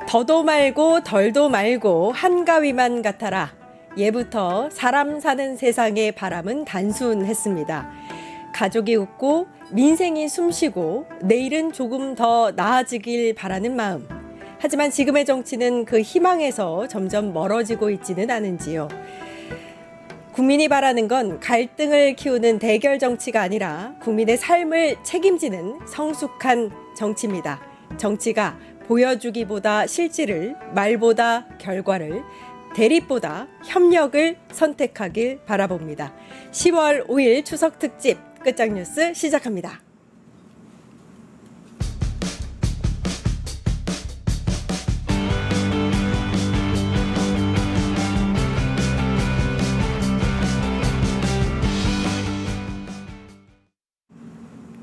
더도 말고 덜도 말고 한가위만 같아라. 예부터 사람 사는 세상의 바람은 단순했습니다. 가족이 웃고 민생이 숨쉬고 내일은 조금 더 나아지길 바라는 마음. 하지만 지금의 정치는 그 희망에서 점점 멀어지고 있지는 않은지요. 국민이 바라는 건 갈등을 키우는 대결 정치가 아니라 국민의 삶을 책임지는 성숙한 정치입니다. 정치가 보여주기보다 실질을, 말보다 결과를, 대립보다 협력을 선택하길 바라봅니다. 10월 5일 추석 특집 끝장뉴스 시작합니다.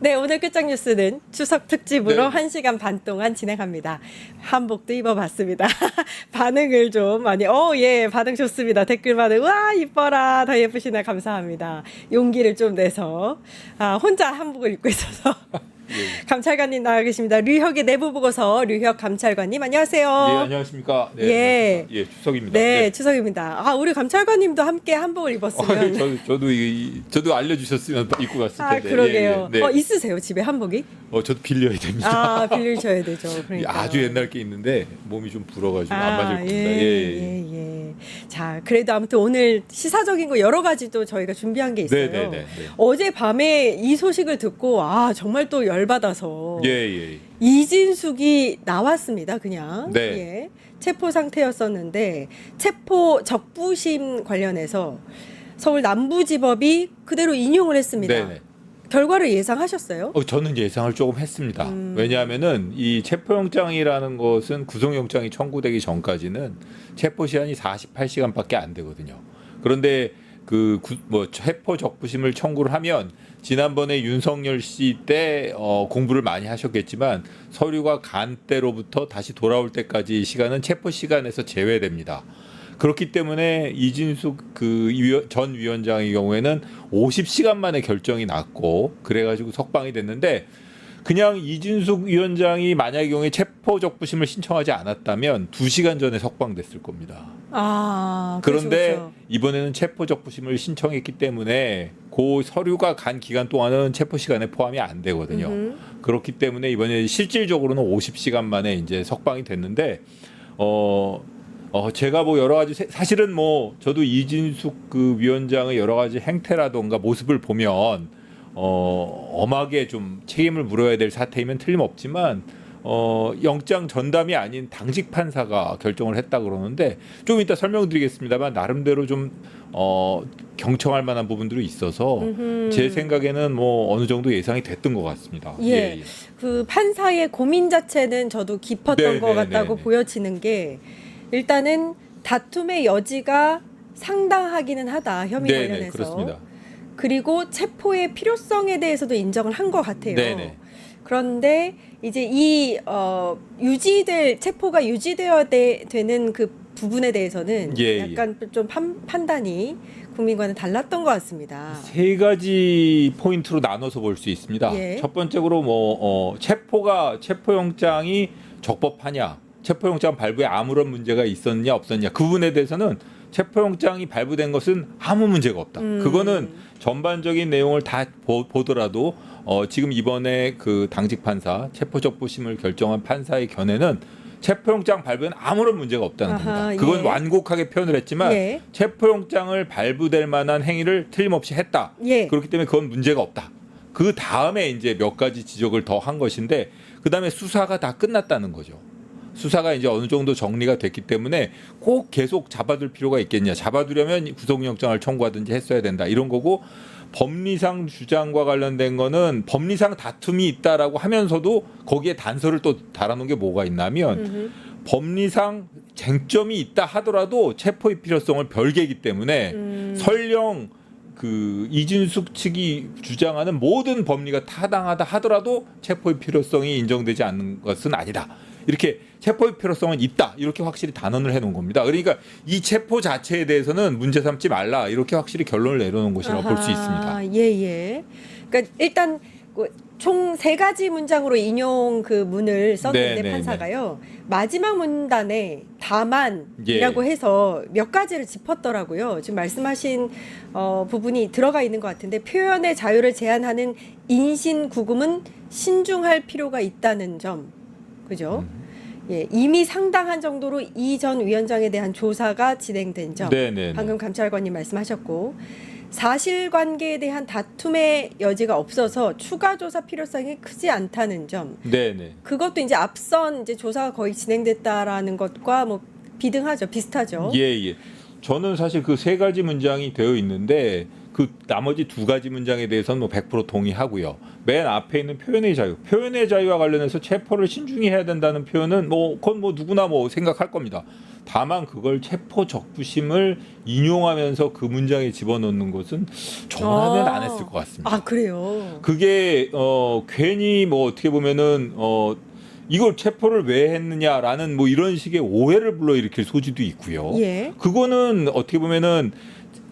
네, 오늘 끝장뉴스는 추석 특집으로 1시간 반 동안 진행합니다. 한복도 입어봤습니다. 반응을 좀 많이, 예, 반응 좋습니다. 댓글 반응, 와, 이뻐라. 더 예쁘시네. 감사합니다. 용기를 좀 내서, 혼자 한복을 입고 있어서. 감찰관님 나와 계십니다. 류혁의 내부보고서 류혁 감찰관님 안녕하세요. 네, 안녕하십니까. 네, 예, 안녕하십니까. 예, 추석입니다. 네, 추석입니다. 우리 감찰관님도 함께 한복을 입었으면. 저도 알려주셨으면 입고 갔을 텐데. 그러게요. 예, 예. 네. 있으세요 집에 한복이? 저도 빌려야 됩니다. 빌리셔야 되죠. 그러니까. 아주 옛날 게 있는데 몸이 좀 불어가지고 안 맞을 겁니다. 예. 자, 그래도 아무튼 오늘 시사적인 거 여러 가지 또 저희가 준비한 게 있어요. 네. 어제 밤에 이 소식을 듣고 정말 또 열받아서 예. 이진숙이 나왔습니다. 그냥 네. 예. 체포 상태였었는데 체포 적부심 관련해서 서울 남부지법이 그대로 인용을 했습니다. 네네. 결과를 예상하셨어요? 저는 예상을 조금 했습니다. 왜냐하면은 이 체포영장이라는 것은 구속영장이 청구되기 전까지는 체포 시한이 48시간밖에 안 되거든요. 그런데 체포 적부심을 청구를 하면 지난번에 윤석열 씨 때 공부를 많이 하셨겠지만 서류가 간 때로부터 다시 돌아올 때까지 시간은 체포 시간에서 제외됩니다. 그렇기 때문에 이진숙 전 위원장의 경우에는 50시간 만에 결정이 났고 그래가지고 석방이 됐는데 그냥 이진숙 위원장이 만약의 경우에 체포적부심을 신청하지 않았다면 2시간 전에 석방됐을 겁니다. 그런데 그렇죠. 이번에는 체포적부심을 신청했기 때문에 그 서류가 간 기간 동안은 체포 시간에 포함이 안 되거든요. 그렇기 때문에 이번에 실질적으로는 50시간 만에 이제 석방이 됐는데 제가 여러 가지 사실은 저도 이진숙 위원장의 여러 가지 행태라던가 모습을 보면 엄하게 좀 책임을 물어야 될 사태이면 틀림없지만 영장 전담이 아닌 당직 판사가 결정을 했다 그러는데 좀 이따 설명드리겠습니다만 나름대로 좀 경청할 만한 부분들이 있어서 제 생각에는 어느 정도 예상이 됐던 것 같습니다. 예. 그 판사의 고민 자체는 저도 깊었던 것 같다고 보여지는 게 일단은 다툼의 여지가 상당하기는 하다. 혐의 관련해서. 그렇습니다. 그리고 체포의 필요성에 대해서도 인정을 한 것 같아요. 네네. 그런데 이제 체포가 유지되어야 되는 그 부분에 대해서는 약간 좀 판단이 국민과는 달랐던 것 같습니다. 세 가지 포인트로 나눠서 볼 수 있습니다. 첫 번째로 체포영장이 적법하냐, 체포영장 발부에 아무런 문제가 있었냐 없었냐 그 부분에 대해서는 체포영장이 발부된 것은 아무 문제가 없다. 그거는 전반적인 내용을 다 보더라도 지금 이번에 당직 판사 체포적부심을 결정한 판사의 견해는 체포영장 발부에는 아무런 문제가 없다는 겁니다. 그건 완곡하게 표현을 했지만 체포영장을 발부될 만한 행위를 틀림없이 했다. 그렇기 때문에 그건 문제가 없다. 그 다음에 이제 몇 가지 지적을 더 한 것인데 그 다음에 수사가 다 끝났다는 거죠. 수사가 이제 어느 정도 정리가 됐기 때문에 꼭 계속 잡아둘 필요가 있겠냐. 잡아두려면 구속영장을 청구하든지 했어야 된다. 이런 거고 법리상 주장과 관련된 거는 법리상 다툼이 있다라고 하면서도 거기에 단서를 또 달아놓은 게 뭐가 있냐면 법리상 쟁점이 있다 하더라도 체포의 필요성을 별개이기 때문에 설령 이진숙 측이 주장하는 모든 법리가 타당하다 하더라도 체포의 필요성이 인정되지 않는 것은 아니다. 이렇게 체포의 필요성은 있다. 이렇게 확실히 단언을 해놓은 겁니다. 그러니까 이 체포 자체에 대해서는 문제 삼지 말라. 이렇게 확실히 결론을 내려놓은 것이라고 볼 수 있습니다. 예. 그러니까 일단 총 3가지 문장으로 인용 그 문을 썼는데 네, 판사가요. 마지막 문단에 다만이라고 해서 몇 가지를 짚었더라고요. 지금 말씀하신 부분이 들어가 있는 것 같은데 표현의 자유를 제한하는 인신구금은 신중할 필요가 있다는 점. 그죠? 예, 이미 상당한 정도로 이 전 위원장에 대한 조사가 진행된 점. 방금 감찰관님 말씀하셨고 사실관계에 대한 다툼의 여지가 없어서 추가 조사 필요성이 크지 않다는 점. 그것도 이제 앞선 이제 조사가 거의 진행됐다라는 것과 뭐 비등하죠, 비슷하죠. 예. 저는 사실 그 3가지 문장이 되어 있는데 그 나머지 2가지 문장에 대해서는 뭐 100% 동의하고요. 맨 앞에 있는 표현의 자유, 표현의 자유와 관련해서 체포를 신중히 해야 된다는 표현은 뭐 그건 뭐 누구나 뭐 생각할 겁니다. 다만 그걸 체포 적부심을 인용하면서 그 문장에 집어넣는 것은 저라면 안 했을 것 같습니다. 아, 그래요? 그게 괜히 뭐 어떻게 보면은 이걸 체포를 왜 했느냐라는 뭐 이런 식의 오해를 불러일으킬 소지도 있고요. 예. 그거는 어떻게 보면은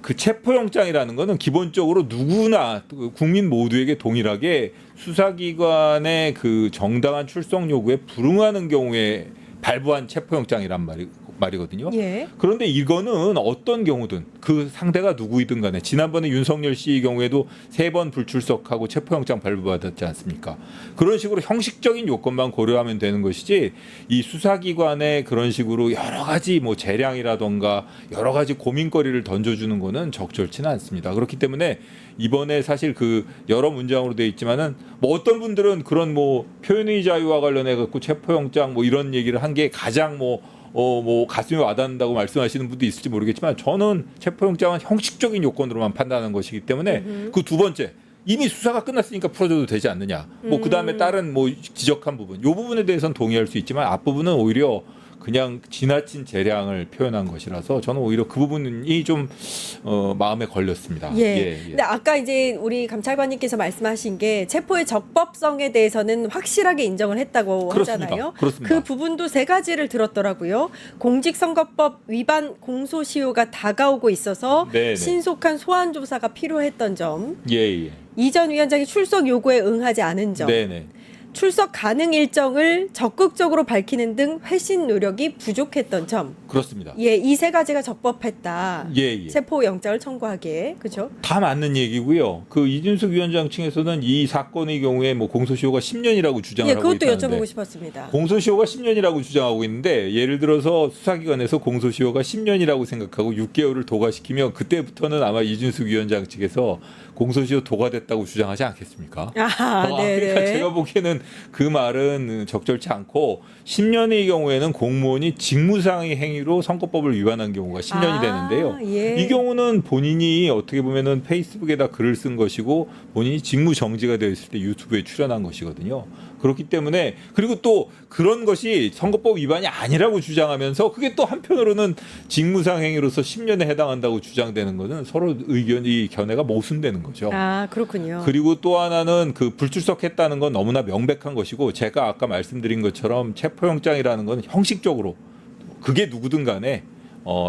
그 체포영장이라는 거는 기본적으로 누구나 국민 모두에게 동일하게 수사기관의 그 정당한 출석 요구에 불응하는 경우에 발부한 체포영장이란 말이거든요. 예. 그런데 이거는 어떤 경우든 그 상대가 누구이든 간에 지난번에 윤석열 씨의 경우에도 3번 불출석하고 체포영장 발부받았지 않습니까? 그런 식으로 형식적인 요건만 고려하면 되는 것이지 이 수사기관에 그런 식으로 여러 가지 뭐 재량이라던가 여러 가지 고민거리를 던져주는 거는 적절치는 않습니다. 그렇기 때문에 이번에 사실 그 여러 문장으로 되어 있지만은 뭐 어떤 분들은 그런 뭐 표현의 자유와 관련해 갖고 체포영장 뭐 이런 얘기를 한 게 가장 뭐 가슴에 와닿는다고 말씀하시는 분도 있을지 모르겠지만 저는 체포영장은 형식적인 요건으로만 판단하는 것이기 때문에 그 2번째 이미 수사가 끝났으니까 풀어줘도 되지 않느냐. 뭐 그다음에 다른 뭐 지적한 부분, 이 부분에 대해서는 동의할 수 있지만 앞부분은 오히려 그냥 지나친 재량을 표현한 것이라서 저는 오히려 그 부분이 좀 마음에 걸렸습니다. 예. 근데 아까 이제 우리 감찰관님께서 말씀하신 게 체포의 적법성에 대해서는 확실하게 인정을 했다고 하잖아요. 그렇습니다. 그 부분도 3가지를 들었더라고요. 공직선거법 위반 공소시효가 다가오고 있어서 신속한 소환 조사가 필요했던 점. 이 전 위원장이 출석 요구에 응하지 않은 점. 출석 가능 일정을 적극적으로 밝히는 등 회신 노력이 부족했던 점. 그렇습니다. 예, 이 3가지가 적법했다. 예. 체포 영장을 청구하기에. 그렇죠? 다 맞는 얘기고요. 그 이준석 위원장 측에서는 이 사건의 경우에 뭐 공소시효가 10년이라고 주장을 하고 있다는데. 그것도 여쭤보고 싶었습니다. 공소시효가 10년이라고 주장하고 있는데 예를 들어서 수사기관에서 공소시효가 10년이라고 생각하고 6개월을 도과시키면 그때부터는 아마 이준석 위원장 측에서 공소시효 도과됐다고 주장하지 않겠습니까? 그러니까 제가 보기에는 그 말은 적절치 않고 10년의 경우에는 공무원이 직무상의 행위로 선거법을 위반한 경우가 10년이 되는데요. 이 경우는 본인이 어떻게 보면은 페이스북에다 글을 쓴 것이고 본인이 직무 정지가 되어 있을 때 유튜브에 출연한 것이거든요. 그렇기 때문에 그리고 또 그런 것이 선거법 위반이 아니라고 주장하면서 그게 또 한편으로는 직무상 행위로서 10년에 해당한다고 주장되는 것은 서로 의견이 견해가 모순되는 거죠. 아, 그렇군요. 그리고 또 하나는 그 불출석했다는 건 너무나 명백한 것이고 제가 아까 말씀드린 것처럼 체포영장이라는 건 형식적으로 그게 누구든 간에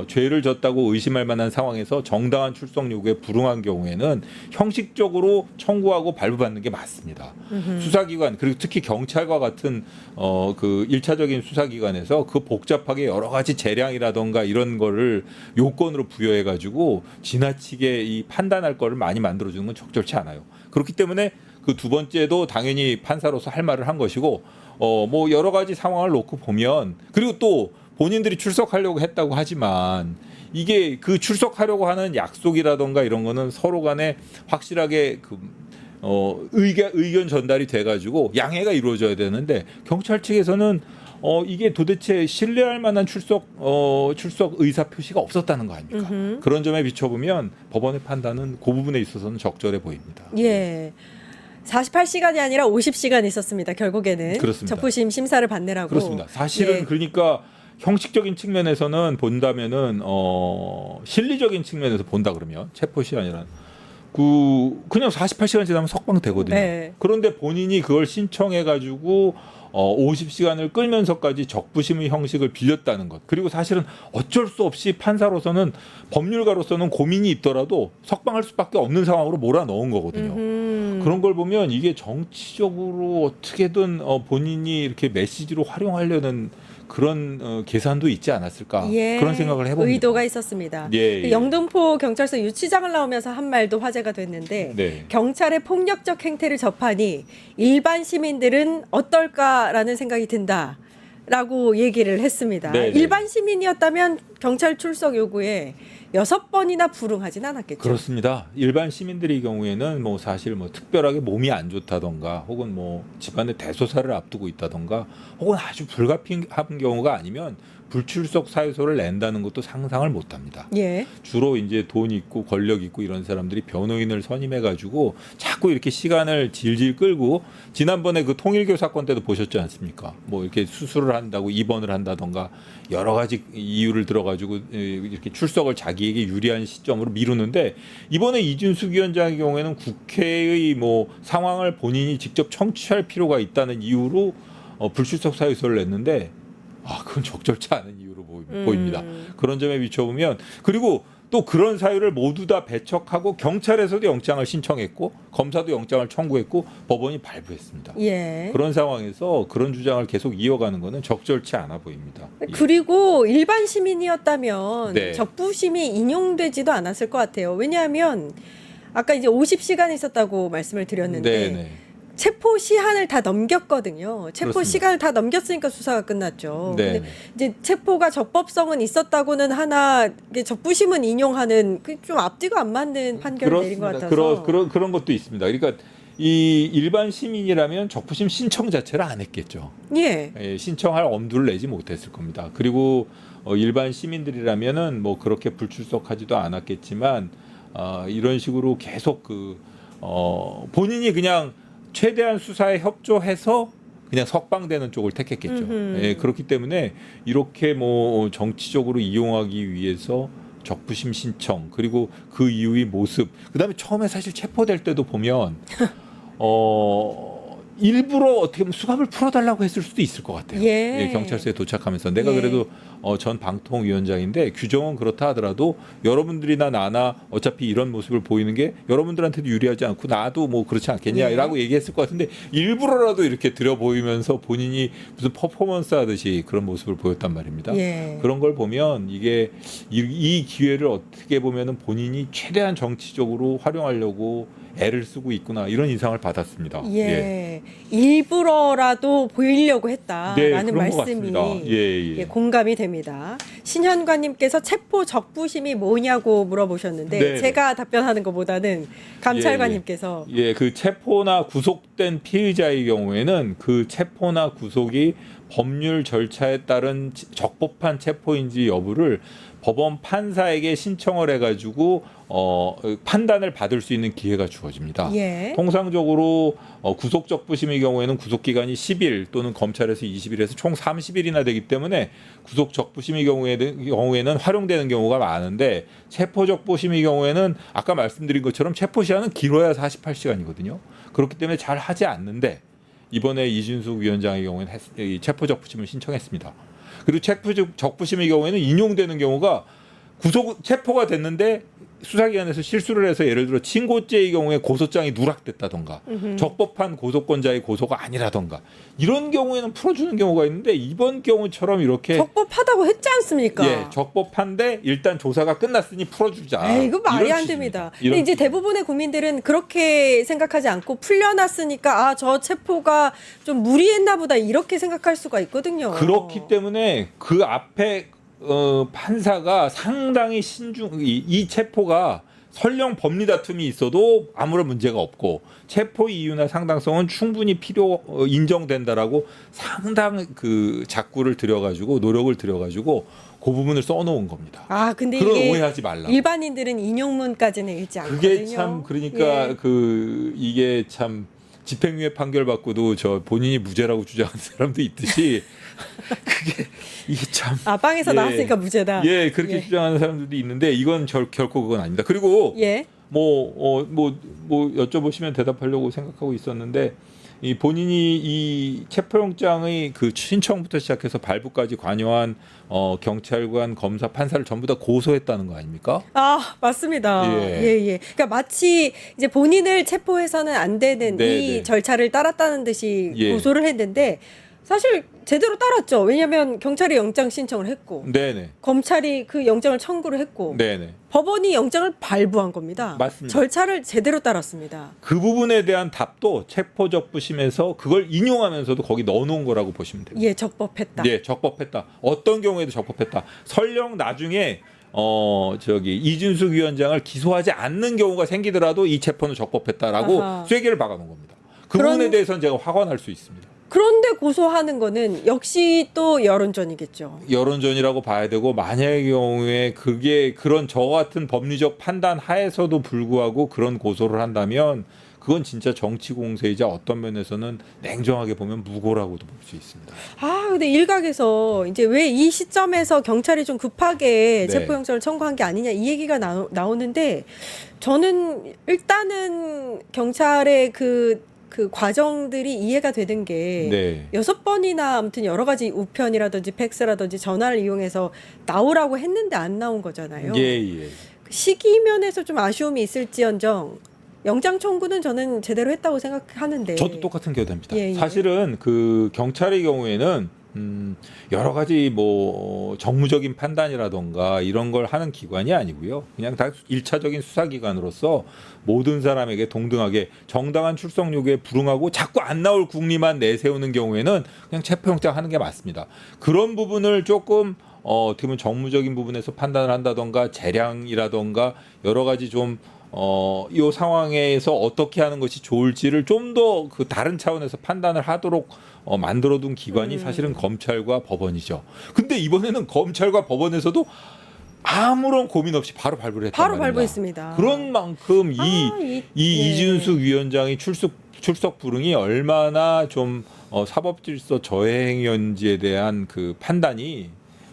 죄를 졌다고 의심할 만한 상황에서 정당한 출석 요구에 불응한 경우에는 형식적으로 청구하고 발부받는 게 맞습니다. 수사기관 그리고 특히 경찰과 같은 그 1차적인 수사기관에서 그 복잡하게 여러 가지 재량이라던가 이런 거를 요건으로 부여해 가지고 지나치게 이 판단할 거를 많이 만들어 주는 건 적절치 않아요. 그렇기 때문에 그 2번째도 당연히 판사로서 할 말을 한 것이고 뭐 여러 가지 상황을 놓고 보면 그리고 또 본인들이 출석하려고 했다고 하지만 이게 그 출석하려고 하는 약속이라던가 이런 거는 서로 간에 확실하게 그 의견 전달이 돼가지고 양해가 이루어져야 되는데 경찰 측에서는 이게 도대체 신뢰할 만한 출석 의사 표시가 없었다는 거 아닙니까? 그런 점에 비춰보면 법원의 판단은 그 부분에 있어서는 적절해 보입니다. 예. 48시간이 아니라 50시간 있었습니다. 결국에는. 그렇습니다. 적부심 심사를 받느라고. 그렇습니다. 사실은 그러니까 형식적인 측면에서는 본다면은 실리적인 측면에서 본다 그러면 체포 시한이란 그냥 48시간 지나면 석방 되거든요. 그런데 본인이 그걸 신청해 가지고 50시간을 끌면서까지 적부심의 형식을 빌렸다는 것. 그리고 사실은 어쩔 수 없이 판사로서는 법률가로서는 고민이 있더라도 석방할 수밖에 없는 상황으로 몰아넣은 거거든요. 그런 걸 보면 이게 정치적으로 어떻게든 본인이 이렇게 메시지로 활용하려는 그런 계산도 있지 않았을까 예, 그런 생각을 해봅니다. 의도가 있었습니다. 예, 예. 영등포 경찰서 유치장을 나오면서 한 말도 화제가 됐는데 네. 경찰의 폭력적 행태를 접하니 일반 시민들은 어떨까라는 생각이 든다라고 얘기를 했습니다. 네, 네. 일반 시민이었다면 경찰 출석 요구에 6번이나 불응하진 않았겠죠. 그렇습니다. 일반 시민들의 경우에는 뭐 사실 뭐 특별하게 몸이 안 좋다던가 혹은 뭐 집안의 대소사를 앞두고 있다던가 혹은 아주 불가피한 경우가 아니면 불출석 사유서를 낸다는 것도 상상을 못 합니다. 예. 주로 이제 돈 있고 권력 있고 이런 사람들이 변호인을 선임해 가지고 자꾸 이렇게 시간을 질질 끌고 지난번에 그 통일교 사건 때도 보셨지 않습니까? 뭐 이렇게 수술을 한다고 입원을 한다던가 여러 가지 이유를 들어 가지고 이렇게 출석을 자기에게 유리한 시점으로 미루는데 이번에 이준숙 위원장의 경우에는 국회의 뭐 상황을 본인이 직접 청취할 필요가 있다는 이유로 불출석 사유서를 냈는데 그건 적절치 않은 이유로 보입니다. 그런 점에 비춰보면 그리고 또 그런 사유를 모두 다 배척하고 경찰에서도 영장을 신청했고 검사도 영장을 청구했고 법원이 발부했습니다. 예. 그런 상황에서 그런 주장을 계속 이어가는 것은 적절치 않아 보입니다. 그리고 일반 시민이었다면 네. 적부심이 인용되지도 않았을 것 같아요. 왜냐하면 아까 이제 50시간 있었다고 말씀을 드렸는데 네, 네. 체포 시한을 다 넘겼거든요. 체포 그렇습니다. 시간을 다 넘겼으니까 수사가 끝났죠. 네. 근데 이제 체포가 적법성은 있었다고는 하나 이게 적부심은 인용하는 좀 앞뒤가 안 맞는 판결을 내린 것 같아서 그런 것도 있습니다. 그러니까 이 일반 시민이라면 적부심 신청 자체를 안 했겠죠. 예. 신청할 엄두를 내지 못했을 겁니다. 그리고 일반 시민들이라면은 뭐 그렇게 불출석하지도 않았겠지만 이런 식으로 계속 본인이 그냥 최대한 수사에 협조해서 그냥 석방되는 쪽을 택했겠죠. 예, 그렇기 때문에 이렇게 뭐 정치적으로 이용하기 위해서 적부심 신청 그리고 그 이후의 모습 그다음에 처음에 사실 체포될 때도 보면 일부러 어떻게 보면 수갑을 풀어달라고 했을 수도 있을 것 같아요. 예. 경찰서에 도착하면서 내가 예. 그래도 전 방통위원장인데 규정은 그렇다 하더라도 여러분들이나 나나 어차피 이런 모습을 보이는 게 여러분들한테도 유리하지 않고 나도 뭐 그렇지 않겠냐라고 얘기했을 것 같은데 일부러라도 이렇게 들여 보이면서 본인이 무슨 퍼포먼스 하듯이 그런 모습을 보였단 말입니다. 예. 그런 걸 보면 이게 이 기회를 어떻게 보면은 본인이 최대한 정치적으로 활용하려고 애를 쓰고 있구나 이런 인상을 받았습니다. 예. 일부러라도 보이려고 했다라는 그런 것 말씀이 같습니다. 예. 공감이 됩니다. 신현관님께서 체포 적부심이 뭐냐고 물어보셨는데 네. 제가 답변하는 것보다는 감찰관님께서 그 체포나 구속된 피의자의 경우에는 그 체포나 구속이 법률 절차에 따른 적법한 체포인지 여부를 법원 판사에게 신청을 해가지고 판단을 받을 수 있는 기회가 주어집니다. 예. 통상적으로 구속적부심의 경우에는 구속기간이 10일 또는 검찰에서 20일에서 총 30일이나 되기 때문에 구속적부심의 경우에는 활용되는 경우가 많은데 체포적부심의 경우에는 아까 말씀드린 것처럼 체포시한은 길어야 48시간이거든요. 그렇기 때문에 잘 하지 않는데 이번에 이준숙 위원장의 경우에는 체포적부심을 신청했습니다. 그리고 체포적부심의 경우에는 인용되는 경우가 체포가 됐는데 수사기관에서 실수를 해서 예를 들어 친고죄의 경우에 고소장이 누락됐다던가 적법한 고소권자의 고소가 아니라던가 이런 경우에는 풀어주는 경우가 있는데 이번 경우처럼 이렇게 적법하다고 했지 않습니까? 예, 적법한데 일단 조사가 끝났으니 풀어주자. 이거 말이 이런 안 취지입니다. 됩니다. 이런 근데 이제 취지. 대부분의 국민들은 그렇게 생각하지 않고 풀려났으니까 저 체포가 좀 무리했나 보다 이렇게 생각할 수가 있거든요. 그렇기 때문에 그 앞에 판사가 상당히 이 체포가 설령 법리 다툼이 있어도 아무런 문제가 없고 체포 이유나 상당성은 충분히 인정된다라고 상당 작구를 들여가지고 노력을 들여가지고 그 부분을 써놓은 겁니다. 근데 그런 이게 오해하지 말라. 일반인들은 인용문까지는 읽지 않거든요. 그게 참 그러니까 예. 이게 참 집행유예 판결 받고도 본인이 무죄라고 주장하는 사람도 있듯이 이게 참 빵에서 나왔으니까 무죄다. 예, 그렇게 주장하는 사람들도 있는데 이건 결코 그건 아닙니다. 그리고 예. 뭐 여쭤보시면 대답하려고 생각하고 있었는데 이 본인이 이 체포영장의 그 신청부터 시작해서 발부까지 관여한 경찰관, 검사, 판사를 전부 다 고소했다는 거 아닙니까? 아, 맞습니다. 예. 그러니까 마치 이제 본인을 체포해서는 안 되는 이 절차를 따랐다는 듯이 고소를 했는데 사실 제대로 따랐죠. 왜냐하면 경찰이 영장 신청을 했고, 검찰이 그 영장을 청구를 했고, 법원이 영장을 발부한 겁니다. 맞습니다. 절차를 제대로 따랐습니다. 그 부분에 대한 답도 체포적부심에서 그걸 인용하면서도 거기 넣어놓은 거라고 보시면 됩니다. 예, 적법했다. 예, 적법했다. 어떤 경우에도 적법했다. 설령 나중에 이준숙 위원장을 기소하지 않는 경우가 생기더라도 이 체포는 적법했다라고 쐐기를 박아놓은 겁니다. 그 부분에 대해서는 제가 화관할 수 있습니다. 그런데 고소하는 거는 역시 또 여론전이겠죠. 여론전이라고 봐야 되고, 만약의 경우에 그게 그런 저 같은 법리적 판단 하에서도 불구하고 그런 고소를 한다면 그건 진짜 정치 공세이자 어떤 면에서는 냉정하게 보면 무고라고도 볼 수 있습니다. 근데 일각에서 이제 왜 이 시점에서 경찰이 좀 급하게 체포영장을 청구한 게 아니냐 이 얘기가 나오는데, 저는 일단은 경찰의 그 과정들이 이해가 되는 게 6번이나 아무튼 여러 가지 우편이라든지 팩스라든지 전화를 이용해서 나오라고 했는데 안 나온 거잖아요. 시기 면에서 좀 아쉬움이 있을지언정 영장 청구는 저는 제대로 했다고 생각하는데. 저도 똑같은 견해입니다. 사실은 그 경찰의 경우에는 여러 가지 뭐 정무적인 판단이라던가 이런 걸 하는 기관이 아니고요. 그냥 다 1차적인 수사기관으로서 모든 사람에게 동등하게 정당한 출석 요구에 불응하고 자꾸 안 나올 국리만 내세우는 경우에는 그냥 체포영장 하는 게 맞습니다. 그런 부분을 조금 어떻게 보면 정무적인 부분에서 판단을 한다던가 재량이라던가 여러 가지 좀 이 상황에서 어떻게 하는 것이 좋을지를 좀 더 그 다른 차원에서 판단을 하도록 만들어둔 기관이 사실은 검찰과 법원이죠. 근데 이번에는 검찰과 법원에서도 아무런 고민 없이 바로 발부를 했단 말입니다. 발부했습니다. 그런 만큼 이준숙 위원장이 출석 불응이 얼마나 좀 사법질서 저행이었는지에 대한 그 판단이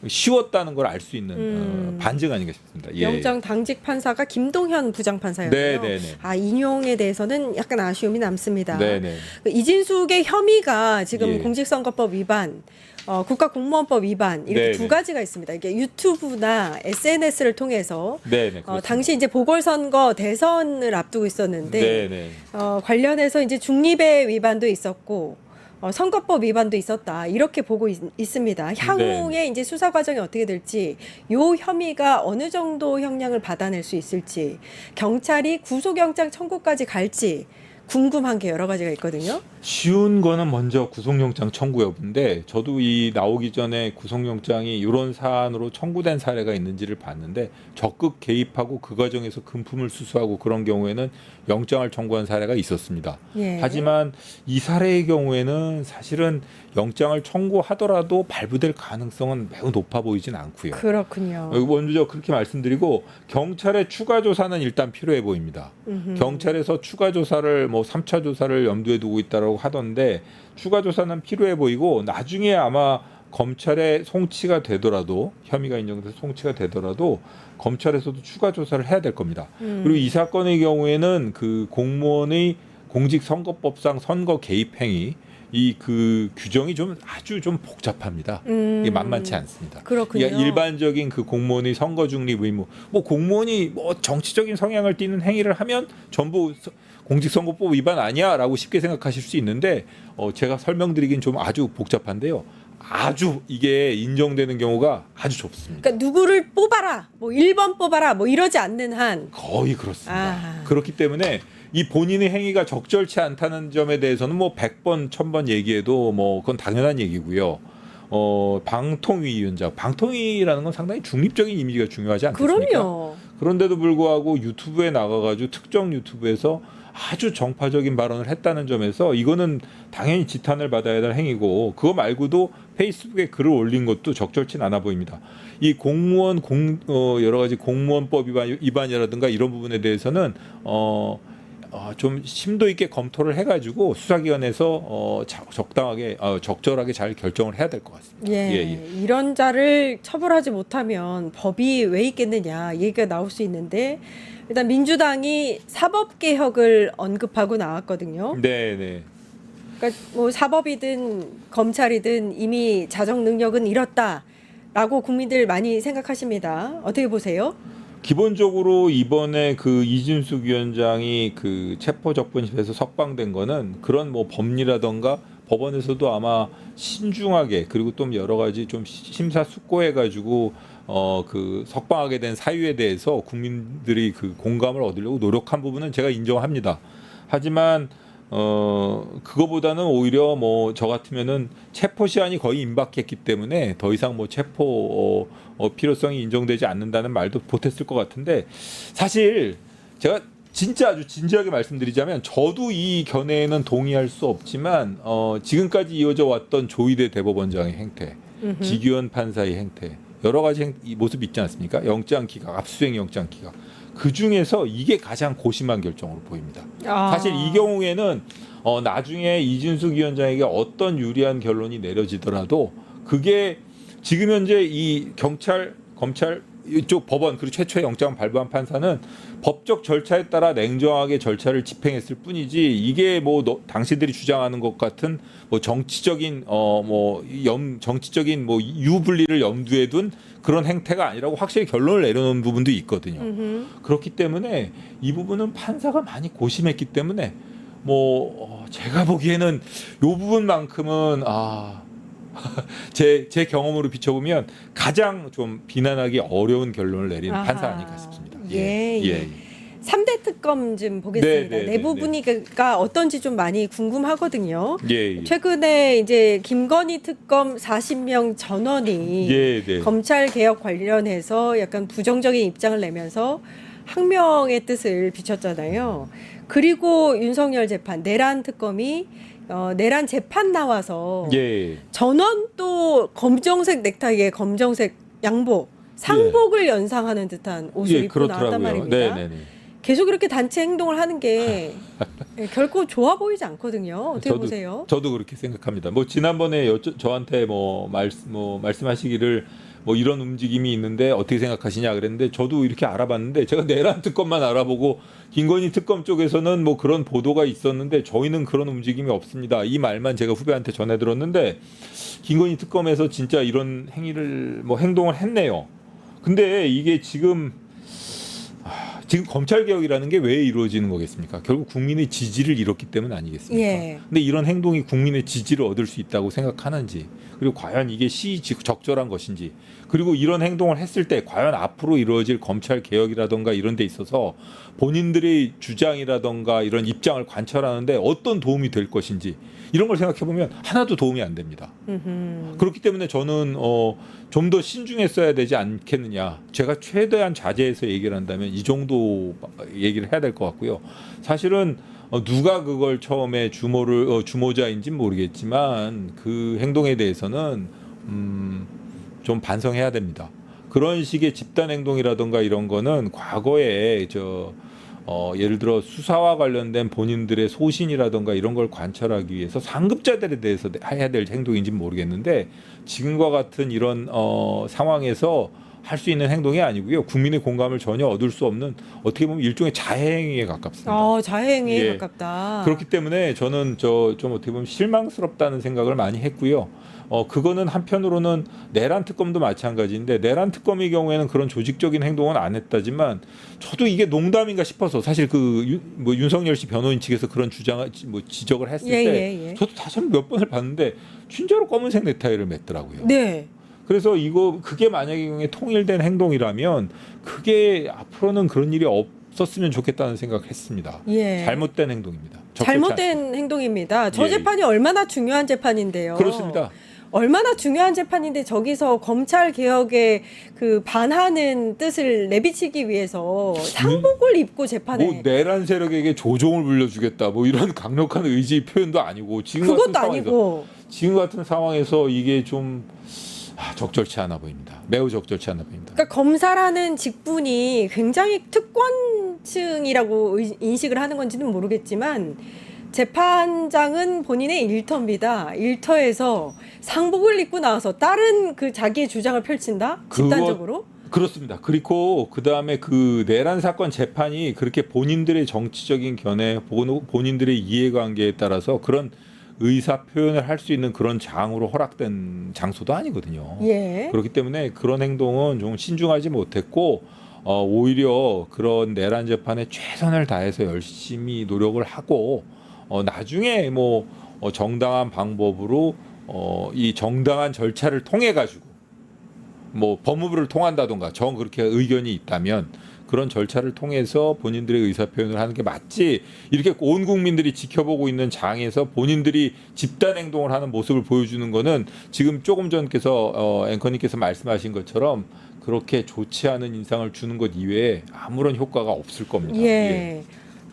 쉬웠다는 걸 알 수 있는 반증 아닌가 싶습니다. 영장 당직 판사가 김동현 부장판사였고요. 인용에 대해서는 약간 아쉬움이 남습니다. 이진숙의 혐의가 지금 공직선거법 위반, 국가공무원법 위반 이렇게 두 가지가 있습니다. 이게 유튜브나 SNS를 통해서 당시 이제 보궐선거 대선을 앞두고 있었는데 관련해서 이제 중립의 위반도 있었고. 선거법 위반도 있었다 이렇게 보고 있습니다. 향후에 이제 수사 과정이 어떻게 될지, 요 혐의가 어느 정도 형량을 받아낼 수 있을지, 경찰이 구속영장 청구까지 갈지 궁금한 게 여러 가지가 있거든요. 쉬운 거는 먼저 구속영장 청구 여부인데, 저도 이 나오기 전에 구속영장이 이런 사안으로 청구된 사례가 있는지를 봤는데 적극 개입하고 그 과정에서 금품을 수수하고 그런 경우에는 영장을 청구한 사례가 있었습니다. 하지만 이 사례의 경우에는 사실은 영장을 청구하더라도 발부될 가능성은 매우 높아 보이진 않고요. 그렇군요. 먼저 그렇게 말씀드리고, 경찰의 추가 조사는 일단 필요해 보입니다. 경찰에서 추가 조사를 3차 조사를 염두에 두고 있다라고 하던데, 추가 조사는 필요해 보이고, 나중에 아마 검찰에 송치가 되더라도, 혐의가 인정돼서 송치가 되더라도 검찰에서도 추가 조사를 해야 될 겁니다. 그리고 이 사건의 경우에는 그 공무원의 공직선거법상 선거 개입 행위, 이 그 규정이 아주 좀 복잡합니다. 이게 만만치 않습니다. 그렇군요. 그러니까 일반적인 그 공무원의 선거 중립 의무, 공무원이 정치적인 성향을 띠는 행위를 하면 전부 공직선거법 위반 아니야라고 쉽게 생각하실 수 있는데, 제가 설명드리긴 좀 아주 복잡한데요. 아주 이게 인정되는 경우가 아주 좁습니다. 그러니까 누구를 뽑아라, 1번 뽑아라, 이러지 않는 한 거의 그렇습니다. 그렇기 때문에 이 본인의 행위가 적절치 않다는 점에 대해서는 100번, 1000번 얘기해도 그건 당연한 얘기고요. 방통위원장, 방통위라는 건 상당히 중립적인 이미지가 중요하지 않겠습니까? 그럼요. 그런데도 불구하고 유튜브에 나가가지고 특정 유튜브에서 아주 정파적인 발언을 했다는 점에서 이거는 당연히 지탄을 받아야 될 행위고, 그거 말고도 페이스북에 글을 올린 것도 적절치 않아 보입니다. 이 공무원 여러 가지 공무원법 위반이라든가 이런 부분에 대해서는 좀 심도 있게 검토를 해가지고 수사기관에서 적당하게 적절하게 잘 결정을 해야 될 것 같습니다. 이런 자를 처벌하지 못하면 법이 왜 있겠느냐 얘기가 나올 수 있는데, 일단 민주당이 사법개혁을 언급하고 나왔거든요. 그러니까 뭐 사법이든 검찰이든 이미 자정 능력은 잃었다라고 국민들 많이 생각하십니다. 어떻게 보세요? 기본적으로 이번에 그 이준숙 위원장이 그 체포적분실에서 석방된 거는 그런 뭐 법리라던가 법원에서도 아마 신중하게 그리고 또 여러 가지 좀 심사숙고해가지고 그 석방하게 된 사유에 대해서 국민들이 그 공감을 얻으려고 노력한 부분은 제가 인정합니다. 하지만 그거보다는 오히려 뭐 저 같으면은 체포 시한이 거의 임박했기 때문에 더 이상 뭐 체포 필요성이 인정되지 않는다는 말도 보탰을 것 같은데 사실 제가 진짜 아주 진지하게 말씀드리자면 저도 이 견해에는 동의할 수 없지만 지금까지 이어져 왔던 조희대 대법원장의 행태, 지규현 판사의 행태 여러 가지 이 모습이 있지 않습니까? 영장 기각, 압수수색 영장 기각. 그 중에서 이게 가장 고심한 결정으로 보입니다. 사실 이 경우에는 나중에 이준숙 위원장에게 어떤 유리한 결론이 내려지더라도 그게 지금 현재 이 경찰, 검찰 이쪽 법원 그리고 최초의 영장을 발부한 판사는 법적 절차에 따라 냉정하게 절차를 집행했을 뿐이지 이게 뭐 당신들이 주장하는 것 같은 뭐 정치적인 정치적인 뭐 유불리를 염두에 둔 그런 행태가 아니라고 확실히 결론을 내려놓은 부분도 있거든요. 그렇기 때문에 이 부분은 판사가 많이 고심했기 때문에 뭐 제가 보기에는 이 부분만큼은 제 경험으로 비춰보면 가장 좀 비난하기 어려운 결론을 내린 판사 아닐까 싶습니다. 예. 3대 특검 좀 보겠습니다. 내부 분위기가 어떤지 좀 많이 궁금하거든요. 최근에 이제 김건희 특검 40명 전원이 검찰 개혁 관련해서 약간 부정적인 입장을 내면서 항명의 뜻을 비췄잖아요. 그리고 윤석열 재판 내란 특검이 내란 재판 나와서 전원 또 검정색 넥타이에 검정색 양복 상복을 연상하는 듯한 옷을 입고 나왔단 말입니다. 계속 이렇게 단체 행동을 하는 게 결코 좋아 보이지 않거든요. 어떻게 보세요? 저도 그렇게 생각합니다. 뭐 지난번에 저한테 말씀하시기를 뭐 이런 움직임이 있는데 어떻게 생각하시냐 그랬는데 저도 이렇게 알아봤는데 제가 내란 특검만 알아보고 김건희 특검 쪽에서는 뭐 그런 보도가 있었는데 저희는 그런 움직임이 없습니다. 이 말만 제가 후배한테 전해 들었는데 김건희 특검에서 진짜 이런 행동을 했네요. 근데 이게 지금 검찰 개혁이라는 게 왜 이루어지는 거겠습니까? 결국 국민의 지지를 잃었기 때문 아니겠습니까? 근데 이런 행동이 국민의 지지를 얻을 수 있다고 생각하는지, 그리고 과연 이게 적절한 것인지, 그리고 이런 행동을 했을 때 과연 앞으로 이루어질 검찰 개혁이라던가 이런 데 있어서 본인들의 주장이라던가 이런 입장을 관철하는데 어떤 도움이 될 것인지 이런 걸 생각해 보면 하나도 도움이 안 됩니다. 그렇기 때문에 저는 좀 더 신중했어야 되지 않겠느냐. 제가 최대한 자제해서 얘기를 한다면 이 정도 얘기를 해야 될 것 같고요. 사실은 누가 그걸 처음에 주모자인지는 모르겠지만 그 행동에 대해서는 좀 반성해야 됩니다. 그런 식의 집단 행동이라든가 이런 거는 과거에 예를 들어 수사와 관련된 본인들의 소신이라든가 이런 걸 관찰하기 위해서 상급자들에 대해서 해야 될 행동인지는 모르겠는데 지금과 같은 이런 상황에서 할 수 있는 행동이 아니고요. 국민의 공감을 전혀 얻을 수 없는 어떻게 보면 일종의 자해행위에 가깝습니다. 자해행위에 가깝다. 그렇기 때문에 저는 좀 어떻게 보면 실망스럽다는 생각을 많이 했고요. 그거는 한편으로는 내란 특검도 마찬가지인데 내란 특검의 경우에는 그런 조직적인 행동은 안 했다지만 저도 이게 농담인가 싶어서 사실 윤석열 씨 변호인 측에서 그런 지적을 했을 때 저도 다시 몇 번을 봤는데 진짜로 검은색 넥타이를 맸더라고요. 그래서 그게 만약에 경우에 통일된 행동이라면 그게 앞으로는 그런 일이 없었으면 좋겠다는 생각을 했습니다. 잘못된 행동입니다. 잘못된 행동입니다. 저 재판이 얼마나 중요한 재판인데요. 그렇습니다. 얼마나 중요한 재판인데 저기서 검찰 개혁에 그 반하는 뜻을 내비치기 위해서 상복을 입고 재판에 내란 세력에게 조종을 불려주겠다 이런 강력한 의지 표현도 아니고 지금 같은 상황에서 이게 좀 적절치 않아 보입니다. 매우 적절치 않아 보입니다. 그러니까 검사라는 직분이 굉장히 특권층이라고 인식을 하는 건지는 모르겠지만 재판장은 본인의 일터입니다. 일터에서 상복을 입고 나와서 다른 자기의 주장을 펼친다? 집단적으로? 그렇습니다. 그리고 그다음에 그 내란 사건 재판이 그렇게 본인들의 정치적인 견해, 본인들의 이해관계에 따라서 그런 의사 표현을 할 수 있는 그런 장으로 허락된 장소도 아니거든요. 예. 그렇기 때문에 그런 행동은 좀 신중하지 못했고 오히려 그런 내란 재판에 최선을 다해서 열심히 노력을 하고 나중에 뭐 정당한 방법으로 이 정당한 절차를 통해 가지고 뭐 법무부를 통한다던가 그렇게 의견이 있다면 그런 절차를 통해서 본인들의 의사 표현을 하는 게 맞지, 이렇게 온 국민들이 지켜보고 있는 장에서 본인들이 집단 행동을 하는 모습을 보여주는 거는 지금 조금 전께서 앵커님께서 말씀하신 것처럼 그렇게 좋지 않은 인상을 주는 것 이외에 아무런 효과가 없을 겁니다. 예.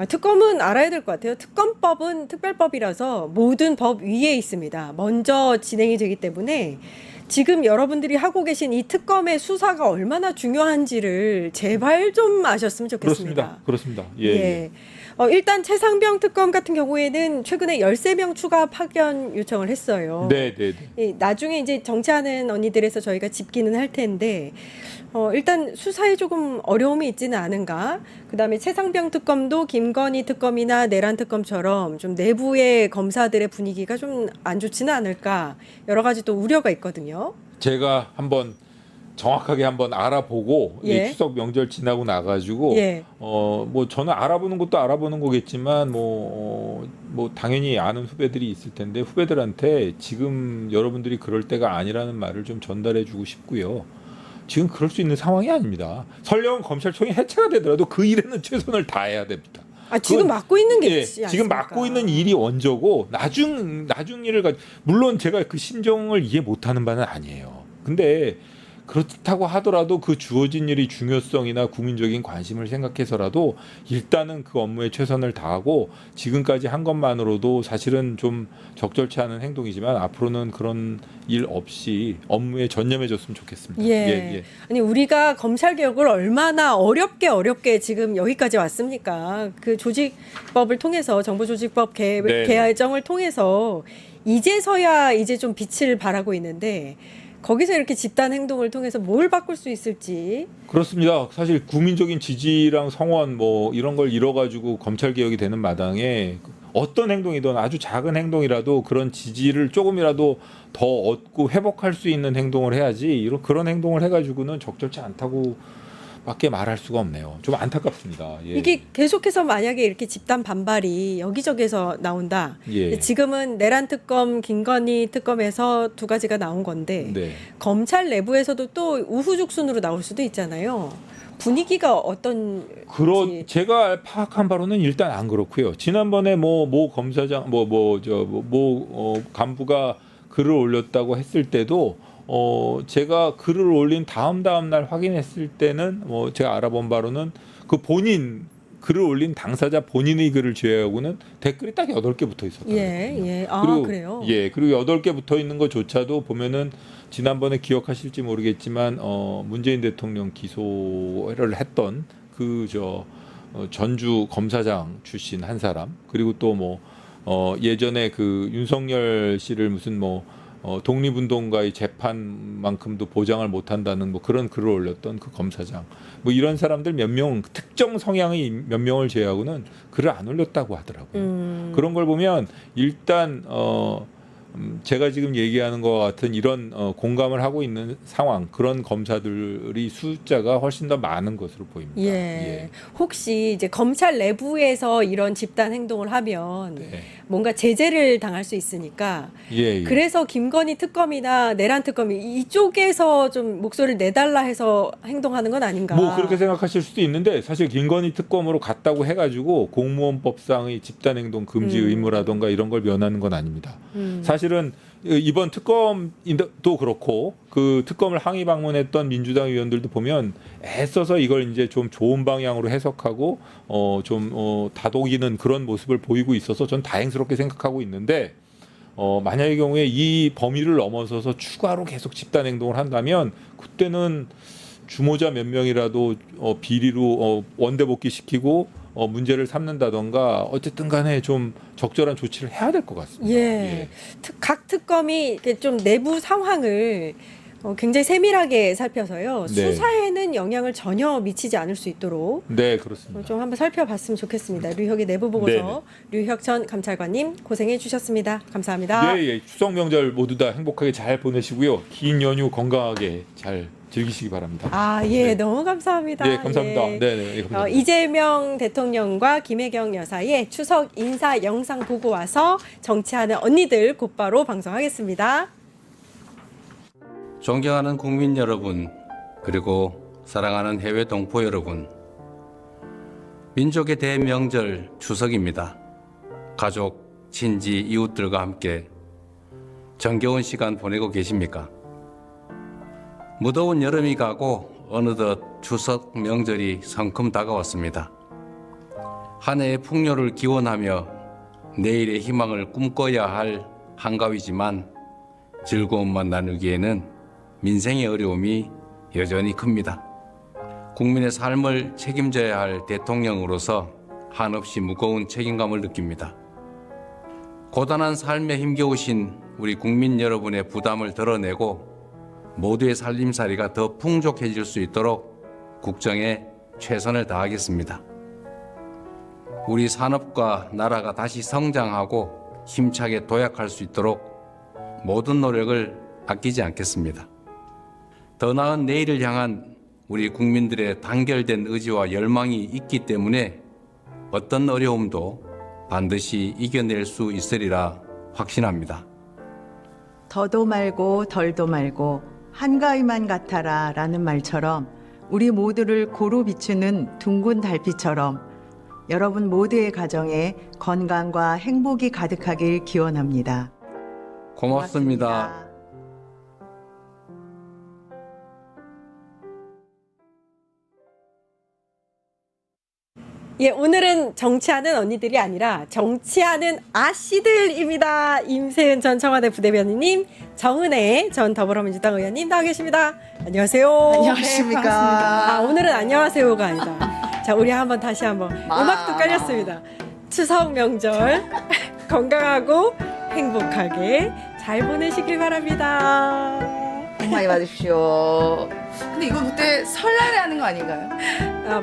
특검은 알아야 될 것 같아요. 특검법은 특별법이라서 모든 법 위에 있습니다. 먼저 진행이 되기 때문에 지금 여러분들이 하고 계신 이 특검의 수사가 얼마나 중요한지를 제발 좀 아셨으면 좋겠습니다. 그렇습니다. 예. 일단 최상병 특검 같은 경우에는 최근에 13명 추가 파견 요청을 했어요. 네. 나중에 이제 정치하는 언니들에서 저희가 짚기는 할 텐데 일단 수사에 조금 어려움이 있지는 않은가. 그다음에 최상병 특검도 김건희 특검이나 내란 특검처럼 좀 내부의 검사들의 분위기가 좀 안 좋지는 않을까. 여러 가지 또 우려가 있거든요. 제가 한번 정확하게 한번 알아보고 예. 이 추석 명절 지나고 나가지고 예. 뭐 저는 알아보는 것도 알아보는 거겠지만 뭐 당연히 아는 후배들이 있을 텐데 후배들한테 지금 여러분들이 그럴 때가 아니라는 말을 좀 전달해주고 싶고요. 지금 그럴 수 있는 상황이 아닙니다. 설령 검찰청이 해체가 되더라도 그 일에는 최선을 다해야 됩니다. 지금 맡고 있는 게 있지 지금 않습니까? 맡고 있는 일이 원조고 나중 일을 물론 제가 그 심정을 이해 못하는 바는 아니에요. 근데 그렇다고 하더라도 그 주어진 일의 중요성이나 국민적인 관심을 생각해서라도 일단은 그 업무에 최선을 다하고 지금까지 한 것만으로도 사실은 좀 적절치 않은 행동이지만 앞으로는 그런 일 없이 업무에 전념해줬으면 좋겠습니다. 예. 아니 우리가 검찰 개혁을 얼마나 어렵게 지금 여기까지 왔습니까? 그 조직법을 통해서 정부조직법 개정을 통해서 이제서야 이제 좀 빛을 발하고 있는데 거기서 이렇게 집단 행동을 통해서 뭘 바꿀 수 있을지. 그렇습니다. 사실 국민적인 지지랑 성원 뭐 이런 걸 잃어가지고 검찰 개혁이 되는 마당에 어떤 행동이든 아주 작은 행동이라도 그런 지지를 조금이라도 더 얻고 회복할 수 있는 행동을 해야지 그런 행동을 해가지고는 적절치 않다고 밖에 말할 수가 없네요. 좀 안타깝습니다. 예. 이게 계속해서 만약에 이렇게 집단 반발이 여기저기서 나온다. 예. 지금은 내란 특검, 김건희 특검에서 두 가지가 나온 건데 네. 검찰 내부에서도 또 우후죽순으로 나올 수도 있잖아요. 분위기가 어떤? 제가 파악한 바로는 일단 안 그렇고요. 지난번에 모 검사장 간부가 글을 올렸다고 했을 때도 제가 글을 올린 다음 날 확인했을 때는 제가 알아본 바로는 그 본인 글을 올린 당사자 본인의 글을 제외하고는 댓글이 딱 8개 붙어 있었거든요. 예. 그래요? 예. 그리고 8개 붙어 있는 것조차도 보면은 지난번에 기억하실지 모르겠지만 문재인 대통령 기소를 했던 전주 검사장 출신 한 사람, 그리고 또 예전에 그 윤석열 씨를 무슨 독립운동가의 재판만큼도 보장을 못한다는 그런 글을 올렸던 그 검사장, 이런 사람들 몇 명, 특정 성향의 몇 명을 제외하고는 글을 안 올렸다고 하더라고요. 그런 걸 보면 일단 제가 지금 얘기하는 것 같은 이런 공감을 하고 있는 상황, 그런 검사들이 숫자가 훨씬 더 많은 것으로 보입니다. 예. 혹시 이제 검찰 내부에서 이런 집단 행동을 하면 네. 뭔가 제재를 당할 수 있으니까 그래서 김건희 특검이나 내란 특검이 이쪽에서 좀 목소리를 내달라 해서 행동하는 건 아닌가. 그렇게 생각하실 수도 있는데 사실 김건희 특검으로 갔다고 해가지고 공무원법상의 집단행동 금지 의무라던가 이런 걸 면하는 건 아닙니다. 사실은 이번 특검도 그렇고 그 특검을 항의 방문했던 민주당 의원들도 보면 애써서 이걸 이제 좀 좋은 방향으로 해석하고 좀 다독이는 그런 모습을 보이고 있어서 전 다행스럽게 생각하고 있는데 만약의 경우에 이 범위를 넘어서서 추가로 계속 집단 행동을 한다면 그때는 주모자 몇 명이라도 비리로 원대복귀 시키고 문제를 삼는다던가 어쨌든 간에 좀 적절한 조치를 해야 될 것 같습니다. 각 특검이 이렇게 좀 내부 상황을 굉장히 세밀하게 살펴서요. 네. 수사에는 영향을 전혀 미치지 않을 수 있도록 네, 그렇습니다. 좀 한번 살펴봤으면 좋겠습니다. 류혁의 내부 보고서 류혁 전 감찰관님 고생해 주셨습니다. 감사합니다. 네, 예. 추석 명절 모두 다 행복하게 잘 보내시고요. 긴 연휴 건강하게 잘 즐기시기 바랍니다. 아, 예, 네. 너무 감사합니다. 네, 감사합니다. 예. 네, 네, 감사합니다. 이재명 대통령과 김혜경 여사의 추석 인사 영상 보고 와서 정치하는 언니들 곧바로 방송하겠습니다. 존경하는 국민 여러분, 그리고 사랑하는 해외 동포 여러분, 민족의 대명절 추석입니다. 가족, 친지, 이웃들과 함께 정겨운 시간 보내고 계십니까? 무더운 여름이 가고 어느덧 추석 명절이 성큼 다가왔습니다. 한 해의 풍요를 기원하며 내일의 희망을 꿈꿔야 할 한가위지만 즐거움만 나누기에는 민생의 어려움이 여전히 큽니다. 국민의 삶을 책임져야 할 대통령으로서 한없이 무거운 책임감을 느낍니다. 고단한 삶에 힘겨우신 우리 국민 여러분의 부담을 덜어내고 모두의 살림살이가 더 풍족해질 수 있도록 국정에 최선을 다하겠습니다. 우리 산업과 나라가 다시 성장하고 힘차게 도약할 수 있도록 모든 노력을 아끼지 않겠습니다. 더 나은 내일을 향한 우리 국민들의 단결된 의지와 열망이 있기 때문에 어떤 어려움도 반드시 이겨낼 수 있으리라 확신합니다. 더도 말고 덜도 말고 한가위만 같아라 라는 말처럼 우리 모두를 고루 비추는 둥근 달빛처럼 여러분 모두의 가정에 건강과 행복이 가득하길 기원합니다. 고맙습니다. 예, 오늘은 정치하는 언니들이 아니라 정치하는 아씨들입니다. 임세은 전 청와대 부대변인님, 정은혜 전 더불어민주당 의원님 나와 계십니다. 안녕하세요. 안녕하십니까. 네, 반갑습니다. 오늘은 안녕하세요가 아니다. 자, 우리 다시 한번 음악도 깔렸습니다. 추석 명절 건강하고 행복하게 잘 보내시길 바랍니다. 복 많이 받으십시오. 근데 이거 그때 설날에 하는 거 아닌가요?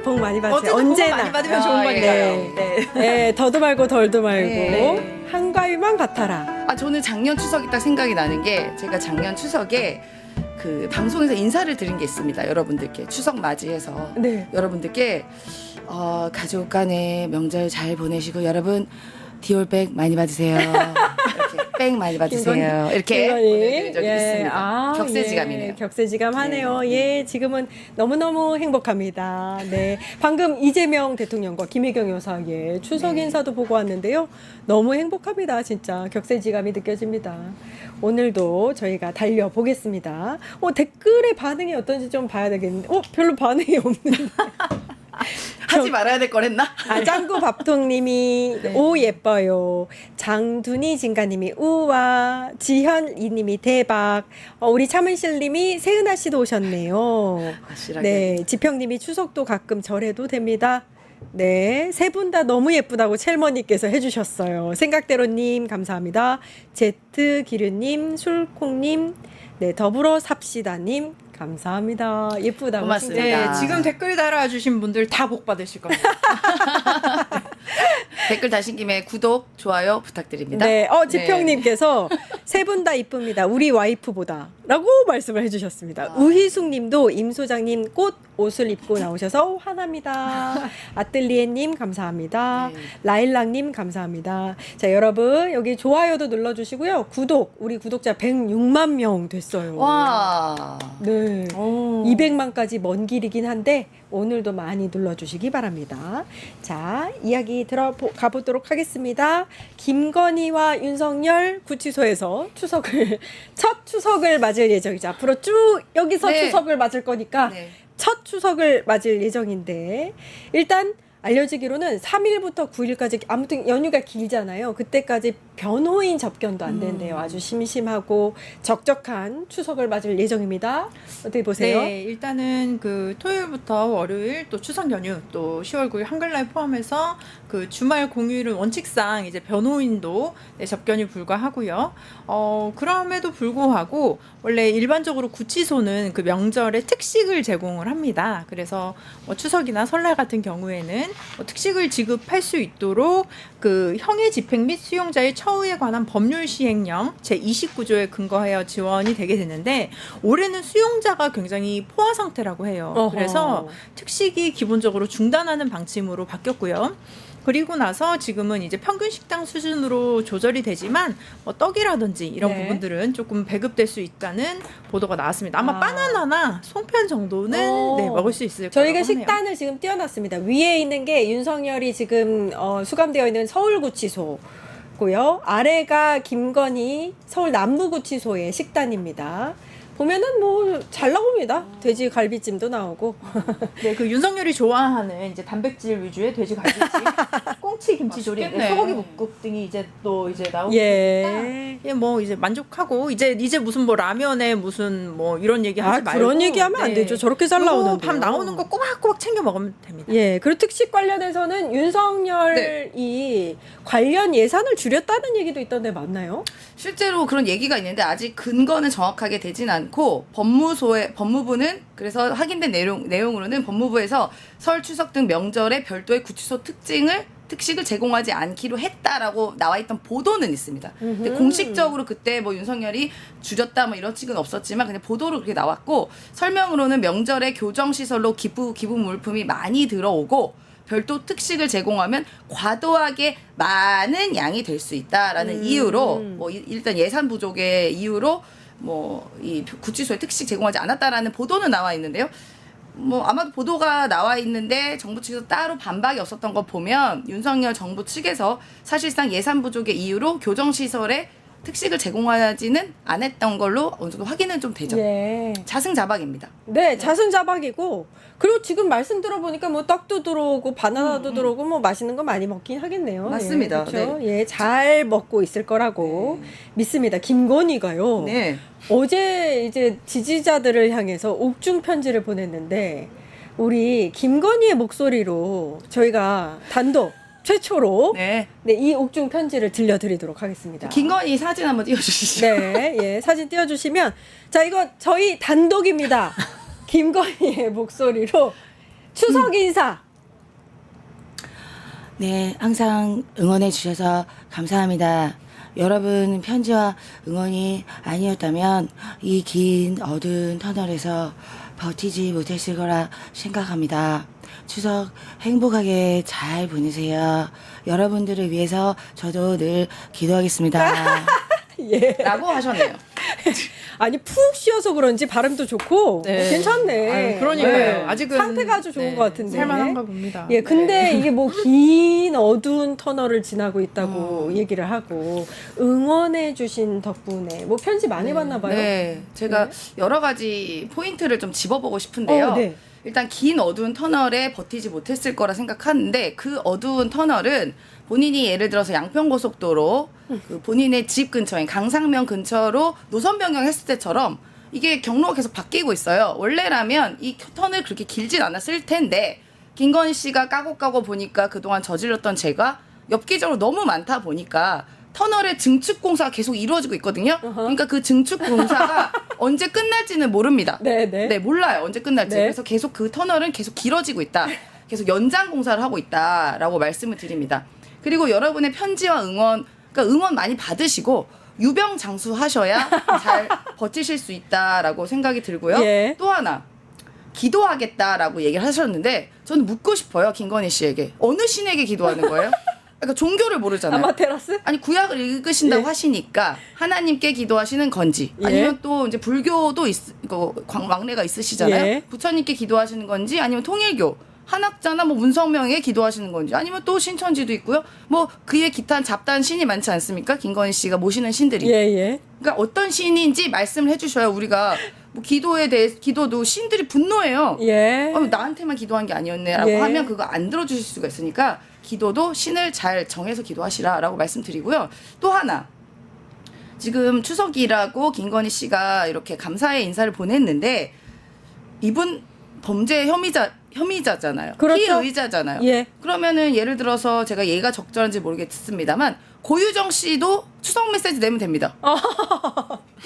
복 많이 받으세요. 어쨌든 복 언제나. 많이 받으면 좋은 거니까요. 네. 네, 더도 말고 덜도 말고 네. 한가위만 같아라. 저는 작년 추석이 딱 생각이 나는 게 제가 작년 추석에 그 방송에서 인사를 드린 게 있습니다. 여러분들께 추석 맞이해서 네. 여러분들께 가족 간의 명절 잘 보내시고 여러분 디올백 많이 받으세요. 이렇게 백 많이 받으세요. 이렇게 보내드린 적이 있습니다. 격세지감이네요. 예, 격세지감하네요. 예, 지금은 너무너무 행복합니다. 네, 방금 이재명 대통령과 김혜경 여사의 추석 인사도 보고 왔는데요. 너무 행복합니다. 진짜 격세지감이 느껴집니다. 오늘도 저희가 달려보겠습니다. 댓글의 반응이 어떤지 좀 봐야 되겠는데 별로 반응이 없는데. 하지 말아야 될 거랬나? 짱구 밥통님이 네. 오 예뻐요. 장둔이 진가님이 우와. 지현이님이 대박. 우리 차문실님이 세은아 씨도 오셨네요. 확실하게. 네, 지평님이 추석도 가끔 절해도 됩니다. 네, 세 분 다 너무 예쁘다고 첼머니께서 해주셨어요. 생각대로님 감사합니다. 제트기류님, 술콩님, 네 더불어 삽시다님. 감사합니다. 예쁘다고. 고맙습니다. 칭찬해 네, 지금 댓글 달아주신 분들 다 복 받으실 겁니다. 댓글 다신 김에 구독, 좋아요 부탁드립니다. 네, 지평님께서 세 분 다 이쁩니다. 우리 와이프보다. 라고 말씀을 해주셨습니다. 우희숙님도 임 소장님 꽃 옷을 입고 나오셔서 화납니다. 아뜰리에님 감사합니다. 네. 라일락님 감사합니다. 자, 여러분 여기 좋아요도 눌러주시고요. 우리 구독자 106만 명 됐어요. 와. 네. 200만까지 먼 길이긴 한데 오늘도 많이 눌러주시기 바랍니다. 자, 이야기 가보도록 하겠습니다. 김건희와 윤석열 구치소에서 첫 추석을 맞을 예정이죠. 앞으로 쭉 여기서 네. 추석을 맞을 거니까 네. 첫 추석을 맞을 예정인데 일단 알려지기로는 3일부터 9일까지 아무튼 연휴가 길잖아요. 그때까지 변호인 접견도 안 된대요. 아주 심심하고 적적한 추석을 맞을 예정입니다. 어떻게 보세요? 네, 일단은 그 토요일부터 월요일 또 추석 연휴 또 10월 9일 한글날 포함해서 그 주말 공휴일은 원칙상 이제 변호인도 네, 접견이 불가하고요. 그럼에도 불구하고 원래 일반적으로 구치소는 그 명절에 특식을 제공을 합니다. 그래서 뭐 추석이나 설날 같은 경우에는 뭐 특식을 지급할 수 있도록 그 형의 집행 및 수용자의 처우에 관한 법률 시행령 제29조에 근거하여 지원이 되게 되는데 올해는 수용자가 굉장히 포화 상태라고 해요. 어허. 그래서 특식이 기본적으로 중단하는 방침으로 바뀌었고요. 그리고 나서 지금은 이제 평균 식당 수준으로 조절이 되지만 뭐 떡이라든지 이런 네. 부분들은 조금 배급될 수 있다는 보도가 나왔습니다. 아마 바나나나 송편 정도는 네, 먹을 수 있을 거라고 저희가 하네요. 식단을 지금 띄워놨습니다. 위에 있는 게 윤석열이 지금 수감되어 있는 서울구치소고요. 아래가 김건희 서울 남부구치소의 식단입니다. 보면은 뭐 잘 나옵니다. 돼지 갈비찜도 나오고. 네, 그 윤석열이 좋아하는 이제 단백질 위주의 돼지 갈비찜, 꽁치 김치조림, 맛있겠네. 소고기 묵국 등이 이제 또 이제 나오고 예. 예, 뭐 이제 만족하고 이제 무슨 뭐 라면에 무슨 뭐 이런 얘기 하지 말고 그런 얘기하면 안 되죠. 저렇게 잘 그리고 나오는데. 밥 나오는 거 꼬박꼬박 챙겨 먹으면 됩니다. 예, 그리고 특식 관련해서는 윤석열이 관련 예산을 줄였다는 얘기도 있던데 맞나요? 실제로 그런 얘기가 있는데 아직 근거는 정확하게 되진 않고 법무부는 그래서 확인된 내용으로는 법무부에서 설 추석 등 명절에 별도의 구치소 특식을 제공하지 않기로 했다라고 나와 있던 보도는 있습니다. 근데 공식적으로 그때 뭐 윤석열이 줄였다 뭐 이런 측은 없었지만 그냥 보도로 그렇게 나왔고 설명으로는 명절에 교정시설로 기부 물품이 많이 들어오고 별도 특식을 제공하면 과도하게 많은 양이 될 수 있다라는 이유로 뭐 일단 예산 부족의 이유로 뭐 이 구치소에 특식 제공하지 않았다라는 보도는 나와 있는데요. 뭐 아마도 보도가 나와 있는데 정부 측에서 따로 반박이 없었던 거 보면 윤석열 정부 측에서 사실상 예산 부족의 이유로 교정시설에 특식을 제공하지는 않았던 걸로 어느 정도 확인은 좀 되죠. 예. 자승자박입니다. 네, 자승자박이고 그리고 지금 말씀 들어보니까 뭐 떡도 들어오고 바나나도 들어오고 뭐 맛있는 거 많이 먹긴 하겠네요. 맞습니다. 예, 그렇죠? 예, 잘 먹고 있을 거라고 믿습니다. 김건희가요. 네. 어제 이제 지지자들을 향해서 옥중 편지를 보냈는데 우리 김건희의 목소리로 저희가 단독 최초로 네. 네, 이 옥중 편지를 들려드리도록 하겠습니다. 김건희 사진 한번 띄워주시죠. 네, 예, 사진 띄워주시면 자 이거 저희 단독입니다. 김건희의 목소리로 추석 인사. 네, 항상 응원해 주셔서 감사합니다. 여러분 편지와 응원이 아니었다면 이 긴 어두운 터널에서 버티지 못했을 거라 생각합니다. 추석 행복하게 잘 보내세요. 여러분들을 위해서 저도 늘 기도하겠습니다. 예. 라고 하셨네요. 아니 푹 쉬어서 그런지 발음도 좋고 네. 괜찮네. 아유, 그러니까요. 네. 아직은 상태가 아주 좋은 네, 것 같은데. 살만한가 봅니다. 예, 근데 이게 뭐 긴 어두운 터널을 지나고 있다고 얘기를 하고 응원해 주신 덕분에 뭐 편지 많이 받나 봐요. 네, 제가 여러 가지 포인트를 좀 집어보고 싶은데요. 네. 일단 긴 어두운 터널에 버티지 못했을 거라 생각하는데 그 어두운 터널은 본인이 예를 들어서 양평고속도로 그 본인의 집 근처인 강상면 근처로 노선 변경했을 때처럼 이게 경로가 계속 바뀌고 있어요. 원래라면 이 터널 그렇게 길진 않았을 텐데 김건희 씨가 까고 보니까 그동안 저질렀던 죄가 엽기적으로 너무 많다 보니까 터널의 증축 공사가 계속 이루어지고 있거든요. 그러니까 그 증축 공사가 언제 끝날지는 모릅니다. 네. 네, 몰라요. 언제 끝날지. 네. 그래서 계속 그 터널은 계속 길어지고 있다. 계속 연장 공사를 하고 있다라고 말씀을 드립니다. 그리고 여러분의 편지와 응원, 그러니까 응원 많이 받으시고 유병장수하셔야 잘 버티실 수 있다라고 생각이 들고요. 예. 또 하나 기도하겠다라고 얘기를 하셨는데 저는 묻고 싶어요. 김건희 씨에게. 어느 신에게 기도하는 거예요? 그러니까 종교를 모르잖아요. 아마테라스? 아니 구약을 읽으신다고 예. 하시니까 하나님께 기도하시는 건지 예. 아니면 또 이제 불교도 왕래가 있으시잖아요. 예. 부처님께 기도하시는 건지 아니면 통일교 한학자나 뭐 문성명에 기도하시는 건지 아니면 또 신천지도 있고요. 뭐 그의 기타 잡다한 신이 많지 않습니까? 김건희 씨가 모시는 신들이. 예. 그러니까 어떤 신인지 말씀을 해주셔야 우리가 뭐 기도도 신들이 분노해요. 예. 나한테만 기도한 게 아니었네라고 예. 하면 그거 안 들어주실 수가 있으니까 기도도 신을 잘 정해서 기도하시라라고 말씀드리고요. 또 하나 지금 추석이라고 김건희 씨가 이렇게 감사의 인사를 보냈는데 이분 범죄 혐의자잖아요. 그렇죠. 피의자잖아요. 예. 그러면은 예를 들어서 제가 예가 적절한지 모르겠습니다만 고유정 씨도 추석 메시지 내면 됩니다.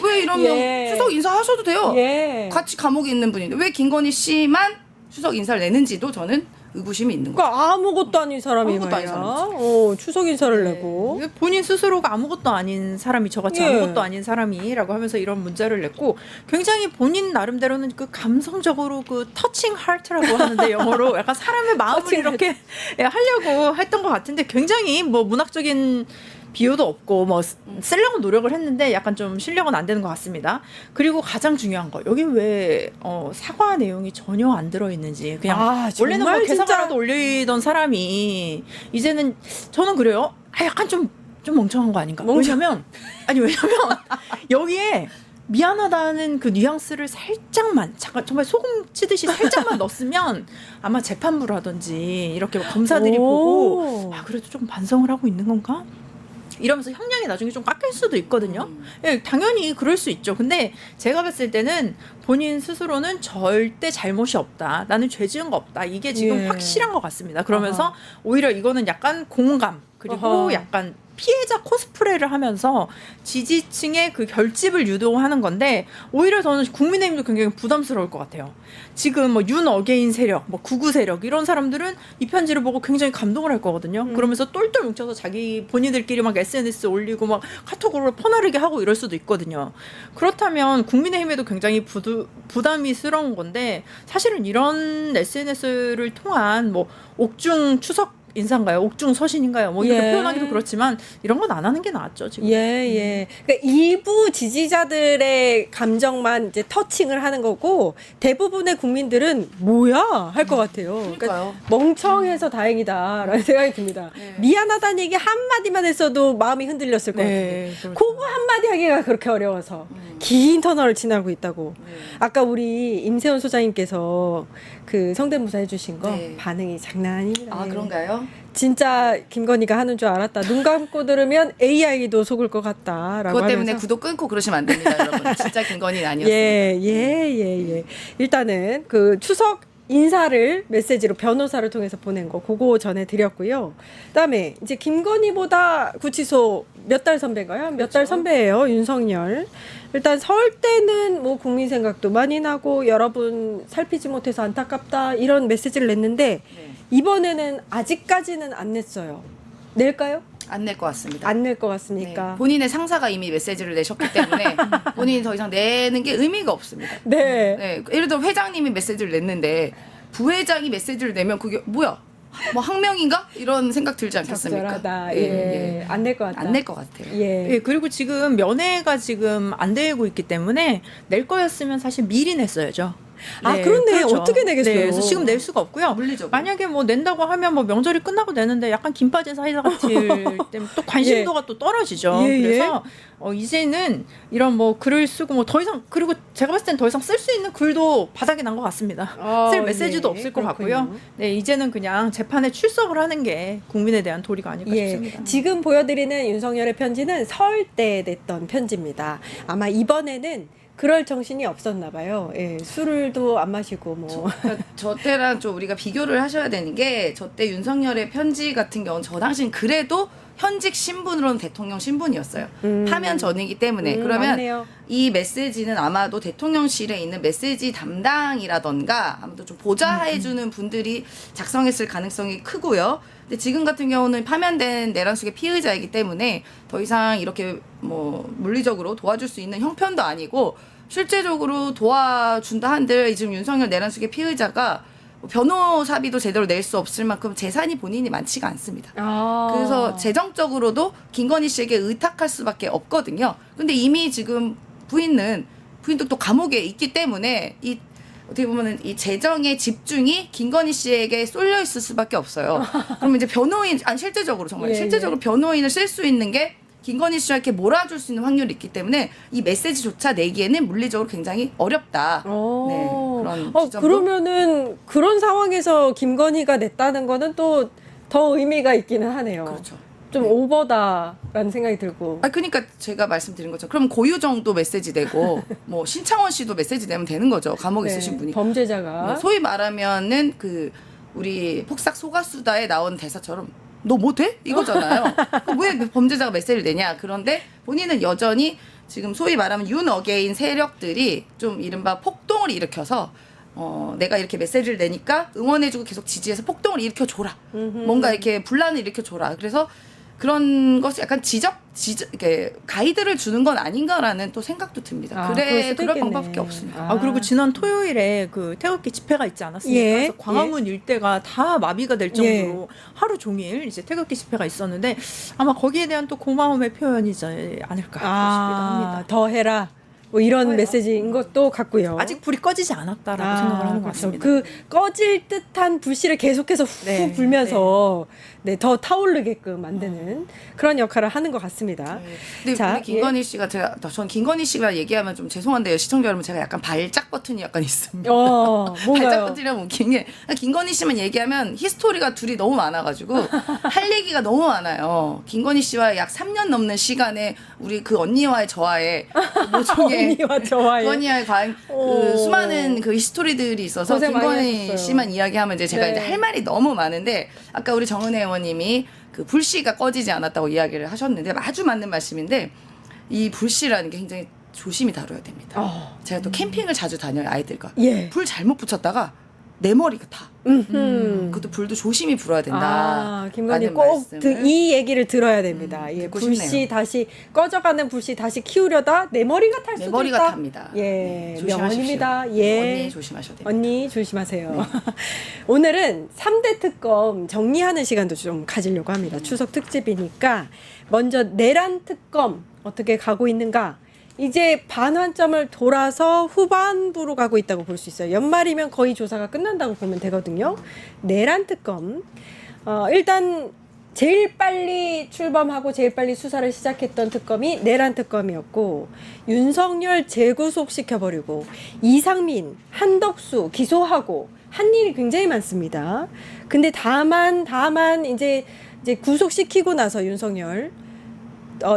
왜 이러면 예. 추석 인사하셔도 돼요. 예. 같이 감옥에 있는 분인데 왜 김건희 씨만 추석 인사를 내는지도 저는 의구심이 있는 거예요. 그러니까 아무것도 아닌 사람이 아무것도 아닌 말이야. 추석 인사를 내고. 본인 스스로가 아무것도 아닌 사람이 저같이 예. 아무것도 아닌 사람이라고 하면서 이런 문자를 냈고 굉장히 본인 나름대로는 그 감성적으로 그 터칭 하트라고 하는데 영어로 약간 사람의 마음을 터칭 이렇게 하려고 했던 것 같은데 굉장히 뭐 문학적인 비유도 없고 뭐 쓰려고 노력을 했는데 약간 좀 실력은 안 되는 것 같습니다. 그리고 가장 중요한 거 여기 왜 사과 내용이 전혀 안 들어있는지 그냥 원래는 뭐 개사과라도 올리던 사람이 이제는 저는 그래요. 약간 좀 멍청한 거 아닌가? 왜냐면 여기에 미안하다는 그 뉘앙스를 살짝만 잠깐 정말 소금 치듯이 살짝만 넣었으면 아마 재판부를 하든지 이렇게 검사들이 보고 그래도 조금 반성을 하고 있는 건가? 이러면서 형량이 나중에 좀 깎일 수도 있거든요. 예, 당연히 그럴 수 있죠. 근데 제가 봤을 때는 본인 스스로는 절대 잘못이 없다. 나는 죄 지은 거 없다. 이게 지금 확실한 것 같습니다. 그러면서 오히려 이거는 약간 공감 그리고 약간 피해자 코스프레를 하면서 지지층의 그 결집을 유도하는 건데 오히려 저는 국민의힘도 굉장히 부담스러울 것 같아요. 지금 뭐 윤어게인 세력, 뭐 구구 세력 이런 사람들은 이 편지를 보고 굉장히 감동을 할 거거든요. 그러면서 똘똘 뭉쳐서 자기 본인들끼리 막 SNS 올리고 막 카톡으로 퍼나르게 하고 이럴 수도 있거든요. 그렇다면 국민의힘에도 굉장히 부담이스러운 건데 사실은 이런 SNS를 통한 뭐 옥중 추석 인사인가요? 옥중 서신인가요? 뭐 이렇게 표현하기도 그렇지만 이런 건 안 하는 게 낫죠 지금. 예. 그러니까 일부 지지자들의 감정만 이제 터칭을 하는 거고 대부분의 국민들은 뭐야 할 것 같아요. 그러니까 멍청해서 다행이다라는 생각이 듭니다. 미안하다는 얘기 한 마디만 했어도 마음이 흔들렸을 것 같아요. 그렇죠. 그거 한 마디 하기가 그렇게 어려워서 긴 터널을 지나고 있다고. 아까 우리 임세훈 소장님께서 그 성대모사 해주신 거 반응이 장난 아닙니다. 아 그런가요? 진짜 김건희가 하는 줄 알았다. 눈 감고 들으면 AI도 속을 것 같다라고 그것 때문에 하면서. 구독 끊고 그러시면 안 됩니다, 여러분. 진짜 김건희는 아니었습니다. 예. 일단은 그 추석 인사를 메시지로 변호사를 통해서 보낸 거 그거 전해드렸고요. 그다음에 이제 김건희보다 구치소 몇 달 선배인가요? 몇 달 선배예요. 윤석열. 일단 설 때는 뭐 국민 생각도 많이 나고 여러분 살피지 못해서 안타깝다 이런 메시지를 냈는데 이번에는 아직까지는 안 냈어요. 낼까요? 안 낼 것 같습니다. 안 낼 것 같습니까? 네, 본인의 상사가 이미 메시지를 내셨기 때문에 본인이 더 이상 내는 게 의미가 없습니다. 네. 예를 들어 회장님이 메시지를 냈는데 부회장이 메시지를 내면 그게 뭐야? 뭐 항명인가? 이런 생각 들지 않겠습니까? 적절하다. 예. 안 낼 것 같다. 안 낼 것 같아요. 예. 그리고 지금 면회가 지금 안 되고 있기 때문에 낼 거였으면 사실 미리 냈어야죠. 그렇네. 어떻게 내겠어요? 네, 그래서 지금 낼 수가 없고요. 물리적으로. 만약에 뭐 낸다고 하면 뭐 명절이 끝나고 내는데 약간 김 빠진 사이다 같을 때문에 또 관심도가 또 떨어지죠. 그래서 이제는 이런 뭐 글을 쓰고 뭐 더 이상 그리고 제가 봤을 땐 더 이상 쓸 수 있는 글도 바닥이 난 것 같습니다. 쓸 메시지도 없을 것 같고요. 네, 이제는 그냥 재판에 출석을 하는 게 국민에 대한 도리가 아닐까 싶습니다. 지금 보여드리는 윤석열의 편지는 설 때 냈던 편지입니다. 아마 이번에는 그럴 정신이 없었나 봐요. 술도 안 마시고 뭐. 저 때랑 좀 우리가 비교를 하셔야 되는 게 저 때 윤석열의 편지 같은 경우는 저 당시엔 그래도 현직 신분으로는 대통령 신분이었어요. 파면 전이기 때문에. 그러면 맞네요. 이 메시지는 아마도 대통령실에 있는 메시지 담당이라던가 아무튼 좀 보좌해주는 분들이 작성했을 가능성이 크고요. 근데 지금 같은 경우는 파면된 내란숙의 피의자이기 때문에 더 이상 이렇게 뭐 물리적으로 도와줄 수 있는 형편도 아니고 실제적으로 도와준다 한들 지금 윤석열 내란숙의 피의자가 변호사비도 제대로 낼 수 없을 만큼 재산이 본인이 많지가 않습니다. 그래서 재정적으로도 김건희 씨에게 의탁할 수밖에 없거든요. 근데 이미 지금 부인도 또 감옥에 있기 때문에 이 어떻게 보면은 이 재정의 집중이 김건희 씨에게 쏠려 있을 수밖에 없어요. 그러면 이제 실제적으로 정말 실제적으로 변호인을 쓸 수 있는 게 김건희 씨와 이렇게 몰아줄 수 있는 확률이 있기 때문에 이 메시지조차 내기에는 물리적으로 굉장히 어렵다. 네, 그런 지점도. 그러면은 그런 상황에서 김건희가 냈다는 거는 또 더 의미가 있기는 하네요. 그렇죠. 좀 오버다라는 생각이 들고. 그러니까 제가 말씀드린 것처럼 그럼 고유정도 메시지 내고 뭐 신창원 씨도 메시지 내면 되는 거죠. 감옥에 네, 있으신 분이. 범죄자가. 뭐 소위 말하면은 그 우리 폭삭 소가수다에 나온 대사처럼 너 못해? 이거잖아요. 왜 범죄자가 메시지를 내냐. 그런데 본인은 여전히 지금 소위 말하면 윤어게인 세력들이 좀 이른바 폭동을 일으켜서 내가 이렇게 메시지를 내니까 응원해주고 계속 지지해서 폭동을 일으켜줘라. 뭔가 이렇게 분란을 일으켜줘라. 그래서 그런 것을 약간 이렇게 가이드를 주는 건 아닌가라는 또 생각도 듭니다. 그럴 있겠네. 방법밖에 없습니다. 그리고 지난 토요일에 그 태극기 집회가 있지 않았습니까? 예, 그래서 광화문 일대가 다 마비가 될 정도로 하루 종일 이제 태극기 집회가 있었는데 아마 거기에 대한 또 고마움의 표현이지 않을까 싶기도 합니다. 더 해라. 뭐 이런 메시지인 것도 같고요. 아직 불이 꺼지지 않았다라고 생각을 하는 것 같습니다. 그 꺼질 듯한 불씨를 계속해서 후 불면서 더 타오르게끔 만드는 그런 역할을 하는 것 같습니다. 근데 자, 우리 김건희 씨가 전 김건희 씨가 얘기하면 좀 죄송한데요. 시청자 여러분 제가 약간 발작 버튼이 약간 있습니다. 발작 뭔가요? 버튼이라면 웃긴 게 김건희 씨만 얘기하면 히스토리가 둘이 너무 많아가지고 할 얘기가 너무 많아요. 김건희 씨와 약 3년 넘는 시간에 우리 그 언니와의 저와의 모종의 언니와 저와의 김건희와의 그 수많은 그 히스토리들이 있어서 고생 많이 김건희 하셨어요. 씨만 이야기하면 이제 제가 네. 이제 할 말이 너무 많은데 아까 우리 정은혜 의원님이 그 불씨가 꺼지지 않았다고 이야기를 하셨는데 아주 맞는 말씀인데 이 불씨라는 게 굉장히 조심히 다뤄야 됩니다. 제가 또 캠핑을 자주 다녀요 아이들과. 불 잘못 붙였다가 내 머리가 타. 그것도 불도 조심히 불어야 된다. 김건희 라는 꼭 말씀을. 이 얘기를 들어야 됩니다. 듣고 불씨 싶네요. 다시 꺼져가는 불씨 다시 키우려다 내 머리가 탈 내 수도 머리가 있다. 탑니다. 명언입니다. 언니 조심하셔야 됩니다. 언니 조심하세요. 오늘은 3대 특검 정리하는 시간도 좀 가지려고 합니다. 추석 특집이니까 먼저 내란 특검 어떻게 가고 있는가? 이제 반환점을 돌아서 후반부로 가고 있다고 볼 수 있어요. 연말이면 거의 조사가 끝난다고 보면 되거든요. 내란 특검. 일단 제일 빨리 출범하고 제일 빨리 수사를 시작했던 특검이 내란 특검이었고 윤석열 재구속시켜버리고 이상민, 한덕수 기소하고 한 일이 굉장히 많습니다. 근데 다만 이제 구속시키고 나서 윤석열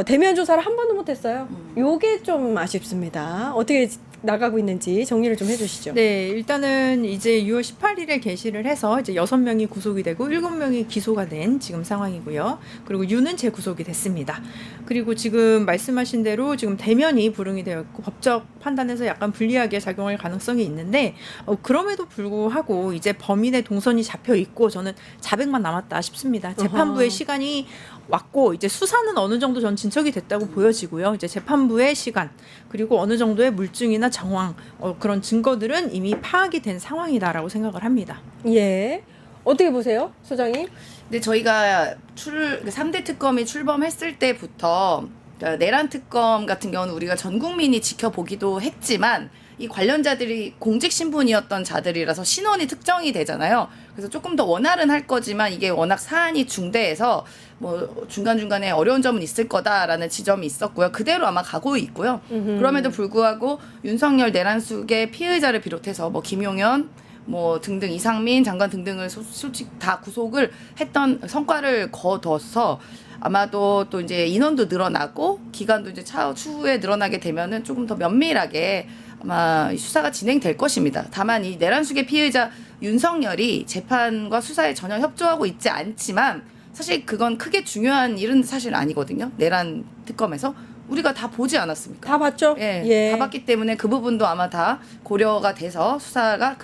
대면 조사를 한 번도 못했어요. 요게 좀 아쉽습니다. 어떻게 나가고 있는지 정리를 좀 해주시죠. 네, 일단은 이제 6월 18일에 게시를 해서 이제 6명이 구속이 되고 7명이 기소가 된 지금 상황이고요. 그리고 유는 재구속이 됐습니다. 그리고 지금 말씀하신 대로 지금 대면이 불응이 되어 있고 법적 판단에서 약간 불리하게 작용할 가능성이 있는데 그럼에도 불구하고 이제 범인의 동선이 잡혀 있고 저는 자백만 남았다 싶습니다. 재판부의 시간이 왔고 이제 수사는 어느 정도 전 진척이 됐다고 보여지고요. 이제 재판부의 시간 그리고 어느 정도의 물증이나 정황 그런 증거들은 이미 파악이 된 상황이다라고 생각을 합니다. 예. 어떻게 보세요, 소장님? 근데 저희가 3대 특검이 출범했을 때부터 그러니까 내란 특검 같은 경우는 우리가 전 국민이 지켜보기도 했지만 이 관련자들이 공직 신분이었던 자들이라서 신원이 특정이 되잖아요. 그래서 조금 더 원활은 할 거지만 이게 워낙 사안이 중대해서 뭐 중간중간에 어려운 점은 있을 거다라는 지점이 있었고요. 그대로 아마 가고 있고요. 그럼에도 불구하고 윤석열 내란숙의 피의자를 비롯해서 뭐 김용현 뭐 등등 이상민 장관 등등을 솔직히 다 구속을 했던 성과를 거둬서 아마도 또 이제 인원도 늘어나고 기간도 이제 추후에 늘어나게 되면은 조금 더 면밀하게 아마 수사가 진행될 것입니다. 다만 이 내란숙의 피의자 윤석열이 재판과 수사에 전혀 협조하고 있지 않지만 사실 그건 크게 중요한 일은 사실 아니거든요. 내란 특검에서 우리가 다 보지 않았습니까? 다 봤죠? 다 봤기 때문에 그 부분도 아마 다 고려가 돼서 수사가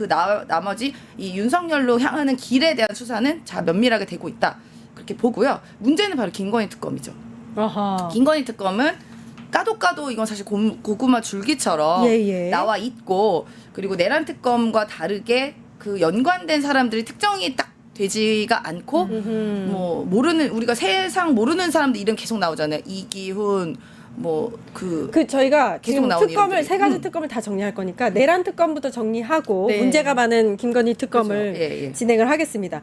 나머지 이 윤석열로 향하는 길에 대한 수사는 자 면밀하게 되고 있다. 그렇게 보고요. 문제는 바로 김건희 특검이죠. 김건희 특검은 까도 이건 사실 고구마 줄기처럼 나와 있고 그리고 내란 특검과 다르게 그 연관된 사람들이 특정이 딱 되지가 않고 뭐 모르는 우리가 세상 모르는 사람들 이름 계속 나오잖아요. 이기훈 저희가 계속 지금 나오는 특검을 이름들이. 세 가지 특검을 다 정리할 거니까 내란 특검부터 정리하고 네. 문제가 많은 김건희 특검을 그렇죠. 진행을 하겠습니다.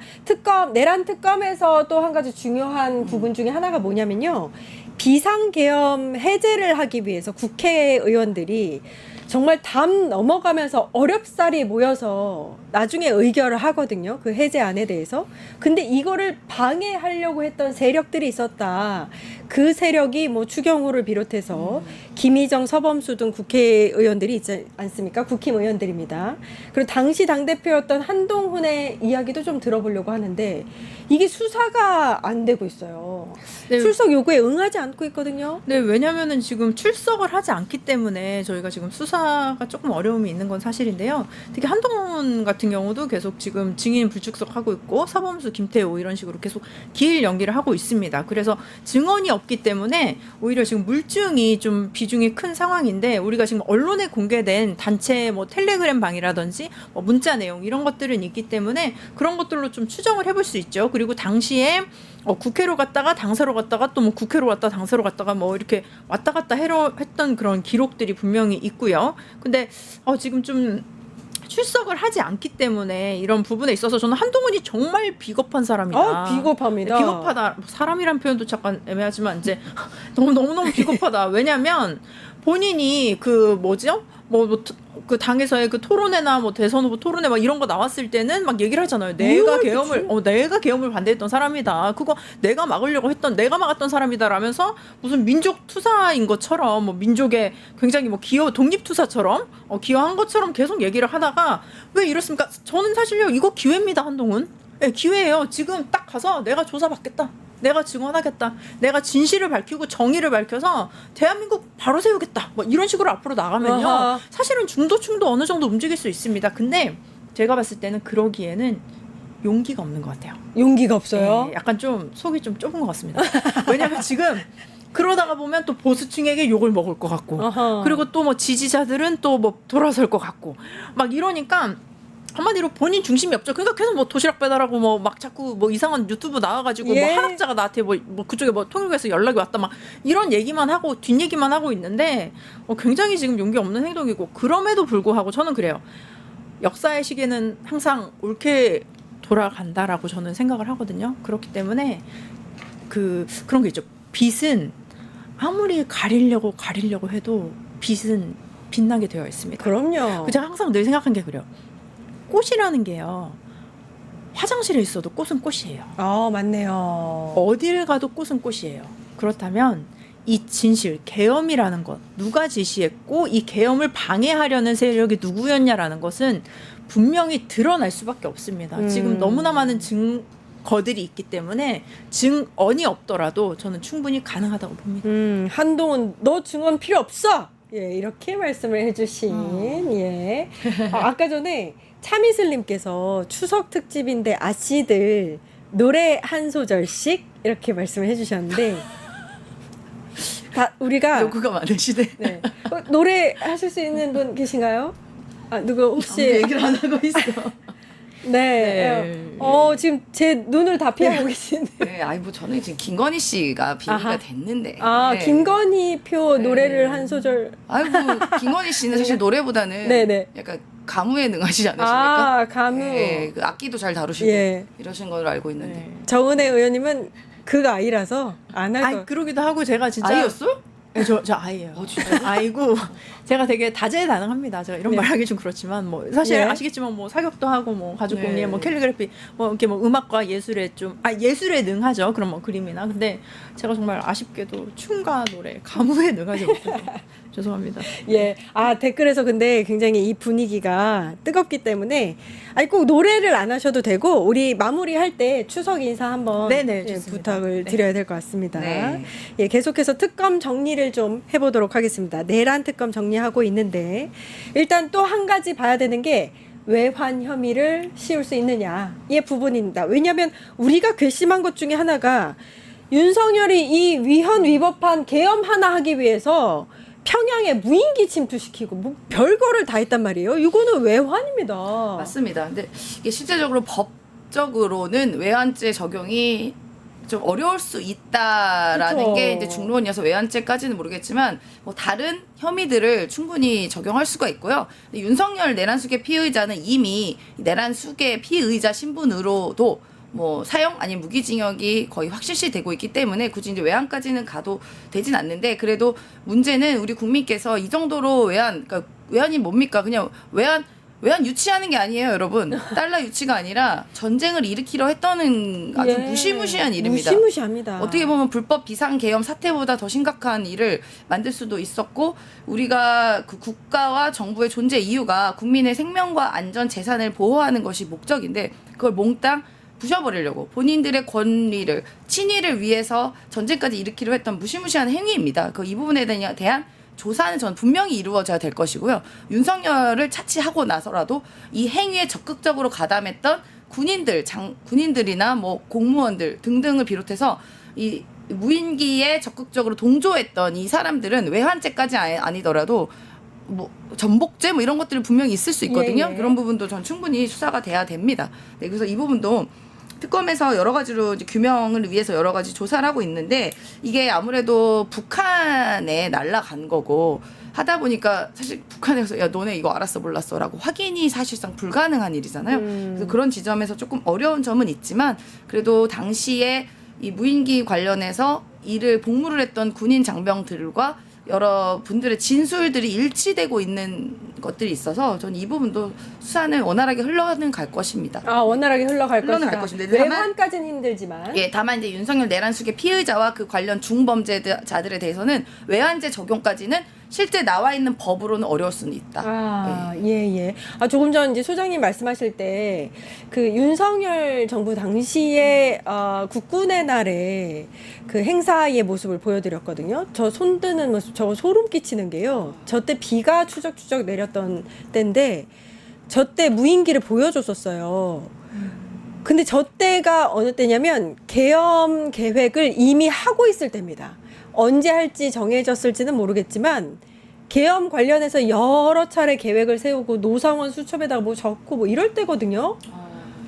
내란 특검에서 또 한 가지 중요한 부분 중에 하나가 뭐냐면요. 비상계엄 해제를 하기 위해서 국회의원들이 정말 담 넘어가면서 어렵사리 모여서 나중에 의결을 하거든요. 그 해제안에 대해서. 근데 이거를 방해하려고 했던 세력들이 있었다. 그 세력이 뭐 추경호를 비롯해서 김희정, 서범수 등 국회의원들이 있지 않습니까? 국힘의원들입니다. 그리고 당시 당대표였던 한동훈의 이야기도 좀 들어보려고 하는데 이게 수사가 안 되고 있어요. 네. 출석 요구에 응하지 않고 있거든요. 네, 왜냐면은 지금 출석을 하지 않기 때문에 저희가 지금 수사가 조금 어려움이 있는 건 사실인데요. 특히 한동훈 같은 경우도 계속 지금 증인 불출석하고 있고 서범수, 김태호 이런 식으로 계속 기일 연기를 하고 있습니다. 그래서 증언이 없기 때문에 오히려 지금 물증이 좀 비중이 큰 상황인데 우리가 지금 언론에 공개된 단체 뭐 텔레그램 방이라든지 뭐 문자 내용 이런 것들은 있기 때문에 그런 것들로 좀 추정을 해볼 수 있죠. 그리고 당시에 국회로 갔다가 당사로 갔다가 또 뭐 국회로 갔다 당사로 갔다가 뭐 이렇게 왔다 갔다 했던 그런 기록들이 분명히 있고요. 근데 지금 좀 출석을 하지 않기 때문에 이런 부분에 있어서 저는 한동훈이 정말 비겁한 사람이다. 비겁합니다. 네, 비겁하다. 사람이란 표현도 잠깐 애매하지만 이제 너무너무 비겁하다. 왜냐면 본인이 그 뭐죠? 그 당에서의 그 토론회나 뭐 대선 후보 토론회 막 이런 거 나왔을 때는 막 얘기를 하잖아요. 내가 계엄을 반대했던 사람이다. 그거 내가 막았던 사람이다라면서 무슨 민족 투사인 것처럼 뭐 민족의 굉장히 뭐 독립 투사처럼 기여한 것처럼 계속 얘기를 하다가 왜 이렇습니까? 저는 사실요 이거 기회입니다, 한동훈. 네, 기회예요. 지금 딱 가서 내가 조사받겠다. 내가 증언하겠다. 내가 진실을 밝히고 정의를 밝혀서 대한민국 바로 세우겠다. 뭐 이런 식으로 앞으로 나가면요. 아하. 사실은 중도층도 어느 정도 움직일 수 있습니다. 근데 제가 봤을 때는 그러기에는 용기가 없는 것 같아요. 용기가 없어요. 네, 약간 좀 속이 좀 좁은 것 같습니다. 왜냐하면 지금 그러다가 보면 또 보수층에게 욕을 먹을 것 같고 아하. 그리고 또 뭐 지지자들은 또 뭐 돌아설 것 같고 막 이러니까 한마디로 본인 중심이 없죠. 그러니까 계속 뭐 도시락 배달하고 뭐 막 자꾸 뭐 이상한 유튜브 나와가지고 예. 뭐 한학자가 나한테 뭐 그쪽에 뭐 통역에서 연락이 왔다 막 이런 얘기만 하고 뒷얘기만 하고 있는데 굉장히 지금 용기 없는 행동이고 그럼에도 불구하고 저는 그래요. 역사의 시계는 항상 옳게 돌아간다라고 저는 생각을 하거든요. 그렇기 때문에 그런 게 있죠. 빛은 아무리 가리려고 해도 빛은 빛나게 되어 있습니다. 그럼요. 제가 항상 늘 생각한 게 그래요. 꽃이라는 게요. 화장실에 있어도 꽃은 꽃이에요. 맞네요. 어디를 가도 꽃은 꽃이에요. 그렇다면 이 진실, 계엄이라는 것 누가 지시했고 이 계엄을 방해하려는 세력이 누구였냐라는 것은 분명히 드러날 수밖에 없습니다. 지금 너무나 많은 증거들이 있기 때문에 증언이 없더라도 저는 충분히 가능하다고 봅니다. 한동훈 너 증언 필요 없어. 예, 이렇게 말씀을 해주신 예. 아까 전에 참이슬님께서 추석 특집인데 아씨들 노래 한 소절씩 이렇게 말씀을 해주셨는데 다 우리가 요구가 많으시네. 네. 노래 하실 수 있는 분 계신가요? 누구 혹시 얘기를 안 하고 있어. 네. 지금 제 눈을 다 피하고 계신데. 네, 뭐 저는 지금 김건희 씨가 비리가 아하. 됐는데. 네. 김건희 표 노래를 네. 한 소절. 김건희 씨는 사실 노래보다는 네네. 약간 가무에 능하시지 않으십니까? 가무. 네, 그 악기도 잘 다루시고 예. 이러신 걸로 알고 있는데. 네. 정은혜 의원님은 그 아이라서 안 할 거. 그러기도 하고 제가 진짜 아이였어? 네, 저 아이예요. 진짜? 아이고 제가 되게 다재다능합니다. 제가 이런 네. 말하기 좀 그렇지만 뭐 사실 네. 아시겠지만 뭐 사격도 하고 뭐 가족 공예, 네. 뭐 캘리그래피, 뭐 이렇게 뭐 음악과 예술에 좀 예술에 능하죠. 그런 뭐 그림이나. 근데 제가 정말 아쉽게도 춤과 노래, 가무에 능하지 못해요. 죄송합니다. 예. 댓글에서 근데 굉장히 이 분위기가 뜨겁기 때문에 꼭 노래를 안 하셔도 되고 우리 마무리할 때 추석 인사 한번 네네, 예, 좋습니다. 부탁을 네. 드려야 될 것 같습니다. 네. 예, 계속해서 특검 정리를 좀 해보도록 하겠습니다. 내란 특검 정리하고 있는데 일단 또 한 가지 봐야 되는 게 외환 혐의를 씌울 수 있느냐의 부분입니다. 왜냐하면 우리가 괘씸한 것 중에 하나가 윤석열이 이 위헌 위법한 계엄 하나 하기 위해서 평양에 무인기 침투시키고 뭐 별거를 다 했단 말이에요. 이거는 외환입니다. 맞습니다. 근데 이게 실제적으로 법적으로는 외환죄 적용이 좀 어려울 수 있다라는 그쵸. 게 이제 중론이어서 외환죄까지는 모르겠지만 뭐 다른 혐의들을 충분히 적용할 수가 있고요. 근데 윤석열 내란 수계 피의자는 이미 내란 수계 피의자 신분으로도 뭐 사형 아니면 무기징역이 거의 확실시 되고 있기 때문에 굳이 이제 외환까지는 가도 되진 않는데 그래도 문제는 우리 국민께서 이 정도로 그러니까 외환이 뭡니까? 그냥 외환 유치하는 게 아니에요, 여러분. 달러 유치가 아니라 전쟁을 일으키려 했다는 아주 예. 무시무시한 일입니다. 무시무시합니다. 어떻게 보면 불법 비상계엄 사태보다 더 심각한 일을 만들 수도 있었고 우리가 그 국가와 정부의 존재 이유가 국민의 생명과 안전 재산을 보호하는 것이 목적인데 그걸 몽땅 부셔버리려고 본인들의 권리를 친위를 위해서 전쟁까지 일으키려 했던 무시무시한 행위입니다. 이 부분에 대한 조사는 전 분명히 이루어져야 될 것이고요. 윤석열을 차치하고 나서라도 이 행위에 적극적으로 가담했던 군인들이나 뭐 공무원들 등등을 비롯해서 이 무인기에 적극적으로 동조했던 이 사람들은 외환죄까지 아니더라도 뭐 전복죄 뭐 이런 것들이 분명히 있을 수 있거든요. 예, 예. 그런 부분도 전 충분히 수사가 돼야 됩니다. 네, 그래서 이 부분도 특검에서 여러 가지로 이제 규명을 위해서 여러 가지 조사를 하고 있는데 이게 아무래도 북한에 날아간 거고 하다 보니까 사실 북한에서 야 너네 이거 알았어 몰랐어라고 확인이 사실상 불가능한 일이잖아요. 그래서 그런 지점에서 조금 어려운 점은 있지만 그래도 당시에 이 무인기 관련해서 이를 복무를 했던 군인 장병들과 여러 분들의 진술들이 일치되고 있는 것들이 있어서 저는 이 부분도 수사는 원활하게 흘러가는 갈 것입니다. 원활하게 흘러갈 흘러갈 것이다. 것인데 외환까지는 힘들지만. 예, 다만 이제 윤석열 내란숙의 피의자와 그 관련 중범죄자들에 대해서는 외환죄 적용까지는 실제 나와 있는 법으로는 어려울 수는 있다. 예. 조금 전 이제 소장님 말씀하실 때 그 윤석열 정부 당시에 국군의 날에 그 행사의 모습을 보여드렸거든요. 저 손드는 모습, 저거 소름 끼치는 게요. 저 때 비가 추적추적 내렸던 때인데 저 때 무인기를 보여줬었어요. 근데 저 때가 어느 때냐면 계엄 계획을 이미 하고 있을 때입니다. 언제 할지 정해졌을지는 모르겠지만 계엄 관련해서 여러 차례 계획을 세우고 노상원 수첩에다가 뭐 적고 뭐 이럴 때거든요.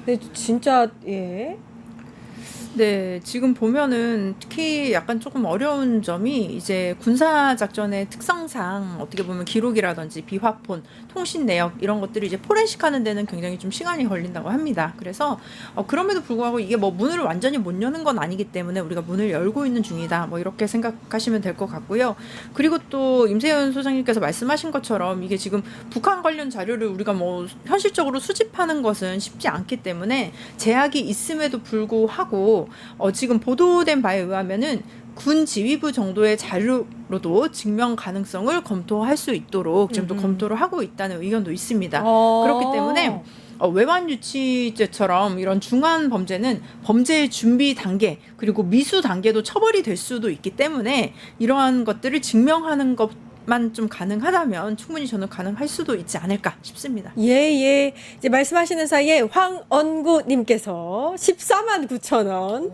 근데 진짜 예. 네, 지금 보면은 특히 약간 조금 어려운 점이 이제 군사작전의 특성상 어떻게 보면 기록이라든지 비화폰, 통신 내역 이런 것들이 이제 포렌식하는 데는 굉장히 좀 시간이 걸린다고 합니다. 그래서 그럼에도 불구하고 이게 뭐 문을 완전히 못 여는 건 아니기 때문에 우리가 문을 열고 있는 중이다. 뭐 이렇게 생각하시면 될 것 같고요. 그리고 또 임세현 소장님께서 말씀하신 것처럼 이게 지금 북한 관련 자료를 우리가 뭐 현실적으로 수집하는 것은 쉽지 않기 때문에 제약이 있음에도 불구하고 지금 보도된 바에 의하면은 군 지휘부 정도의 자료로도 증명 가능성을 검토할 수 있도록 지금 또 검토를 하고 있다는 의견도 있습니다. 그렇기 때문에 외환 유치죄처럼 이런 중한 범죄는 범죄의 준비 단계 그리고 미수 단계도 처벌이 될 수도 있기 때문에 이러한 것들을 증명하는 것만 좀 가능하다면 충분히 저는 가능할 수도 있지 않을까 싶습니다. 예. 이제 말씀하시는 사이에 황언구님께서 14만 9천 원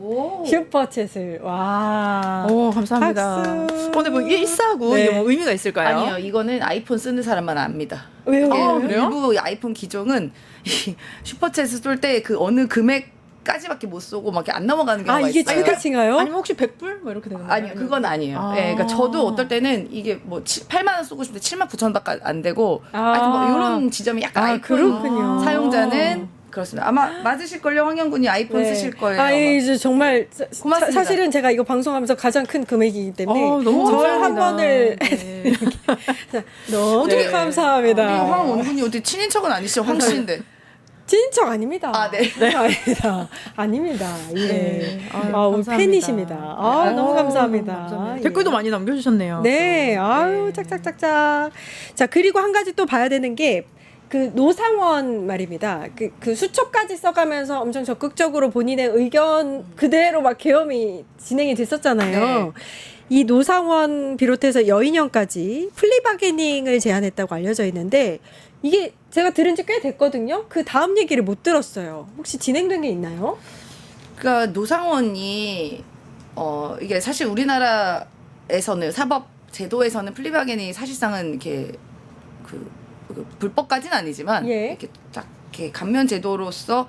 슈퍼챗을 와. 오, 감사합니다. 박수. 근데 뭐 149 네. 이게 뭐 의미가 있을까요? 아니요, 이거는 아이폰 쓰는 사람만 압니다. 왜요? 그래요? 일부 아이폰 기종은 이 슈퍼챗을 쏠 때 그 어느 금액까지밖에 못 쏘고 막 이렇게 안 넘어가는 경우가 이게 있어요. 최대치인가요? 아니면 혹시 100불 뭐 이렇게 되는 거예요? 아니요, 그건 아니에요. 아. 예, 그러니까 저도 어떨 때는 이게 뭐 8만 원 쏘고 싶은데 7만 9천 원밖에 안 되고, 하여튼 뭐 이런 지점이 약간 아이폰 그렇군요. 사용자는 그렇습니다. 아마 맞으실걸요, 황영군이 아이폰 쓰실 거예요. 이제 정말 고맙습니다. 사실은 제가 이거 방송하면서 가장 큰 금액이기 때문에 너무 절 한 감사합니다. 번을 네. 너무 네. 감사합니다. 우리 황원군이 어디 친인척은 아니시죠? 황씨인데. 진척 아닙니다. 네. 아닙니다. 예. 네. 감사합니다. 팬이십니다. 너무 감사합니다. 감사합니다. 예. 댓글도 많이 남겨주셨네요. 네, 네. 짝짝짝짝. 자, 그리고 한 가지 또 봐야 되는 게, 그 노상원 말입니다. 그 수첩까지 써가면서 엄청 적극적으로 본인의 의견 그대로 막 계엄이 진행이 됐었잖아요. 네. 이 노상원 비롯해서 여인형까지 플리바게닝을 제안했다고 알려져 있는데, 이게 제가 들은 지 꽤 됐거든요. 그 다음 얘기를 못 들었어요. 혹시 진행된 게 있나요? 그러니까 노상원이 이게 사실 우리나라에서는 사법 제도에서는 플리바겐이 사실상은 이렇게 그 불법까지는 아니지만 예. 이렇게 딱 이렇게 감면 제도로서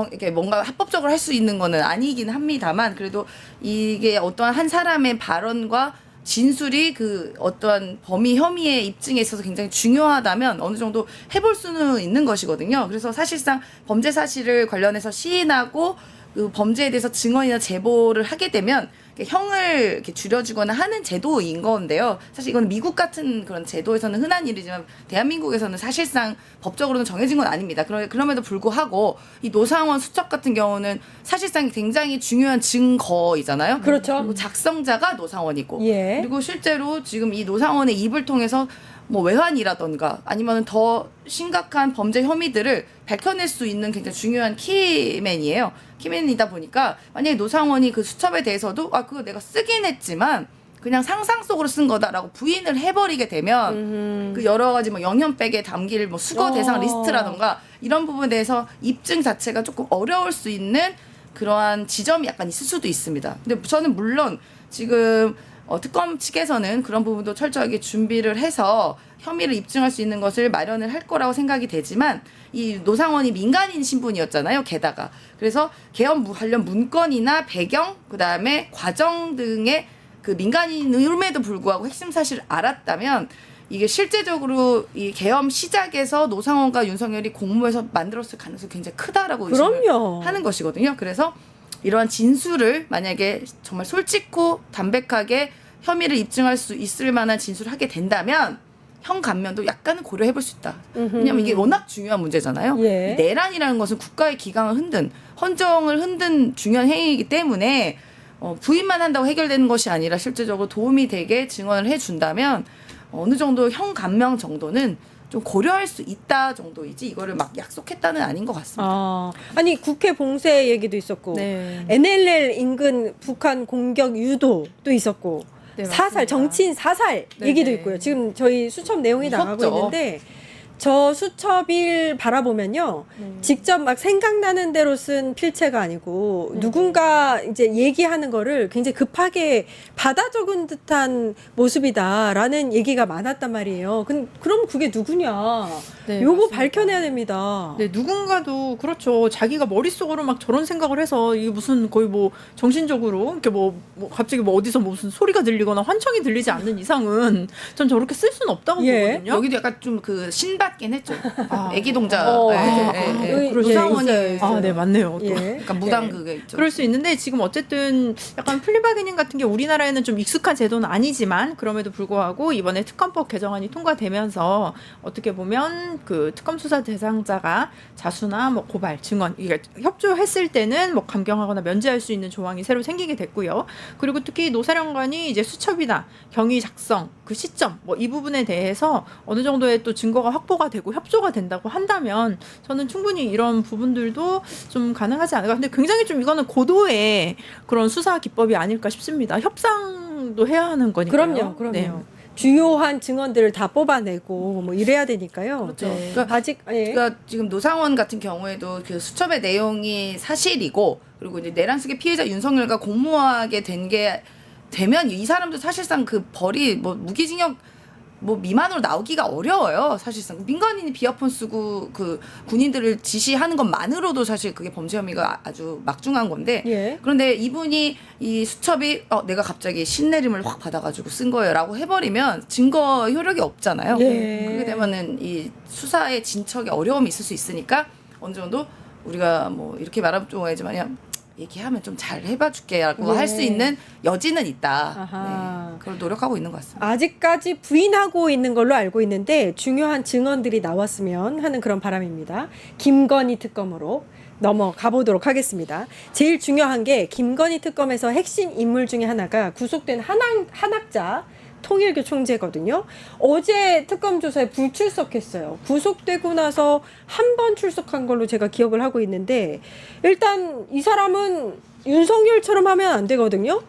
이렇게 뭔가 합법적으로 할 수 있는 거는 아니긴 합니다만 그래도 이게 어떠한 한 사람의 발언과 진술이 그 어떠한 범위 혐의의 입증에 있어서 굉장히 중요하다면 어느 정도 해볼 수는 있는 것이거든요. 그래서 사실상 범죄 사실을 관련해서 시인하고 그 범죄에 대해서 증언이나 제보를 하게 되면 형을 이렇게 줄여주거나 하는 제도인 건데요. 사실 이건 미국 같은 그런 제도에서는 흔한 일이지만 대한민국에서는 사실상 법적으로는 정해진 건 아닙니다. 그럼에도 불구하고 이 노상원 수첩 같은 경우는 사실상 굉장히 중요한 증거이잖아요. 그렇죠. 그리고 작성자가 노상원이고 예. 그리고 실제로 지금 이 노상원의 입을 통해서 뭐 외환이라던가 아니면 더 심각한 범죄 혐의들을 밝혀낼 수 있는 굉장히 중요한 키맨이에요. 키맨이다 보니까 만약에 노상원이 그 수첩에 대해서도 그거 내가 쓰긴 했지만 그냥 상상 속으로 쓴 거다라고 부인을 해버리게 되면 그 여러 가지 뭐 영현백에 담길 뭐 수거 대상 리스트라던가 이런 부분에 대해서 입증 자체가 조금 어려울 수 있는 그러한 지점이 약간 있을 수도 있습니다. 근데 저는 물론 지금 특검 측에서는 그런 부분도 철저하게 준비를 해서 혐의를 입증할 수 있는 것을 마련을 할 거라고 생각이 되지만 이 노상원이 민간인 신분이었잖아요. 게다가 그래서 개헌 관련 문건이나 배경 그다음에 과정 등의 그 민간인임에도 불구하고 핵심 사실을 알았다면 이게 실제적으로 이 계엄 시작에서 노상원과 윤석열이 공모해서 만들었을 가능성이 굉장히 크다라고 의심을 그럼요. 하는 것이거든요. 그래서 이러한 진술을 만약에 정말 솔직고 담백하게 혐의를 입증할 수 있을 만한 진술을 하게 된다면 형 감면도 약간은 고려해볼 수 있다. 왜냐하면 이게 워낙 중요한 문제잖아요. 예. 이 내란이라는 것은 국가의 기강을 흔든 헌정을 흔든 중요한 행위이기 때문에 부인만 한다고 해결되는 것이 아니라 실제적으로 도움이 되게 증언을 해준다면 어느 정도 형 감명 정도는 좀 고려할 수 있다 정도이지 이거를 막 약속했다는 아닌 것 같습니다. 아니 국회 봉쇄 얘기도 있었고 네. NLL 인근 북한 공격 유도도 있었고 네, 사살 맞습니다. 정치인 사살 네, 얘기도 네. 있고요. 지금 저희 수첩 내용이 나가고 무섭죠. 있는데 저 수첩을 바라보면요. 직접 막 생각나는 대로 쓴 필체가 아니고 누군가 이제 얘기하는 거를 굉장히 급하게 받아 적은 듯한 모습이다라는 얘기가 많았단 말이에요. 그럼 그게 누구냐? 네, 요거 맞습니다. 밝혀내야 됩니다. 네, 누군가도 그렇죠. 자기가 머릿속으로 막 저런 생각을 해서 이게 무슨 거의 뭐 정신적으로 이렇게 뭐 갑자기 뭐 어디서 무슨 소리가 들리거나 환청이 들리지 않는 이상은 전 저렇게 쓸 수는 없다고 예. 보거든요. 여기도 약간 좀 그 신받긴 했죠. 아. 애기 동자. 그죠. 노상원이 예, 있어요. 아, 네, 맞네요. 또. 예. 약간 무당 그게 있죠. 그럴 수 있는데 지금 어쨌든 약간 플리바게닝 같은 게 우리나라에는 좀 익숙한 제도는 아니지만 그럼에도 불구하고 이번에 특검법 개정안이 통과되면서 어떻게 보면 그 특검 수사 대상자가 자수나 뭐 고발, 증언 이게 협조했을 때는 뭐 감경하거나 면제할 수 있는 조항이 새로 생기게 됐고요. 그리고 특히 노사령관이 이제 수첩이나 경위 작성 그 시점 뭐 이 부분에 대해서 어느 정도의 또 증거가 확보가 되고 협조가 된다고 한다면 저는 충분히 이런 부분들도 좀 가능하지 않을까. 근데 굉장히 좀 이거는 고도의 그런 수사 기법이 아닐까 싶습니다. 협상도 해야 하는 거니까요. 그럼요. 네. 주요한 증언들을 다 뽑아내고 뭐 이래야 되니까요. 그렇죠. 네. 그러니까 아직 예. 그러니까 지금 노상원 같은 경우에도 그 수첩의 내용이 사실이고 그리고 이제 내란숙의 피해자 윤석열과 공모하게 된 게 되면 이 사람도 사실상 그 벌이 뭐 무기징역 뭐 미만으로 나오기가 어려워요. 사실상 민간인이 비아폰 쓰고 그 군인들을 지시하는 것만으로도 사실 그게 범죄 혐의가 아주 막중한 건데 예. 그런데 이분이 이 수첩이 내가 갑자기 신내림을 확 받아가지고 쓴 거예요라고 해버리면 증거 효력이 없잖아요. 예. 그렇게 되면은 이 수사의 진척에 어려움이 있을 수 있으니까 어느 정도 우리가 뭐 이렇게 말하면 좀 오해지만요. 얘기하면 좀 잘 해봐줄게라고 예. 할 수 있는 여지는 있다. 아하. 네, 그걸 노력하고 있는 것 같습니다. 아직까지 부인하고 있는 걸로 알고 있는데 중요한 증언들이 나왔으면 하는 그런 바람입니다. 김건희 특검으로 넘어가 보도록 하겠습니다. 제일 중요한 게 김건희 특검에서 핵심 인물 중에 하나가 구속된 한학자 통일교 총재거든요. 어제 특검 조사에 불출석했어요. 구속되고 나서 한 번 출석한 걸로 제가 기억을 하고 있는데 일단 이 사람은 윤석열처럼 하면 안 되거든요.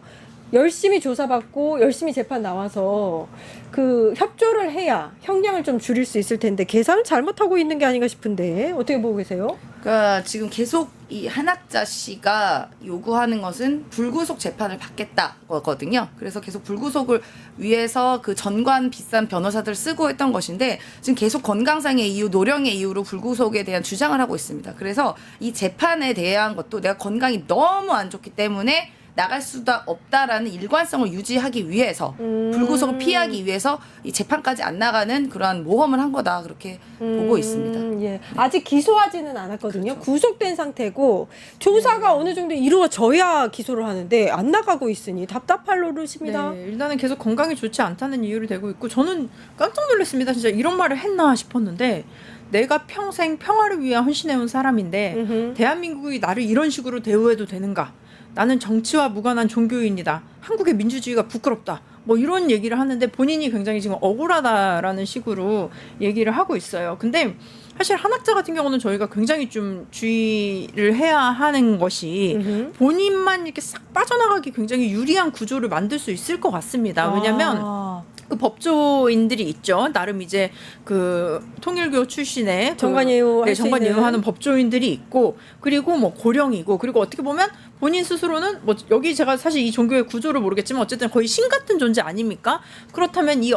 열심히 조사받고 열심히 재판 나와서 그 협조를 해야 형량을 좀 줄일 수 있을 텐데 계산을 잘못하고 있는 게 아닌가 싶은데 어떻게 보고 계세요? 그러니까 지금 계속 이 한학자 씨가 요구하는 것은 불구속 재판을 받겠다거든요. 그래서 계속 불구속을 위해서 그 전관 비싼 변호사들 쓰고 했던 것인데 지금 계속 건강상의 이유, 노령의 이유로 불구속에 대한 주장을 하고 있습니다. 그래서 이 재판에 대한 것도 내가 건강이 너무 안 좋기 때문에 나갈 수도 없다라는 일관성을 유지하기 위해서 불구속을 피하기 위해서 이 재판까지 안 나가는 그러한 모험을 한 거다 그렇게 보고 있습니다. 예. 아직 기소하지는 않았거든요. 그렇죠. 구속된 상태고 조사가 어느 정도 이루어져야 기소를 하는데 안 나가고 있으니 답답할 노릇입니다. 네, 일단은 계속 건강이 좋지 않다는 이유를 대고 있고 저는 깜짝 놀랐습니다. 진짜 이런 말을 했나 싶었는데 내가 평생 평화를 위해 헌신해온 사람인데 음흠. 대한민국이 나를 이런 식으로 대우해도 되는가? 나는 정치와 무관한 종교인이다. 한국의 민주주의가 부끄럽다. 뭐 이런 얘기를 하는데 본인이 굉장히 지금 억울하다라는 식으로 얘기를 하고 있어요. 근데 사실 한학자 같은 경우는 저희가 굉장히 좀 주의를 해야 하는 것이 음흠. 본인만 이렇게 싹 빠져나가기 굉장히 유리한 구조를 만들 수 있을 것 같습니다. 왜냐하면 아. 그 법조인들이 있죠. 나름 이제 그 통일교 출신의 정관예우 네, 할 수 정관예우하는 있는. 법조인들이 있고 그리고 뭐 고령이고 그리고 어떻게 보면 본인 스스로는 뭐 여기 제가 사실 이 종교의 구조를 모르겠지만 어쨌든 거의 신 같은 존재 아닙니까? 그렇다면 이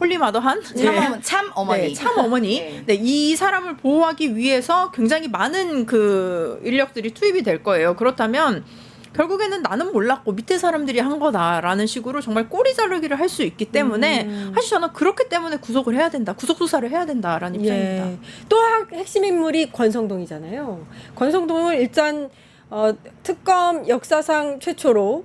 홀리마더한 참 어머니. 네, 참 어머니. 네. 네, 이 사람을 보호하기 위해서 굉장히 많은 그 인력들이 투입이 될 거예요. 그렇다면 결국에는 나는 몰랐고 밑에 사람들이 한 거다라는 식으로 정말 꼬리 자르기를 할 수 있기 때문에 사실 저는 그렇기 때문에 구속을 해야 된다. 구속 수사를 해야 된다라는 입장입니다. 예. 또 핵심 인물이 권성동이잖아요. 권성동을 일단 특검 역사상 최초로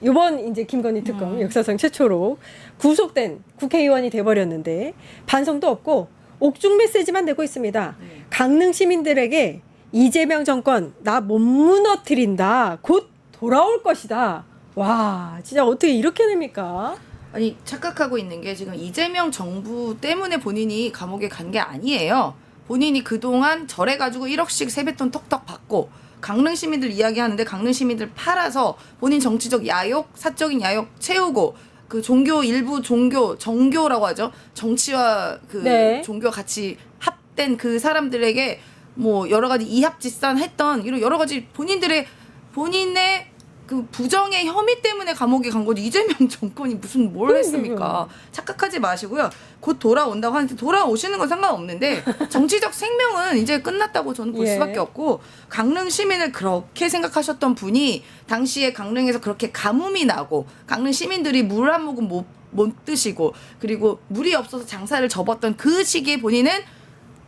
이번 이제 김건희 특검 역사상 최초로 구속된 국회의원이 돼버렸는데 반성도 없고 옥중 메시지만 내고 있습니다. 강릉 시민들에게 이재명 정권 나 못 무너뜨린다. 곧 돌아올 것이다. 와, 진짜 어떻게 이렇게 됩니까? 아니 착각하고 있는 게 지금 이재명 정부 때문에 본인이 감옥에 간 게 아니에요. 본인이 그동안 절해가지고 1억씩 세뱃돈 턱턱 받고 강릉 시민들 이야기하는데 강릉 시민들 팔아서 본인 정치적 야욕, 사적인 야욕 채우고 그 종교 일부 정교라고 하죠. 정치와 그 네. 종교 같이 합된 그 사람들에게 뭐 여러 가지 이합집산했던 이런 여러 가지 본인의 그 부정의 혐의 때문에 감옥에 간 거지 이재명 정권이 무슨 뭘 했습니까? 착각하지 마시고요. 곧 돌아온다고 하는데 돌아오시는 건 상관없는데 정치적 생명은 이제 끝났다고 저는 볼 예. 수밖에 없고 강릉 시민을 그렇게 생각하셨던 분이 당시에 강릉에서 그렇게 가뭄이 나고 강릉 시민들이 물 한 모금 못 드시고 그리고 물이 없어서 장사를 접었던 그 시기에 본인은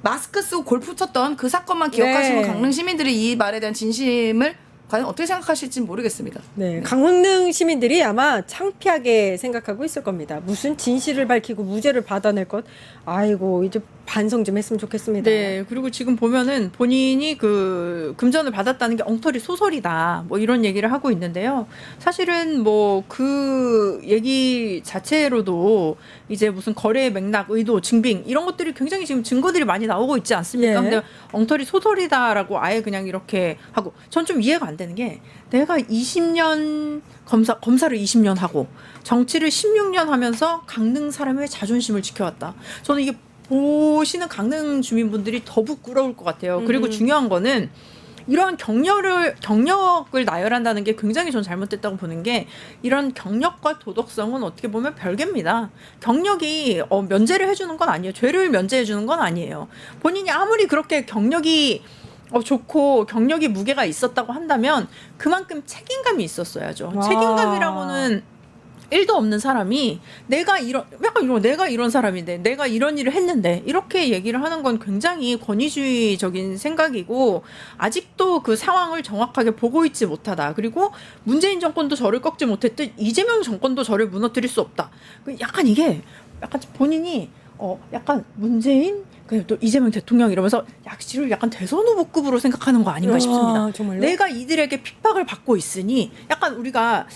마스크 쓰고 골프 쳤던 그 사건만 기억하시고 네. 강릉 시민들이 이 말에 대한 진심을 과연 어떻게 생각하실지 모르겠습니다. 네, 강릉 시민들이 아마 창피하게 생각하고 있을 겁니다. 무슨 진실을 밝히고 무죄를 받아낼 것. 아이고, 이제 반성 좀 했으면 좋겠습니다. 네, 그리고 지금 보면은 본인이 그 금전을 받았다는 게 엉터리 소설이다. 뭐 이런 얘기를 하고 있는데요. 사실은 뭐 그 얘기 자체로도 이제 무슨 거래의 맥락, 의도, 증빙 이런 것들이 굉장히 지금 증거들이 많이 나오고 있지 않습니까? 예. 근데 엉터리 소설이다라고 아예 그냥 이렇게 하고 전 좀 이해가 안 되는 게 내가 20년 검사를 20년 하고 정치를 16년 하면서 강릉 사람의 자존심을 지켜왔다. 저는 이게 보시는 강릉 주민분들이 더 부끄러울 것 같아요. 그리고 중요한 거는 이러한 경력을 나열한다는 게 굉장히 전 잘못됐다고 보는 게 이런 경력과 도덕성은 어떻게 보면 별개입니다. 경력이 면제를 해주는 건 아니에요. 죄를 면제해 주는 건 아니에요. 본인이 아무리 그렇게 경력이 좋고 경력이 무게가 있었다고 한다면 그만큼 책임감이 있었어야죠. 와. 책임감이라고는 1도 없는 사람이 내가 이런 사람인데 내가 이런 일을 했는데 이렇게 얘기를 하는 건 굉장히 권위주의적인 생각이고 아직도 그 상황을 정확하게 보고 있지 못하다. 그리고 문재인 정권도 저를 꺾지 못했듯 이재명 정권도 저를 무너뜨릴 수 없다. 약간 이게 약간 본인이 약간 문재인 또 이재명 대통령 이러면서 약시를 약간 대선 후보급으로 생각하는 거 아닌가 싶습니다. 정말요? 내가 이들에게 핍박을 받고 있으니 약간 우리가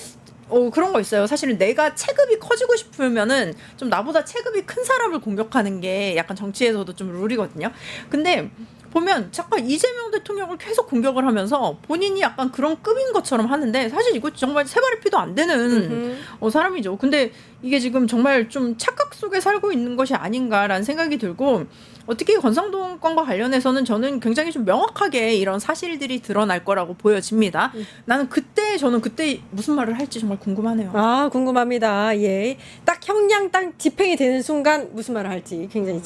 그런 거 있어요. 사실은 내가 체급이 커지고 싶으면은 좀 나보다 체급이 큰 사람을 공격하는 게 약간 정치에서도 좀 룰이거든요. 근데 보면 잠깐 이재명 대통령을 계속 공격을 하면서 본인이 약간 그런 급인 것처럼 하는데 사실 이거 정말 세 발의 피도 안 되는 사람이죠. 근데 이게 지금 정말 좀 착각 속에 살고 있는 것이 아닌가라는 생각이 들고 특히 권성동 건과 관련해서는 저는 굉장히 좀 명확하게 이런 사실들이 드러날 거라고 보여집니다. 저는 그때 무슨 말을 할지 정말 궁금하네요. 아, 궁금합니다. 예. 딱 형량 딱 집행이 되는 순간 무슨 말을 할지 굉장히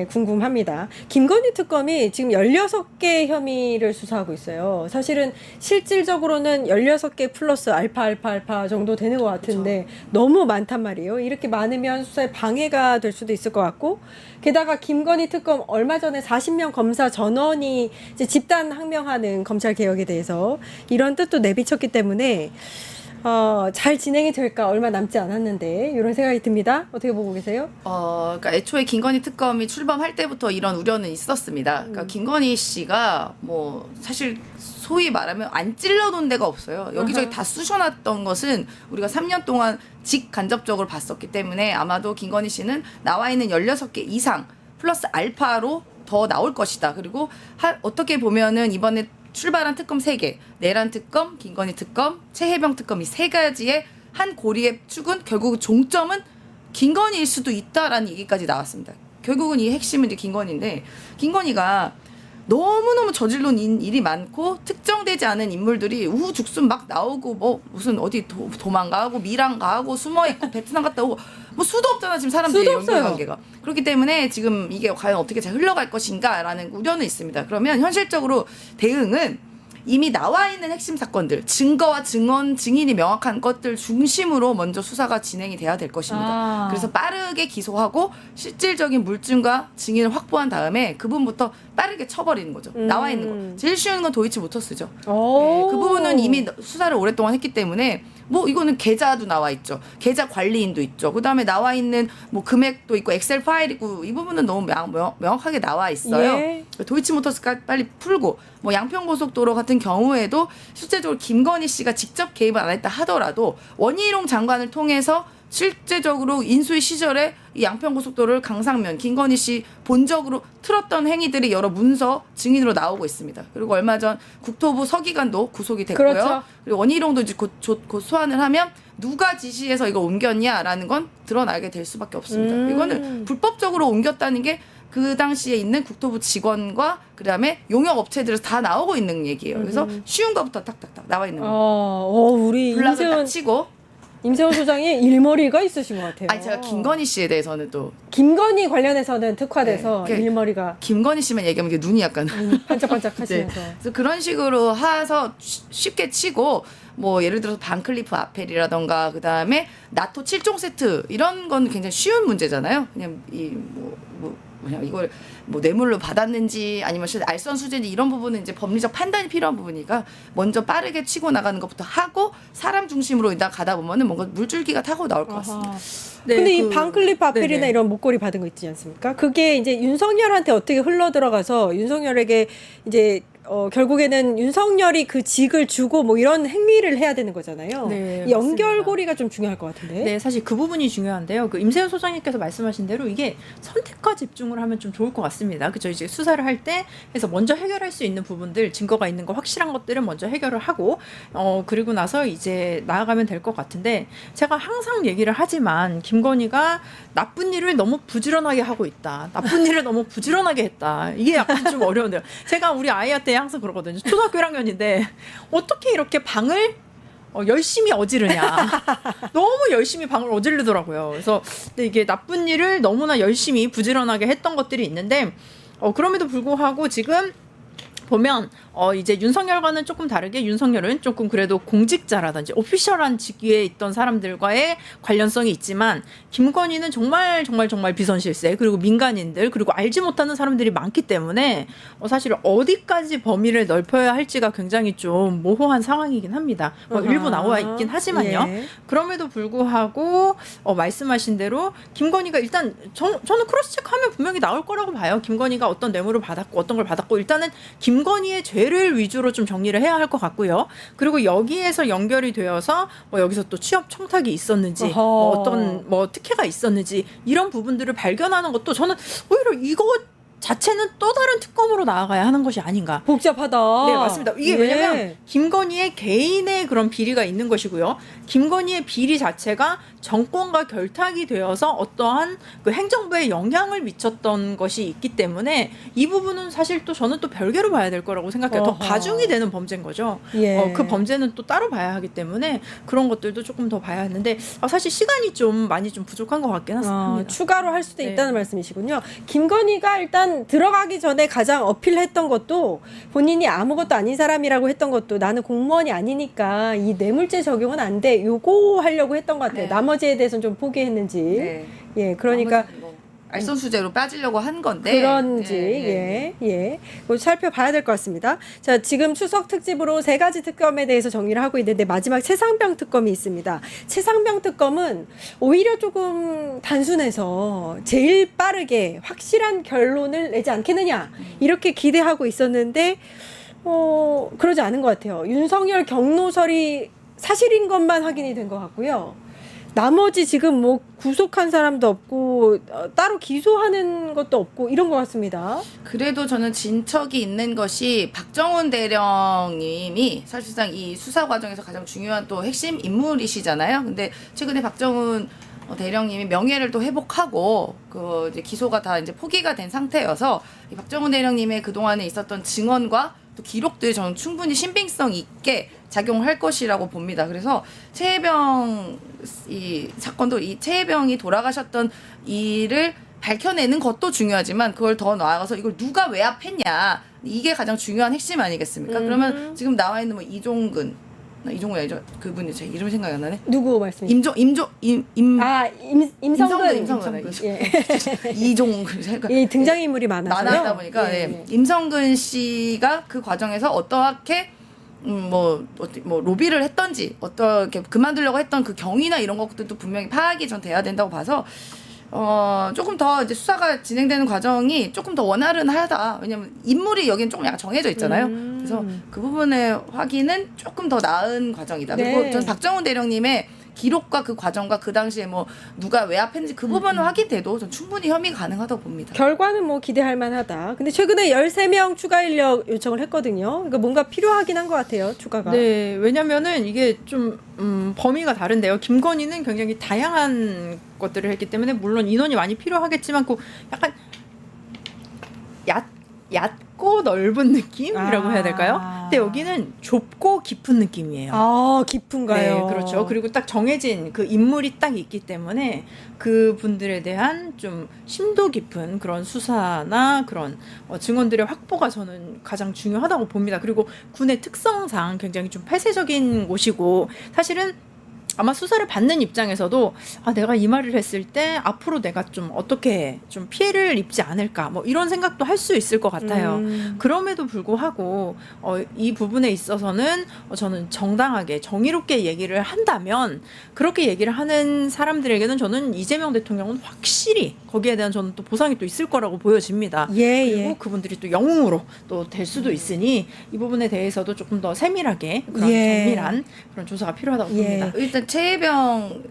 궁금합니다. 김건희 특검이 지금 16개 혐의를 수사하고 있어요. 사실은 실질적으로는 16개 플러스 알파 정도 되는 것 같은데 너무 많단 말이에요. 이렇게 많으면 수사에 방해가 될 수도 있을 것 같고, 게다가 김건희 특검 얼마 전에 40명 검사 전원이 이제 집단 항명하는 검찰 개혁에 대해서 이런 뜻도 내비쳤기 때문에 잘 진행이 될까 얼마 남지 않았는데 이런 생각이 듭니다. 어떻게 보고 계세요? 그러니까 애초에 김건희 특검이 출범할 때부터 이런 우려는 있었습니다. 그러니까 김건희 씨가 뭐 사실 소위 말하면 안 찔러놓은 데가 없어요. 여기저기 다 쑤셔놨던 것은 우리가 3년 동안 직간접적으로 봤었기 때문에 아마도 김건희 씨는 나와 있는 16개 이상 플러스 알파로 더 나올 것이다. 그리고 어떻게 보면은 이번에 출발한 특검 3개, 내란 특검, 김건희 특검, 최혜병 특검 이 3가지의 한 고리의 축은 결국 종점은 김건희일 수도 있다라는 얘기까지 나왔습니다. 결국은 이 핵심은 이제 김건희인데, 김건희가 너무너무 저질러온 일이 많고 특정되지 않은 인물들이 우후죽순 막 나오고 뭐 무슨 어디 도망가고 미랑 가고 숨어있고 베트남 갔다 오고 뭐 수도 없잖아 지금 사람들이 연결관계가. 그렇기 때문에 지금 이게 과연 어떻게 잘 흘러갈 것인가라는 우려는 있습니다. 그러면 현실적으로 대응은 이미 나와 있는 핵심 사건들, 증거와 증언, 증인이 명확한 것들 중심으로 먼저 수사가 진행이 돼야 될 것입니다. 그래서 빠르게 기소하고 실질적인 물증과 증인을 확보한 다음에 그분부터 빠르게 쳐버리는 거죠. 나와 있는 거. 제일 쉬운 건 도이치모터스죠. 네, 그 부분은 이미 수사를 오랫동안 했기 때문에 뭐 이거는 계좌도 나와 있죠. 계좌 관리인도 있죠. 그다음에 나와 있는 뭐 금액도 있고 엑셀 파일이고 이 부분은 너무 명확하게 나와 있어요. 예. 도이치모터스까지 빨리 풀고 뭐 양평고속도로 같은 경우에도 실제적으로 김건희 씨가 직접 개입을 안 했다 하더라도 원희룡 장관을 통해서 실제적으로 인수위 시절에 이 양평고속도로를 강상면 김건희 씨 본적으로 틀었던 행위들이 여러 문서 증인으로 나오고 있습니다. 그리고 얼마 전 국토부 서기관도 구속이 됐고요. 그렇죠. 그리고 원희룡도 이제 곧 소환을 하면 누가 지시해서 이걸 옮겼냐라는 건 드러나게 될 수밖에 없습니다. 이거는 불법적으로 옮겼다는 게 그 당시에 있는 국토부 직원과 그다음에 용역 업체들에서 다 나오고 있는 얘기예요. 그래서 쉬운 거부터 탁탁탁 나와 있는 거. 우리 블락을 딱 치고. 임세훈 소장이 일머리가 있으신 것 같아요. 아니 제가 김건희 씨에 대해서는 또 김건희 관련해서는 특화돼서 네, 일머리가 김건희 씨만 얘기하면 이게 눈이 약간 반짝반짝 하시면서 네. 그래서 그런 식으로 해서 쉽게 치고 뭐 예를 들어서 반클리프 아펠이라던가 그다음에 나토 7종 세트 이런 건 굉장히 쉬운 문제잖아요. 그냥 그냥 이걸 뭐 뇌물로 받았는지 아니면 알선 수재인지 이런 부분은 이제 법리적 판단이 필요한 부분이니까 먼저 빠르게 치고 나가는 것부터 하고 사람 중심으로 가다 보면은 뭔가 물줄기가 타고 나올 것 같습니다. 네, 근데 이 반클리프 아펠이나 이런 목걸이 받은 거 있지 않습니까? 그게 이제 윤석열한테 어떻게 흘러 들어가서 윤석열에게 이제 결국에는 윤석열이 그 직을 주고 뭐 이런 행위를 해야 되는 거잖아요. 네, 연결고리가 좀 중요할 것 같은데. 네, 사실 그 부분이 중요한데요. 그 임세훈 소장님께서 말씀하신 대로 이게 선택과 집중을 하면 좀 좋을 것 같습니다. 그죠? 이제 수사를 할 때 해서 먼저 해결할 수 있는 부분들, 증거가 있는 거 확실한 것들은 먼저 해결을 하고, 그리고 나서 이제 나아가면 될 것 같은데, 제가 항상 얘기를 하지만 김건희가 나쁜 일을 너무 부지런하게 하고 있다. 나쁜 일을 너무 부지런하게 했다. 이게 약간 좀 어려운데요. 제가 우리 아이한테 항상 그러거든요. 초등학교 1학년인데 어떻게 이렇게 방을 열심히 어지르냐. 너무 열심히 방을 어지르더라고요. 그래서 근데 이게 나쁜 일을 너무나 열심히 부지런하게 했던 것들이 있는데 그럼에도 불구하고 지금 보면 이제 윤석열과는 조금 다르게 윤석열은 조금 그래도 공직자라든지 오피셜한 직위에 있던 사람들과의 관련성이 있지만 김건희는 정말 비선실세 그리고 민간인들 그리고 알지 못하는 사람들이 많기 때문에 사실 어디까지 범위를 넓혀야 할지가 굉장히 좀 모호한 상황이긴 합니다. 일부 나와 있긴 하지만요. 예. 그럼에도 불구하고 말씀하신 대로 김건희가 일단 저는 크로스체크하면 분명히 나올 거라고 봐요. 김건희가 어떤 뇌물을 받았고 어떤 걸 받았고 일단은 김건희의 죄를 위주로 좀 정리를 해야 할 것 같고요. 그리고 여기에서 연결이 되어서 여기서 또 취업 청탁이 있었는지 어떤 특혜가 있었는지 이런 부분들을 발견하는 것도 저는 오히려 이거 자체는 또 다른 특검으로 나아가야 하는 것이 아닌가. 복잡하다. 네, 맞습니다. 이게 예. 왜냐면 김건희의 개인의 그런 비리가 있는 것이고요. 김건희의 비리 자체가 정권과 결탁이 되어서 어떠한 그 행정부에 영향을 미쳤던 것이 있기 때문에 이 부분은 사실 또 저는 또 별개로 봐야 될 거라고 생각해요. 더 어허. 가중이 되는 범죄인 거죠. 예. 그 범죄는 또 따로 봐야 하기 때문에 그런 것들도 조금 더 봐야 하는데 사실 시간이 좀 많이 좀 부족한 것 같긴 합니다. 추가로 할 수도 네. 있다는 말씀이시군요. 김건희가 일단 들어가기 전에 가장 어필했던 것도 본인이 아무것도 아닌 사람이라고 했던 것도 나는 공무원이 아니니까 이 뇌물죄 적용은 안 돼. 요거 하려고 했던 것 같아요. 네. 나머지에 대해서는 좀 포기했는지. 네. 예, 그러니까 뭐 알선수재로 빠지려고 한 건데 그런지 네, 예. 그거 살펴봐야 될 것 같습니다. 자, 지금 추석 특집으로 3가지 특검에 대해서 정리를 하고 있는데 마지막 최상병 특검이 있습니다. 최상병 특검은 오히려 조금 단순해서 제일 빠르게 확실한 결론을 내지 않겠느냐 이렇게 기대하고 있었는데 그러지 않은 것 같아요. 윤석열 경로설이 사실인 것만 확인이 된 것 같고요. 나머지 지금 뭐 구속한 사람도 없고 따로 기소하는 것도 없고 이런 것 같습니다. 그래도 저는 진척이 있는 것이 박정훈 대령님이 사실상 이 수사 과정에서 가장 중요한 또 핵심 인물이시잖아요. 근데 최근에 박정훈 대령님이 명예를 또 회복하고 그 이제 기소가 다 이제 포기가 된 상태여서 이 박정훈 대령님의 그 동안에 있었던 증언과 또 기록들이 저는 충분히 신빙성 있게 작용할 것이라고 봅니다. 그래서 최혜병 이 사건도 이 최혜병이 돌아가셨던 일을 밝혀내는 것도 중요하지만 그걸 더 나아가서 이걸 누가 외압했냐 이게 가장 중요한 핵심 아니겠습니까? 그러면 지금 나와 있는 뭐 이종근 아니죠? 그분이 제 이름이 생각이 안 나네. 누구 말씀이세요? 임성근. 예. 이종근 이 등장인물이 많아서요. 많았다 보니까 예. 네. 임성근 씨가 그 과정에서 어떻게 뭐 로비를 했던지 어떻게 그만두려고 했던 그 경위나 이런 것들도 분명히 파악이 전 돼야 된다고 봐서 조금 더 이제 수사가 진행되는 과정이 조금 더 원활하다. 왜냐면 인물이 여기는 조금 약간 정해져 있잖아요. 그래서 그 부분의 확인은 조금 더 나은 과정이다. 네. 그리고 전 박정훈 대령님의 기록과 그 과정과 그 당시에 뭐 누가 외압했는지 그 부분은 확인돼도 전 충분히 혐의가 가능하다고 봅니다. 결과는 뭐 기대할 만하다. 근데 최근에 13명 추가 인력 요청을 했거든요. 그러니까 뭔가 필요하긴 한 것 같아요. 추가가. 네, 왜냐면은 이게 좀 범위가 다른데요. 김건희는 굉장히 다양한 것들을 했기 때문에 물론 인원이 많이 필요하겠지만 그 약간 얕고 넓은 느낌이라고 해야 될까요? 근데 여기는 좁고 깊은 느낌이에요. 깊은가요? 네, 그렇죠. 그리고 딱 정해진 그 인물이 딱 있기 때문에 그 분들에 대한 좀 심도 깊은 그런 수사나 그런 증언들의 확보가 저는 가장 중요하다고 봅니다. 그리고 군의 특성상 굉장히 좀 폐쇄적인 곳이고 사실은 아마 수사를 받는 입장에서도 내가 이 말을 했을 때 앞으로 내가 좀 어떻게 좀 피해를 입지 않을까 뭐 이런 생각도 할 수 있을 것 같아요. 그럼에도 불구하고 이 부분에 있어서는 저는 정당하게 정의롭게 얘기를 한다면 그렇게 얘기를 하는 사람들에게는 저는 이재명 대통령은 확실히 거기에 대한 저는 또 보상이 또 있을 거라고 보여집니다. 그리고 그분들이 또 영웅으로 또 될 수도 있으니 이 부분에 대해서도 조금 더 세밀하게 그런 정밀한 그런 조사가 필요하다고 봅니다. 일단 최혜병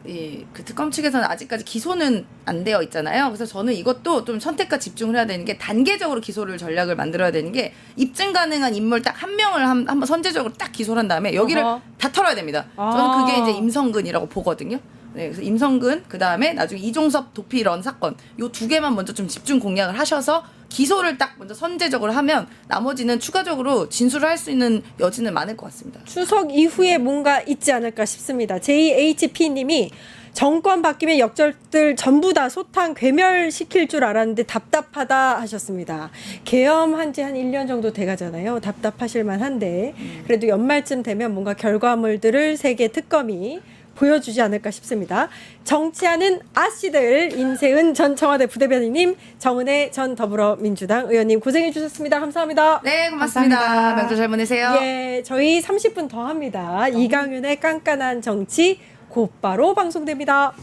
그 특검 측에서는 아직까지 기소는 안 되어 있잖아요. 그래서 저는 이것도 좀 선택과 집중을 해야 되는 게 단계적으로 기소를 전략을 만들어야 되는 게 입증 가능한 인물 딱 한 명을 한번 선제적으로 딱 기소를 한 다음에 여기를 다 털어야 됩니다. 저는 그게 이제 임성근이라고 보거든요. 네, 그래서 임성근 그 다음에 나중에 이종섭 도피런 사건 요 2개만 먼저 좀 집중 공략을 하셔서 기소를 딱 먼저 선제적으로 하면 나머지는 추가적으로 진술을 할 수 있는 여지는 많을 것 같습니다. 추석 이후에 뭔가 있지 않을까 싶습니다. JHP님이 정권 바뀌면 역적들 전부 다 소탕 괴멸시킬 줄 알았는데 답답하다 하셨습니다. 계엄한 지 한 1년 정도 돼가잖아요. 답답하실 만한데 그래도 연말쯤 되면 뭔가 결과물들을 세계 특검이 보여주지 않을까 싶습니다. 정치하는 아씨들 임세은 전 청와대 부대변인님, 정은혜 전 더불어민주당 의원님 고생해 주셨습니다. 감사합니다. 네, 고맙습니다. 감사합니다. 명절 잘 보내세요. 예, 저희 30분 더 합니다. 이강윤의 깐깐한 정치 곧바로 방송됩니다.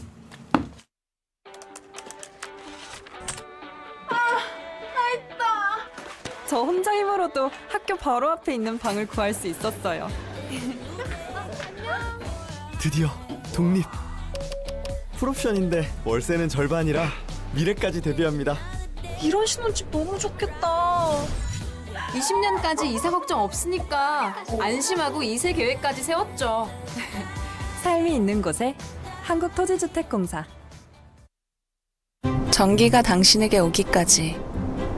저 혼자 힘으로도 학교 바로 앞에 있는 방을 구할 수 있었어요. 드디어 독립. 풀옵션인데 월세는 절반이라 미래까지 대비합니다. 이런 신혼집 너무 좋겠다. 20년까지 이사 걱정 없으니까 안심하고 2세 계획까지 세웠죠. 삶이 있는 곳에 한국토지주택공사. 전기가 당신에게 오기까지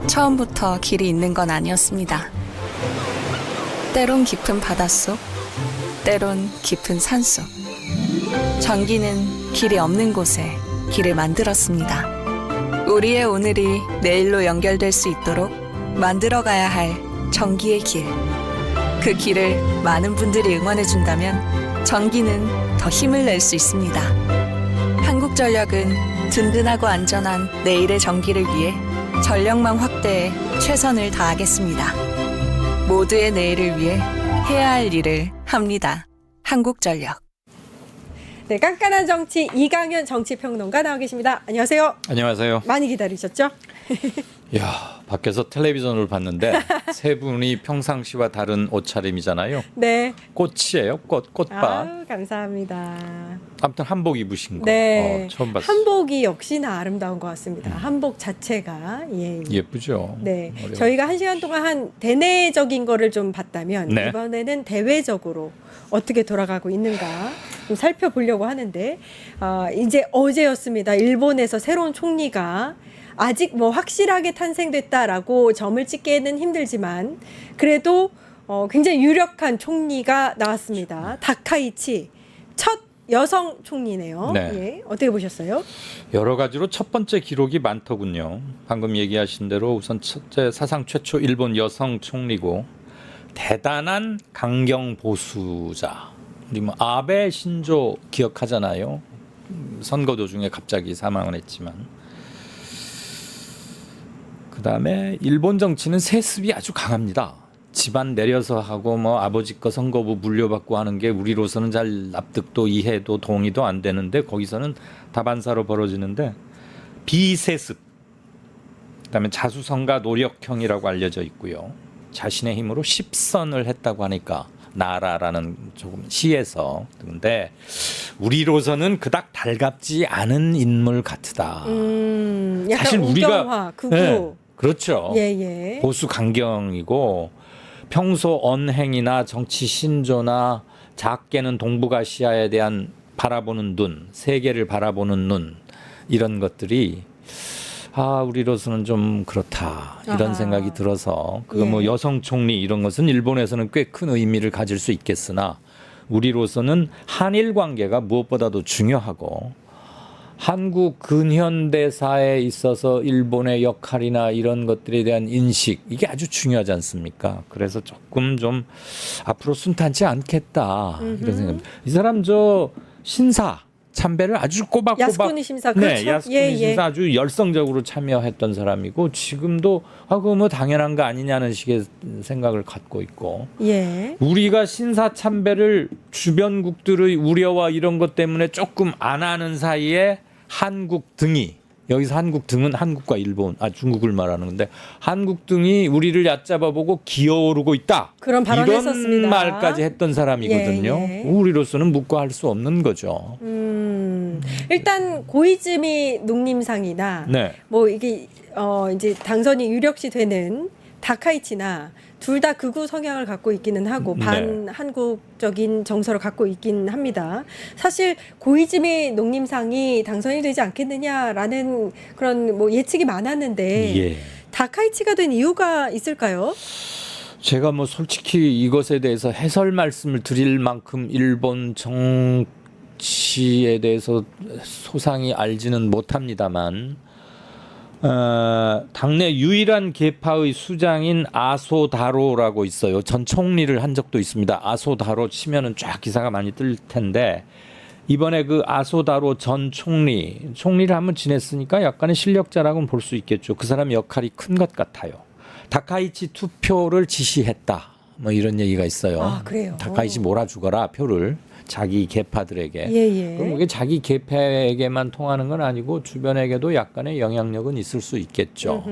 처음부터 길이 있는 건 아니었습니다. 때론 깊은 바닷속, 때론 깊은 산속. 전기는 길이 없는 곳에 길을 만들었습니다. 우리의 오늘이 내일로 연결될 수 있도록 만들어가야 할 전기의 길. 그 길을 많은 분들이 응원해준다면 전기는 더 힘을 낼 수 있습니다. 한국전력은 든든하고 안전한 내일의 전기를 위해 전력망 확대에 최선을 다하겠습니다. 모두의 내일을 위해 해야 할 일을 합니다. 한국전력. 네, 깐깐한 정치 이강현 정치평론가 나와 계십니다. 안녕하세요. 안녕하세요. 많이 기다리셨죠? 야, 밖에서 텔레비전을 봤는데 세 분이 평상시와 다른 옷차림이잖아요. 네. 꽃이에요. 꽃밭. 아유, 감사합니다. 아무튼 한복 입으신 거 네. 처음 봤어요. 한복이 역시나 아름다운 것 같습니다. 한복 자체가 예쁘죠. 네. 어려워. 저희가 1시간 동안 한 대내적인 거를 좀 봤다면 네. 이번에는 대외적으로 어떻게 돌아가고 있는가 좀 살펴보려고 하는데 이제 어제였습니다. 일본에서 새로운 총리가 아직 뭐 확실하게 탄생됐다라고 점을 찍기에는 힘들지만 그래도 굉장히 유력한 총리가 나왔습니다. 다카이치 첫 여성 총리네요. 네. 예, 어떻게 보셨어요? 여러 가지로 첫 번째 기록이 많더군요. 방금 얘기하신 대로 우선 첫째 사상 최초 일본 여성 총리고 대단한 강경 보수자. 우리 뭐 아베 신조 기억하잖아요. 선거 도중에 갑자기 사망을 했지만. 그다음에 일본 정치는 세습이 아주 강합니다. 집안 내려서 하고 뭐 아버지 거 선거부 물려받고 하는 게 우리로서는 잘 납득도 이해도 동의도 안 되는데 거기서는 다반사로 벌어지는데 비세습. 그다음에 자수성가 노력형이라고 알려져 있고요. 자신의 힘으로 10선을 했다고 하니까 나라라는 조금 시에서 근데 우리로서는 그닥 달갑지 않은 인물 같다. 약간 사실 우경화, 극우. 네, 그렇죠. 예. 보수 강경이고 평소 언행이나 정치 신조나 작게는 동북아시아에 대한 바라보는 눈, 세계를 바라보는 눈 이런 것들이 우리로서는 좀 그렇다 이런 아하. 생각이 들어서 그 뭐 여성 총리 이런 것은 일본에서는 꽤 큰 의미를 가질 수 있겠으나 우리로서는 한일 관계가 무엇보다도 중요하고 한국 근현대사에 있어서 일본의 역할이나 이런 것들에 대한 인식 이게 아주 중요하지 않습니까? 그래서 조금 좀 앞으로 순탄치 않겠다 이런 생각입니다. 이 사람 저 신사 참배를 아주 꼬박꼬박 야스쿠니 심사 그렇죠. 네, 야스쿠니 심사 아주 열성적으로 참여했던 사람이고 지금도 그거 뭐 당연한 거 아니냐는 식의 생각을 갖고 있고 예. 우리가 신사 참배를 주변국들의 우려와 이런 것 때문에 조금 안 하는 사이에 한국 등이 여기서 한국 등은 한국과 일본, 중국을 말하는 건데 한국 등이 우리를 얕잡아보고 기어오르고 있다. 그런 발언했었습니다. 이런 말까지 했던 사람이거든요. 예. 우리로서는 묵과할 수 없는 거죠. 일단 고이즈미 농림상이나 네. 뭐 이게 이제 당선이 유력시 되는 다카이치나 둘 다 극우 성향을 갖고 있기는 하고 반한국적인 정서를 갖고 있긴 합니다. 사실 고이즈미 농림상이 당선이 되지 않겠느냐라는 그런 뭐 예측이 많았는데 다카이치가 된 이유가 있을까요? 제가 뭐 솔직히 이것에 대해서 해설 말씀을 드릴 만큼 일본 정치에 대해서 소상히 알지는 못합니다만 당내 유일한 계파의 수장인 아소다로라고 있어요. 전 총리를 한 적도 있습니다. 아소다로 치면은 쫙 기사가 많이 뜰 텐데 이번에 그 아소다로 전 총리를 한번 지냈으니까 약간의 실력자라고는 볼 수 있겠죠. 그 사람의 역할이 큰 것 같아요. 다카이치 투표를 지시했다. 뭐 이런 얘기가 있어요. 그래요? 다카이치 몰아주거라 표를. 자기 계파들에게. 예. 그럼 이게 자기 계파에게만 통하는 건 아니고 주변에게도 약간의 영향력은 있을 수 있겠죠.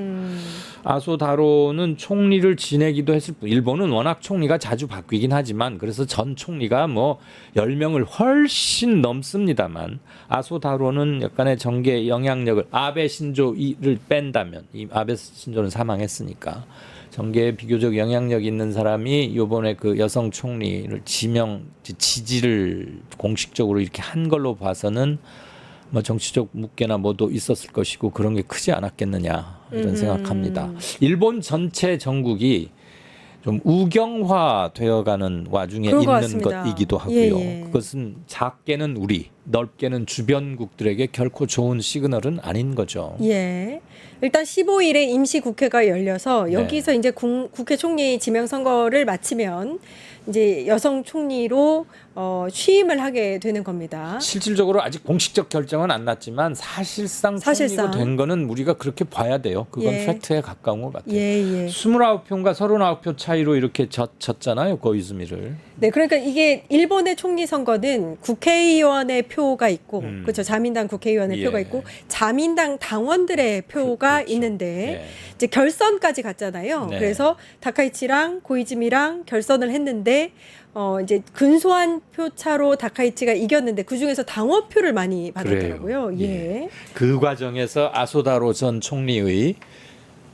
아소다로는 총리를 지내기도 했을 뿐 일본은 워낙 총리가 자주 바뀌긴 하지만 그래서 전 총리가 뭐 10명을 훨씬 넘습니다만 아소다로는 약간의 정계 영향력을 아베 신조를 뺀다면 이 아베 신조는 사망했으니까 정계에 비교적 영향력 있는 사람이 요번에 그 여성 총리를 지지를 공식적으로 이렇게 한 걸로 봐서는 뭐 정치적 묵계나 뭐도 있었을 것이고 그런 게 크지 않았겠느냐 이런 생각합니다. 일본 전체 정국이 좀 우경화 되어가는 와중에 있는 것이기도 하고요. 그것은 작게는 우리, 넓게는 주변국들에게 결코 좋은 시그널은 아닌 거죠. 예. 일단 15일에 임시국회가 열려서 여기서 이제 국회 총리 지명 선거를 마치면 이제 여성 총리로 취임을 하게 되는 겁니다. 실질적으로 아직 공식적 결정은 안 났지만 사실상 총리가 된 거는 우리가 그렇게 봐야 돼요. 그건 팩트에 가까운 것 같아요. 29표인가 39표 차이로 이렇게 졌잖아요. 고이즈미를. 네, 그러니까 이게 일본의 총리 선거는 국회의원의 표가 있고, 그렇죠. 자민당 국회의원의 표가 있고, 자민당 당원들의 표가 있는데 이제 결선까지 갔잖아요. 그래서 다카이치랑 고이즈미랑 결선을 했는데. 이제 근소한 표 차로 다카이치가 이겼는데 그 중에서 당원표를 많이 받았더라고요. 그 과정에서 아소다로 전 총리의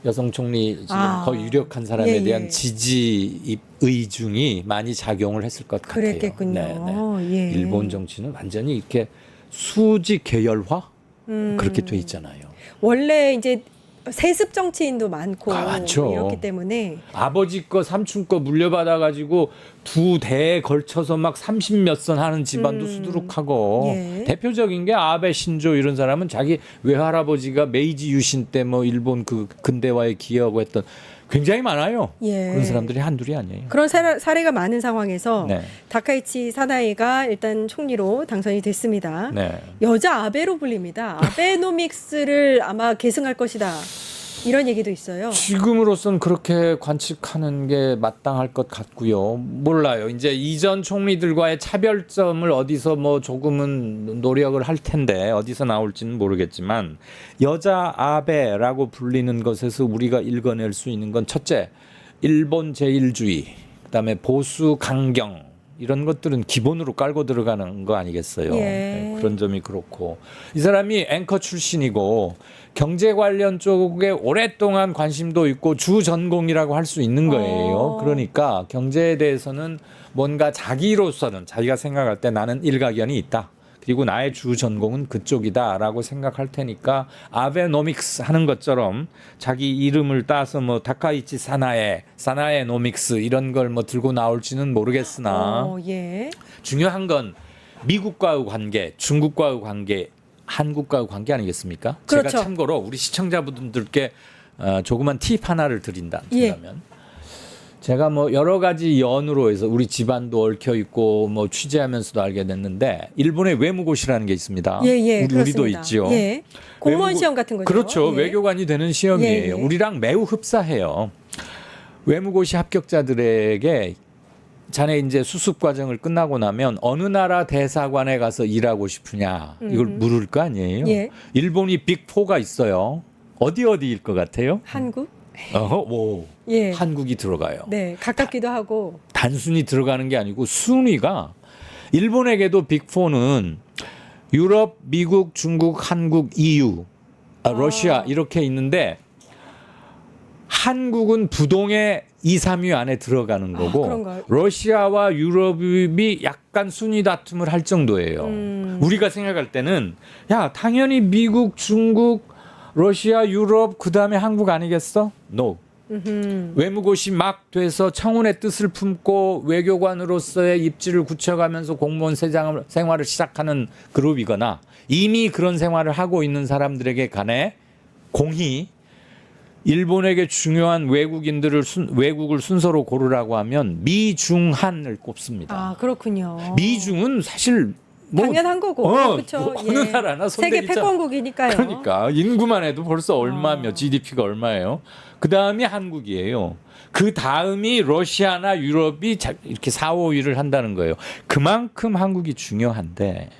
여성 총리 지금 거의 유력한 사람에 대한 지지 의중이 많이 작용을 했을 것 같아요. 그랬겠군요. 일본 정치는 완전히 이렇게 수직 계열화 그렇게 돼 있잖아요. 원래 이제 세습 정치인도 많고 많죠. 이렇기 때문에 아버지 거 삼촌 거 물려받아 가지고 두 대에 걸쳐서 막 30몇 선 하는 집안도 수두룩하고 대표적인 게 아베 신조 이런 사람은 자기 외할아버지가 메이지 유신 때 뭐 일본 그 근대화에 기여하고 했던 굉장히 많아요. 그런 사람들이 한둘이 아니에요. 그런 사례가 많은 상황에서 다카이치 사나이가 일단 총리로 당선이 됐습니다. 여자 아베로 불립니다. 아베노믹스를 아마 계승할 것이다. 이런 얘기도 있어요. 지금으로선 그렇게 관측하는 게 마땅할 것 같고요. 몰라요. 이제 이전 총리들과의 차별점을 어디서 뭐 조금은 노력을 할 텐데 어디서 나올지는 모르겠지만 여자 아베라고 불리는 것에서 우리가 읽어낼 수 있는 건 첫째, 일본 제일주의, 그다음에 보수 강경 이런 것들은 기본으로 깔고 들어가는 거 아니겠어요. 그런 점이 그렇고 이 사람이 앵커 출신이고 경제 관련 쪽에 오랫동안 관심도 있고 주 전공이라고 할 수 있는 거예요. 그러니까 경제에 대해서는 뭔가 자기로서는 자기가 생각할 때 나는 일가견이 있다. 그리고 나의 주 전공은 그쪽이다라고 생각할 테니까 아베노믹스 하는 것처럼 자기 이름을 따서 뭐 다카이치 사나에 노믹스 이런 걸 뭐 들고 나올지는 모르겠으나 중요한 건 미국과의 관계, 중국과의 관계, 한국과의 관계 아니겠습니까? 그렇죠. 제가 참고로 우리 시청자분들께 조그만 팁 하나를 드린다면 제가 뭐 여러 가지 연으로 해서 우리 집안도 얽혀 있고 뭐 취재하면서도 알게 됐는데 일본의 외무고시라는 게 있습니다. 우리도 있죠. 공무원 시험 같은 거죠. 그렇죠. 외교관이 되는 시험이에요. 우리랑 매우 흡사해요. 외무고시 합격자들에게 자네 이제 수습 과정을 끝나고 나면 어느 나라 대사관에 가서 일하고 싶으냐 이걸 물을 거 아니에요. 일본이 빅4가 있어요. 어디일 것 같아요? 한국? 한국이 들어가요. 가깝기도 하고. 단순히 들어가는 게 아니고 순위가 일본에게도 빅4는 유럽, 미국, 중국, 한국, EU, 러시아 이렇게 있는데 한국은 부동의 2, 3위 안에 들어가는 거고 러시아와 유럽이 약간 순위 다툼을 할 정도예요. 우리가 생각할 때는 야 당연히 미국, 중국, 러시아, 유럽 그다음에 한국 아니겠어? No. 외무고시 막 돼서 청운의 뜻을 품고 외교관으로서의 입지를 굳혀가면서 공무원 생활을 시작하는 그룹이거나 이미 그런 생활을 하고 있는 사람들에게 간에 공히 일본에게 중요한 외국을 순서로 고르라고 하면 미중한을 꼽습니다. 그렇군요. 미중은 사실 당연한 거고. 그렇죠. 어느 나라나 세계 손대기 패권국이니까요. 그러니까 인구만 해도 벌써 얼마며 GDP가 얼마예요. 그 다음이 한국이에요. 그 다음이 러시아나 유럽이 이렇게 4, 5위를 한다는 거예요. 그만큼 한국이 중요한데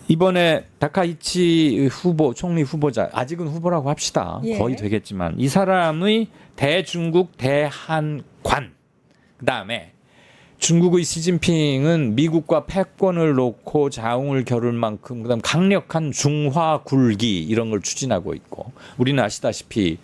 이번에 다카이치 후보, 총리 후보자, 아직은 후보라고 합시다. 예. 거의 되겠지만 이 사람의 대중국 대한관, 그다음에 중국의 시진핑은 미국과 패권을 놓고 자웅을 겨룰 만큼 그다음 강력한 중화 굴기 이런 걸 추진하고 있고, 우리는 아시다시피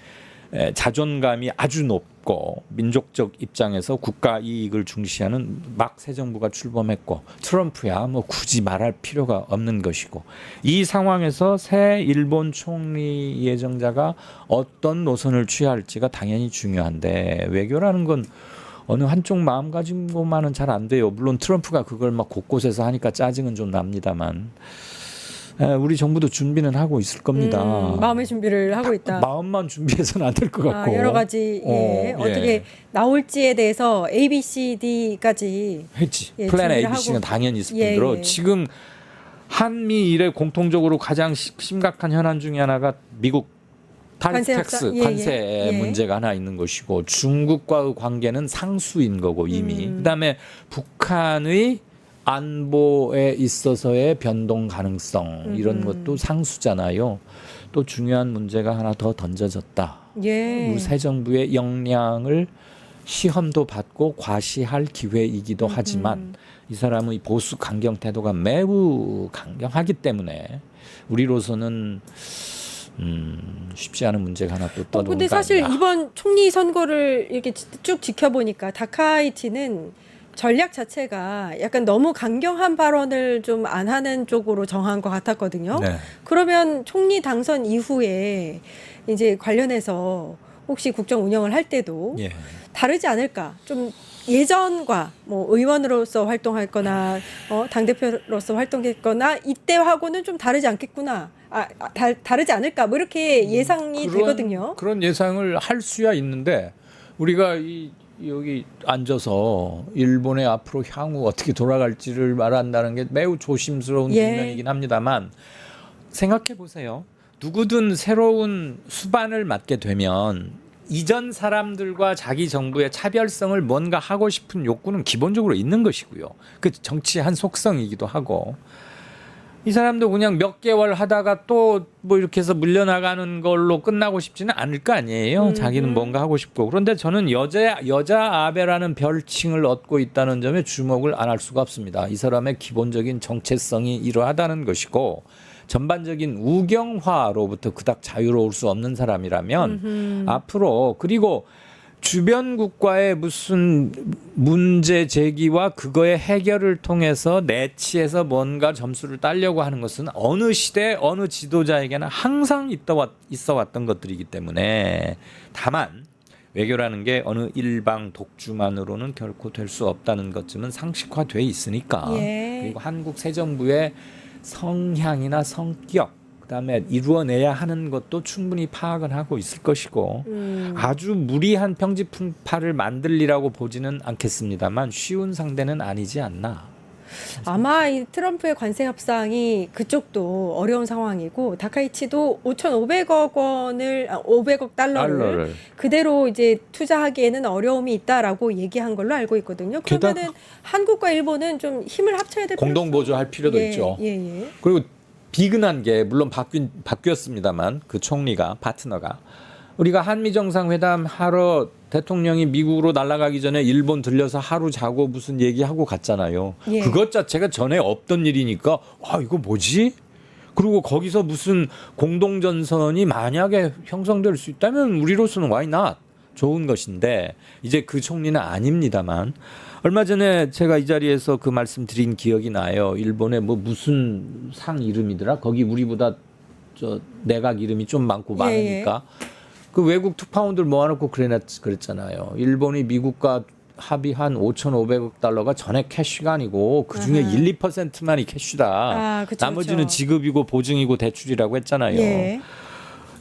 자존감이 아주 높고 민족적 입장에서 국가 이익을 중시하는 막 새 정부가 출범했고, 트럼프야 뭐 굳이 말할 필요가 없는 것이고, 이 상황에서 새 일본 총리 예정자가 어떤 노선을 취할지가 당연히 중요한데, 외교라는 건 어느 한쪽 마음가짐으로만은 잘 안 돼요. 물론 트럼프가 그걸 막 곳곳에서 하니까 짜증은 좀 납니다만 우리 정부도 준비는 하고 있을 겁니다. 마음의 준비를 하고 있다. 마음만 준비해서는 안 될 것 같고. 여러 가지 어떻게 나올지에 대해서 A, B, C, D까지 했지. 플랜 A, B, C는 당연히 있을 뿐더러 지금 한미일에 공통적으로 가장 심각한 현안 중에 하나가 미국 관세 문제가 하나 있는 것이고, 중국과의 관계는 상수인 거고 이미. 그다음에 북한의 안보에 있어서의 변동 가능성 이런 것도 상수잖아요. 또 중요한 문제가 하나 더 던져졌다. 우리 새 정부의 역량을 시험도 받고 과시할 기회이기도 하지만 이 사람의 보수 강경 태도가 매우 강경하기 때문에 우리로서는 쉽지 않은 문제가 하나 또 떠도는 근데 사실 이번 총리 선거를 이렇게 쭉 지켜보니까 다카이치는 전략 자체가 약간 너무 강경한 발언을 좀 안 하는 쪽으로 정한 것 같았거든요. 네. 그러면 총리 당선 이후에 이제 관련해서 혹시 국정 운영을 할 때도 다르지 않을까? 좀 예전과 뭐 의원으로서 활동했거나 당대표로서 활동했거나 이때하고는 좀 다르지 않겠구나. 다르지 않을까? 뭐 이렇게 예상이 되거든요. 그런 예상을 할 수야 있는데, 우리가 여기 앉아서 일본의 앞으로 향후 어떻게 돌아갈지를 말한다는 게 매우 조심스러운 국면이긴 합니다만, 생각해 보세요. 누구든 새로운 수반을 맡게 되면 이전 사람들과 자기 정부의 차별성을 뭔가 하고 싶은 욕구는 기본적으로 있는 것이고요. 그 정치의 한 속성이기도 하고, 이 사람도 그냥 몇 개월 하다가 또 뭐 이렇게 해서 물려나가는 걸로 끝나고 싶지는 않을 거 아니에요. 자기는 뭔가 하고 싶고. 그런데 저는 여자 아베라는 별칭을 얻고 있다는 점에 주목을 안 할 수가 없습니다. 이 사람의 기본적인 정체성이 이러하다는 것이고, 전반적인 우경화로부터 그닥 자유로울 수 없는 사람이라면 앞으로, 그리고 주변 국가의 무슨 문제 제기와 그거의 해결을 통해서 내치에서 뭔가 점수를 따려고 하는 것은 어느 시대 어느 지도자에게나 항상 있어 왔던 것들이기 때문에, 다만 외교라는 게 어느 일방 독주만으로는 결코 될 수 없다는 것쯤은 상식화돼 있으니까. 그리고 한국 새 정부의 성향이나 성격, 그다음에 이루어내야 하는 것도 충분히 파악은 하고 있을 것이고, 아주 무리한 평지풍파를 만들리라고 보지는 않겠습니다만 쉬운 상대는 아니지 않나. 아마 이 트럼프의 관세 협상이 그쪽도 어려운 상황이고, 다카이치도 5,500억 원을 500억 달러를 그대로 이제 투자하기에는 어려움이 있다라고 얘기한 걸로 알고 있거든요. 그러면은 한국과 일본은 좀 힘을 합쳐야 될 공동 보조할 필요도 있죠. 그리고 비근한 게 물론 바뀌었습니다만, 그 총리가, 파트너가, 우리가 한미 정상회담 하러 대통령이 미국으로 날아가기 전에 일본 들려서 하루 자고 무슨 얘기하고 갔잖아요. 그것 자체가 전에 없던 일이니까 이거 뭐지? 그리고 거기서 무슨 공동전선이 만약에 형성될 수 있다면 우리로서는 why not? 좋은 것인데, 이제 그 총리는 아닙니다만, 얼마 전에 제가 이 자리에서 그 말씀 드린 기억이 나요. 일본의 뭐 무슨 상 이름이더라? 거기 우리보다 저 내각 이름이 좀 많고 많으니까 그 외국 특파원들 모아놓고 그랬잖아요. 일본이 미국과 합의한 5,500억 달러가 전액 캐시가 아니고 그중에 1, 2%만이 캐시다. 나머지는 지급이고 보증이고 대출이라고 했잖아요.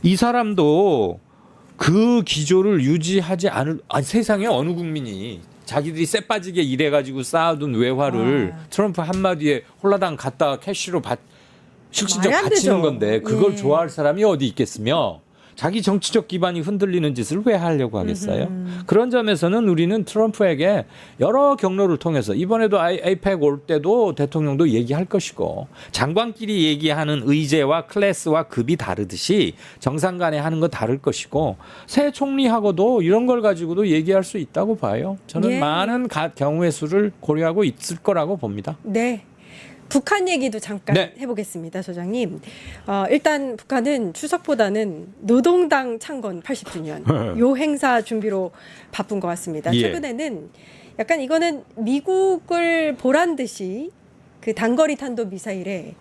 이 사람도 그 기조를 유지하지 않을, 세상에 어느 국민이 자기들이 쎄 빠지게 일해가지고 쌓아둔 외화를 트럼프 한마디에 홀라당 갖다가 캐시로 실질적 말이 안 바치는 되죠. 건데 그걸 예. 좋아할 사람이 어디 있겠으며 자기 정치적 기반이 흔들리는 짓을 왜 하려고 하겠어요? 그런 점에서는 우리는 트럼프에게 여러 경로를 통해서 이번에도 아이팩 올 때도 대통령도 얘기할 것이고 장관끼리 얘기하는 의제와 클래스와 급이 다르듯이 정상 간에 하는 거 다를 것이고 새 총리하고도 이런 걸 가지고도 얘기할 수 있다고 봐요. 저는 예. 많은 경우의 수를 고려하고 있을 거라고 봅니다. 네. 북한 얘기도 잠깐 네. 해보겠습니다, 소장님. 일단 북한은 추석보다는 노동당 창건 80주년 요 행사 준비로 바쁜 것 같습니다. 예. 최근에는 약간 이거는 미국을 보란 듯이 그 단거리 탄도 미사일에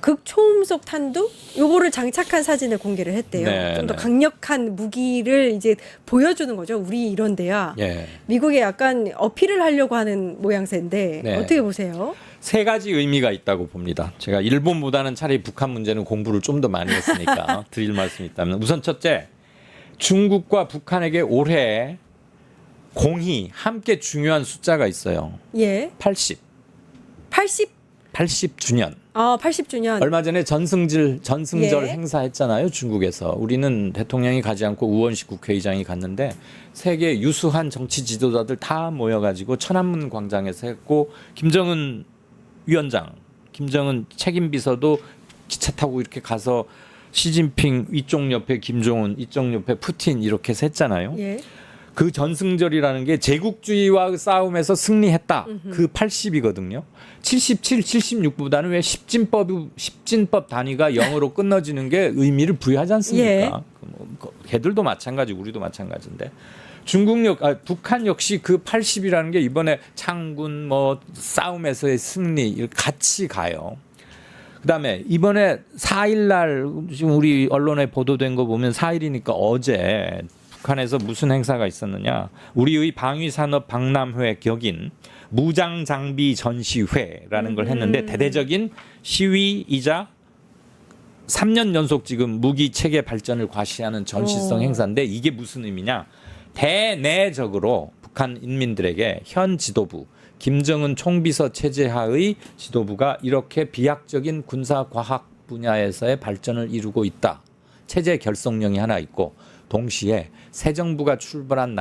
극초음속 탄두 요거를 장착한 사진을 공개를 했대요. 네, 좀 더 네. 강력한 무기를 이제 보여주는 거죠. 우리 이런데야. 예. 미국에 약간 어필을 하려고 하는 모양새인데 네. 어떻게 보세요? 세 가지 의미가 있다고 봅니다. 제가 일본보다는 차라리 북한 문제는 공부를 좀 더 많이 했으니까 드릴 말씀이 있다면 우선 첫째, 중국과 북한에게 올해 공히 함께 중요한 숫자가 있어요. 예. 80. 80주년. 80주년. 얼마 전에 전승절 예. 행사했잖아요. 중국에서. 우리는 대통령이 가지 않고 우원식 국회의장이 갔는데 세계 유수한 정치 지도자들 다 모여가지고 천안문 광장에서 했고 김정은 위원장, 김정은 책임 비서도 기차 타고 이렇게 가서 시진핑 이쪽 옆에 김종은 이쪽 옆에 푸틴 이렇게 해서 했잖아요. 예. 그 전승절이라는 게 제국주의와 싸움에서 승리했다. 그 80이거든요. 77, 76보다는 왜 십진법 단위가 0으로 끊어지는 게 의미를 부여하지 않습니까? 예. 걔들도 마찬가지, 우리도 마찬가지인데. 북한 역시 그 80이라는 게 이번에 창군 싸움에서의 승리 같이 가요. 그다음에 이번에 4일날 지금 우리 언론에 보도된 거 보면 4일이니까 어제 북한에서 무슨 행사가 있었느냐? 우리의 방위산업 박람회 격인 무장장비 전시회라는 걸 했는데 대대적인 시위이자 3년 연속 지금 무기 체계 발전을 과시하는 전시성 행사인데 이게 무슨 의미냐? 대내적으로 북한 인민들에게 현 지도부 김정은 총비서 체제하의 지도부가 이렇게 비약적인 군사과학 분야에서의 발전을 이루고 있다. 체제 결속령이 하나 있고 동시에 새 정부가 출범한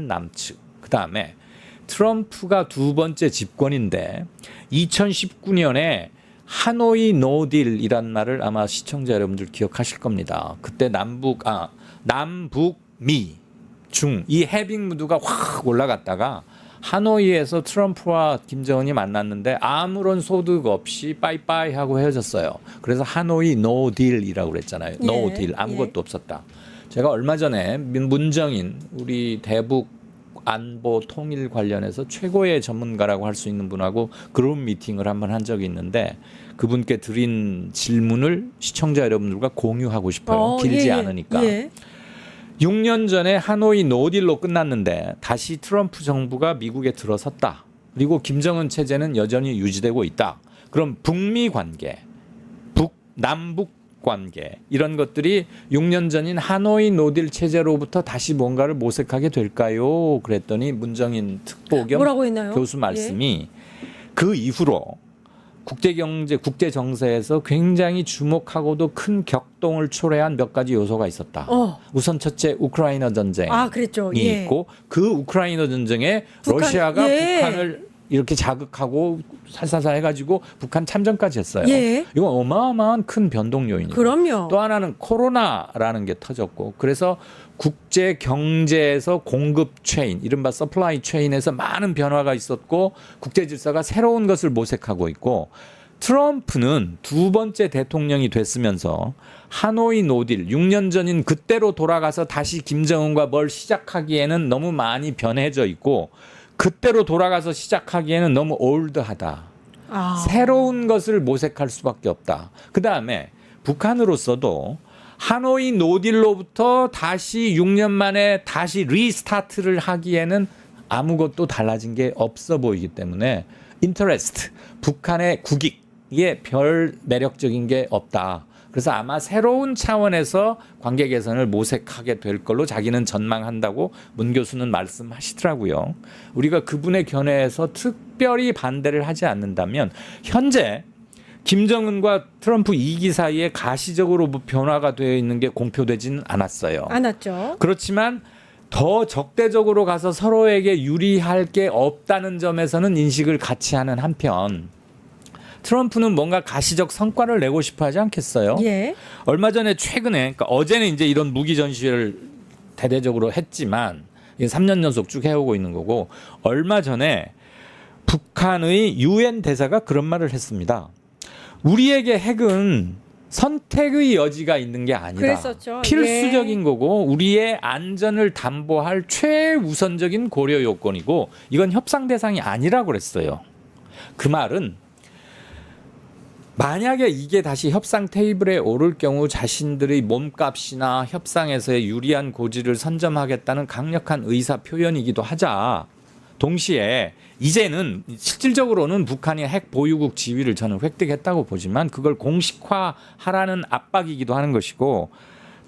남측 그다음에 트럼프가 두 번째 집권인데 2019년에 하노이 노딜이란 말을 아마 시청자 여러분들 기억하실 겁니다. 그때 남북미 중 이 해빙 무드가 확 올라갔다가 하노이에서 트럼프와 김정은이 만났는데 아무런 소득 없이 빠이빠이 하고 헤어졌어요. 그래서 하노이 노딜이라고 그랬잖아요. 예, 노딜 아무것도 없었다. 제가 얼마 전에 문정인 우리 대북 안보 통일 관련해서 최고의 전문가라고 할 수 있는 분하고 그룹 미팅을 한번 한 적이 있는데 그분께 드린 질문을 시청자 여러분들과 공유하고 싶어요. 길지 않으니까. 예. 6년 전에 하노이 노딜로 끝났는데 다시 트럼프 정부가 미국에 들어섰다. 그리고 김정은 체제는 여전히 유지되고 있다. 그럼 북미 관계, 남북 관계 이런 것들이 6년 전인 하노이 노딜 체제로부터 다시 뭔가를 모색하게 될까요? 그랬더니 문정인 특보겸 뭐라고 했나요? 교수 말씀이 그 이후로 국제경제, 국제정세에서 굉장히 주목하고도 큰 격동을 초래한 몇 가지 요소가 있었다. 우선 첫째 우크라이나 전쟁이 그랬죠. 예. 있고 그 우크라이나 전쟁에 러시아가 북한을 이렇게 자극하고 살살살 해가지고 북한 참전까지 했어요. 예. 이건 어마어마한 큰 변동 요인이에요. 그럼요. 또 하나는 코로나라는 게 터졌고 그래서 국제 경제에서 공급 체인, 이른바 서플라이 체인에서 많은 변화가 있었고 국제 질서가 새로운 것을 모색하고 있고 트럼프는 두 번째 대통령이 됐으면서 하노이 노딜 6년 전인 그때로 돌아가서 다시 김정은과 뭘 시작하기에는 너무 많이 변해져 있고 그때로 돌아가서 시작하기에는 너무 올드하다. 새로운 것을 모색할 수밖에 없다. 그다음에 북한으로서도 하노이 노딜로부터 다시 6년 만에 다시 리스타트를 하기에는 아무것도 달라진 게 없어 보이기 때문에 인터레스트 북한의 국익에 별 매력적인 게 없다. 그래서 아마 새로운 차원에서 관계 개선을 모색하게 될 걸로 자기는 전망한다고 문 교수는 말씀하시더라고요. 우리가 그분의 견해에서 특별히 반대를 하지 않는다면 현재 김정은과 트럼프 2기 사이에 가시적으로 뭐 변화가 되어 있는 게 공표되지는 않았어요. 않았죠. 그렇지만 더 적대적으로 가서 서로에게 유리할 게 없다는 점에서는 인식을 같이 하는 한편 트럼프는 뭔가 가시적 성과를 내고 싶어 하지 않겠어요? 예. 얼마 전에 최근에 그러니까 어제는 이제 이런 무기 전시회를 대대적으로 했지만 이게 3년 연속 쭉 해오고 있는 거고 얼마 전에 북한의 유엔 대사가 그런 말을 했습니다. 우리에게 핵은 선택의 여지가 있는 게 아니다. 그랬었죠. 필수적인 거고 우리의 안전을 담보할 최우선적인 고려 요건이고 이건 협상 대상이 아니라고 그랬어요. 그 말은 만약에 이게 다시 협상 테이블에 오를 경우 자신들의 몸값이나 협상에서의 유리한 고지를 선점하겠다는 강력한 의사 표현이기도 하자. 동시에 이제는 실질적으로는 북한이 핵 보유국 지위를 저는 획득했다고 보지만 그걸 공식화하라는 압박이기도 하는 것이고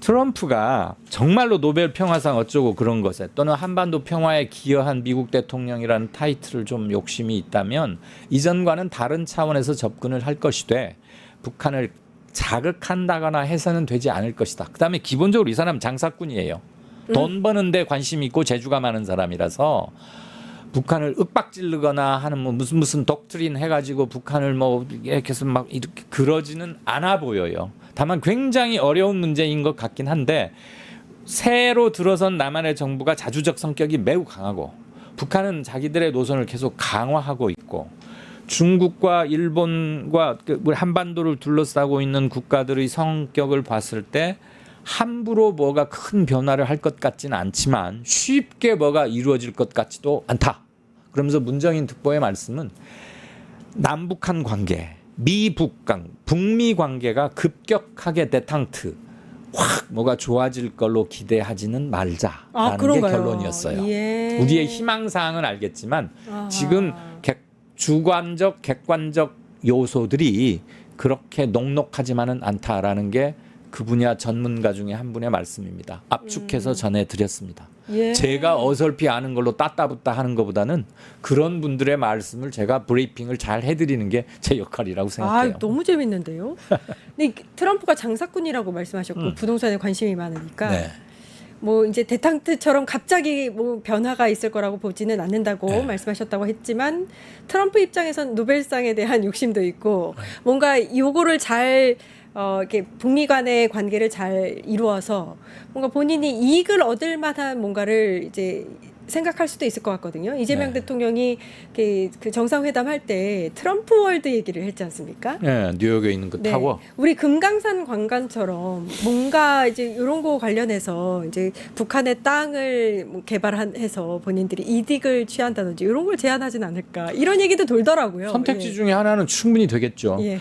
트럼프가 정말로 노벨 평화상 어쩌고 그런 것에 또는 한반도 평화에 기여한 미국 대통령이라는 타이틀을 좀 욕심이 있다면 이전과는 다른 차원에서 접근을 할 것이되 북한을 자극한다거나 해서는 되지 않을 것이다. 그다음에 기본적으로 이 사람은 장사꾼이에요. 돈 버는데 관심이 있고 재주가 많은 사람이라서 북한을 윽박지르거나 하는 뭐 무슨 독트린 해가지고 북한을 뭐 이렇게 해서 막 이렇게 그러지는 않아 보여요. 다만 굉장히 어려운 문제인 것 같긴 한데 새로 들어선 남한의 정부가 자주적 성격이 매우 강하고 북한은 자기들의 노선을 계속 강화하고 있고 중국과 일본과 우리 한반도를 둘러싸고 있는 국가들의 성격을 봤을 때 함부로 뭐가 큰 변화를 할 것 같지는 않지만 쉽게 뭐가 이루어질 것 같지도 않다. 그러면서 문정인 특보의 말씀은 남북한 관계, 미북강, 북미 관계가 급격하게 데탕트, 확 뭐가 좋아질 걸로 기대하지는 말자라는 게 결론이었어요. 예. 우리의 희망사항은 알겠지만 지금 주관적, 객관적 요소들이 그렇게 녹록하지만은 않다라는 게 그 분야 전문가 중에 한 분의 말씀입니다. 압축해서 전해드렸습니다. 예. 제가 어설피 아는 걸로 따따붙다 하는 것보다는 그런 분들의 말씀을 제가 브리핑을 잘 해드리는 게 제 역할이라고 생각해요. 아, 너무 재밌는데요. 근데 트럼프가 장사꾼이라고 말씀하셨고 부동산에 관심이 많으니까 네. 뭐 이제 데탕트처럼 갑자기 뭐 변화가 있을 거라고 보지는 않는다고 네. 말씀하셨다고 했지만 트럼프 입장에선 노벨상에 대한 욕심도 있고 뭔가 요거를 잘 이렇게 북미 간의 관계를 잘 이루어서 뭔가 본인이 이익을 얻을 만한 뭔가를 이제 생각할 수도 있을 것 같거든요. 이재명 네. 대통령이 그 정상회담 할 때 트럼프 월드 얘기를 했지 않습니까? 네, 뉴욕에 있는 그 타워. 우리 금강산 관광처럼 뭔가 이제 이런 거 관련해서 이제 북한의 땅을 뭐 개발해서 본인들이 이득을 취한다든지 이런 걸 제안하진 않을까 이런 얘기도 돌더라고요. 선택지 예. 중에 하나는 충분히 되겠죠. 예.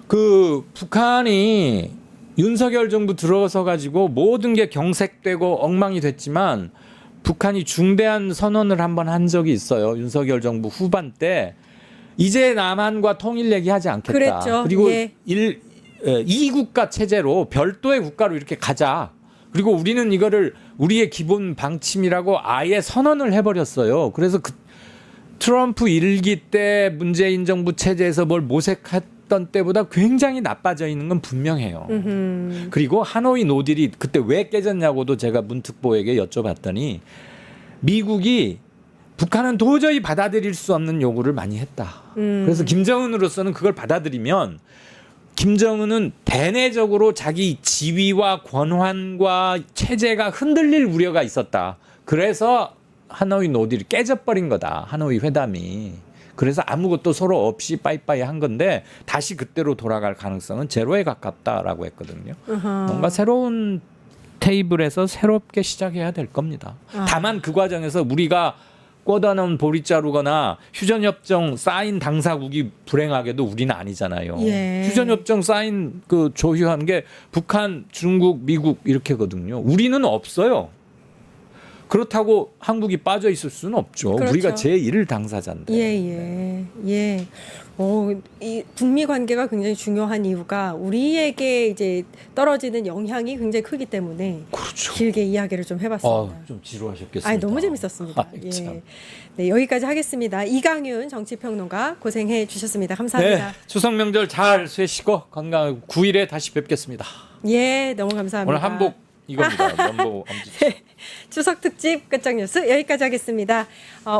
그 북한이 윤석열 정부 들어서 가지고 모든 게 경색되고 엉망이 됐지만 북한이 중대한 선언을 한번 한 적이 있어요. 윤석열 정부 후반 때 이제 남한과 통일 얘기하지 않겠다. 그랬죠. 그리고 예. 2국가 체제로 별도의 국가로 이렇게 가자. 그리고 우리는 이거를 우리의 기본 방침이라고 아예 선언을 해버렸어요. 그래서 그 트럼프 1기 때 문재인 정부 체제에서 뭘 모색했던 때보다 굉장히 나빠져 있는 건 분명해요. 그리고 하노이 노딜이 그때 왜 깨졌냐고도 제가 문 특보에게 여쭤봤더니 미국이 북한은 도저히 받아들일 수 없는 요구를 많이 했다. 그래서 김정은으로서는 그걸 받아들이면 김정은은 대내적으로 자기 지위와 권한과 체제가 흔들릴 우려가 있었다. 그래서 하노이 노딜이 깨져버린 거다. 하노이 회담이. 그래서 아무것도 서로 없이 빠이빠이 한 건데 다시 그때로 돌아갈 가능성은 제로에 가깝다라고 했거든요. 뭔가 새로운 테이블에서 새롭게 시작해야 될 겁니다. 다만 그 과정에서 우리가 꽂아놓은 보릿자루거나 휴전협정 사인 당사국이 불행하게도 우리는 아니잖아요. 예. 휴전협정 사인 그 조휴한 게 북한, 중국, 미국 이렇게거든요. 우리는 없어요. 그렇다고 한국이 빠져 있을 수는 없죠. 그렇죠. 우리가 제1 당사자인데. 예. 이 북미 관계가 굉장히 중요한 이유가 우리에게 이제 떨어지는 영향이 굉장히 크기 때문에 그렇죠. 길게 이야기를 좀 해봤습니다. 좀 지루하셨겠습니다. 아니, 너무 재밌었습니다. 아이, 참. 네, 여기까지 하겠습니다. 이강윤 정치평론가 고생해 주셨습니다. 감사합니다. 네, 추석 명절 잘 쇠시고 건강하고 9일에 다시 뵙겠습니다. 예, 너무 감사합니다. 오늘 한복 이겁니다. 면보 엄지. 추석 특집 끝장 뉴스 여기까지 하겠습니다.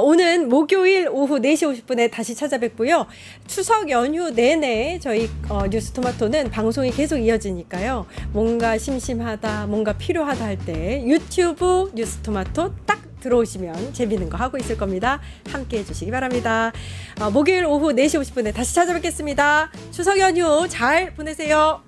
오는 목요일 오후 4시 50분에 다시 찾아뵙고요. 추석 연휴 내내 저희 뉴스토마토는 방송이 계속 이어지니까요. 뭔가 심심하다, 뭔가 필요하다 할 때 유튜브 뉴스토마토 딱 들어오시면 재밌는 거 하고 있을 겁니다. 함께 해주시기 바랍니다. 목요일 오후 4시 50분에 다시 찾아뵙겠습니다. 추석 연휴 잘 보내세요.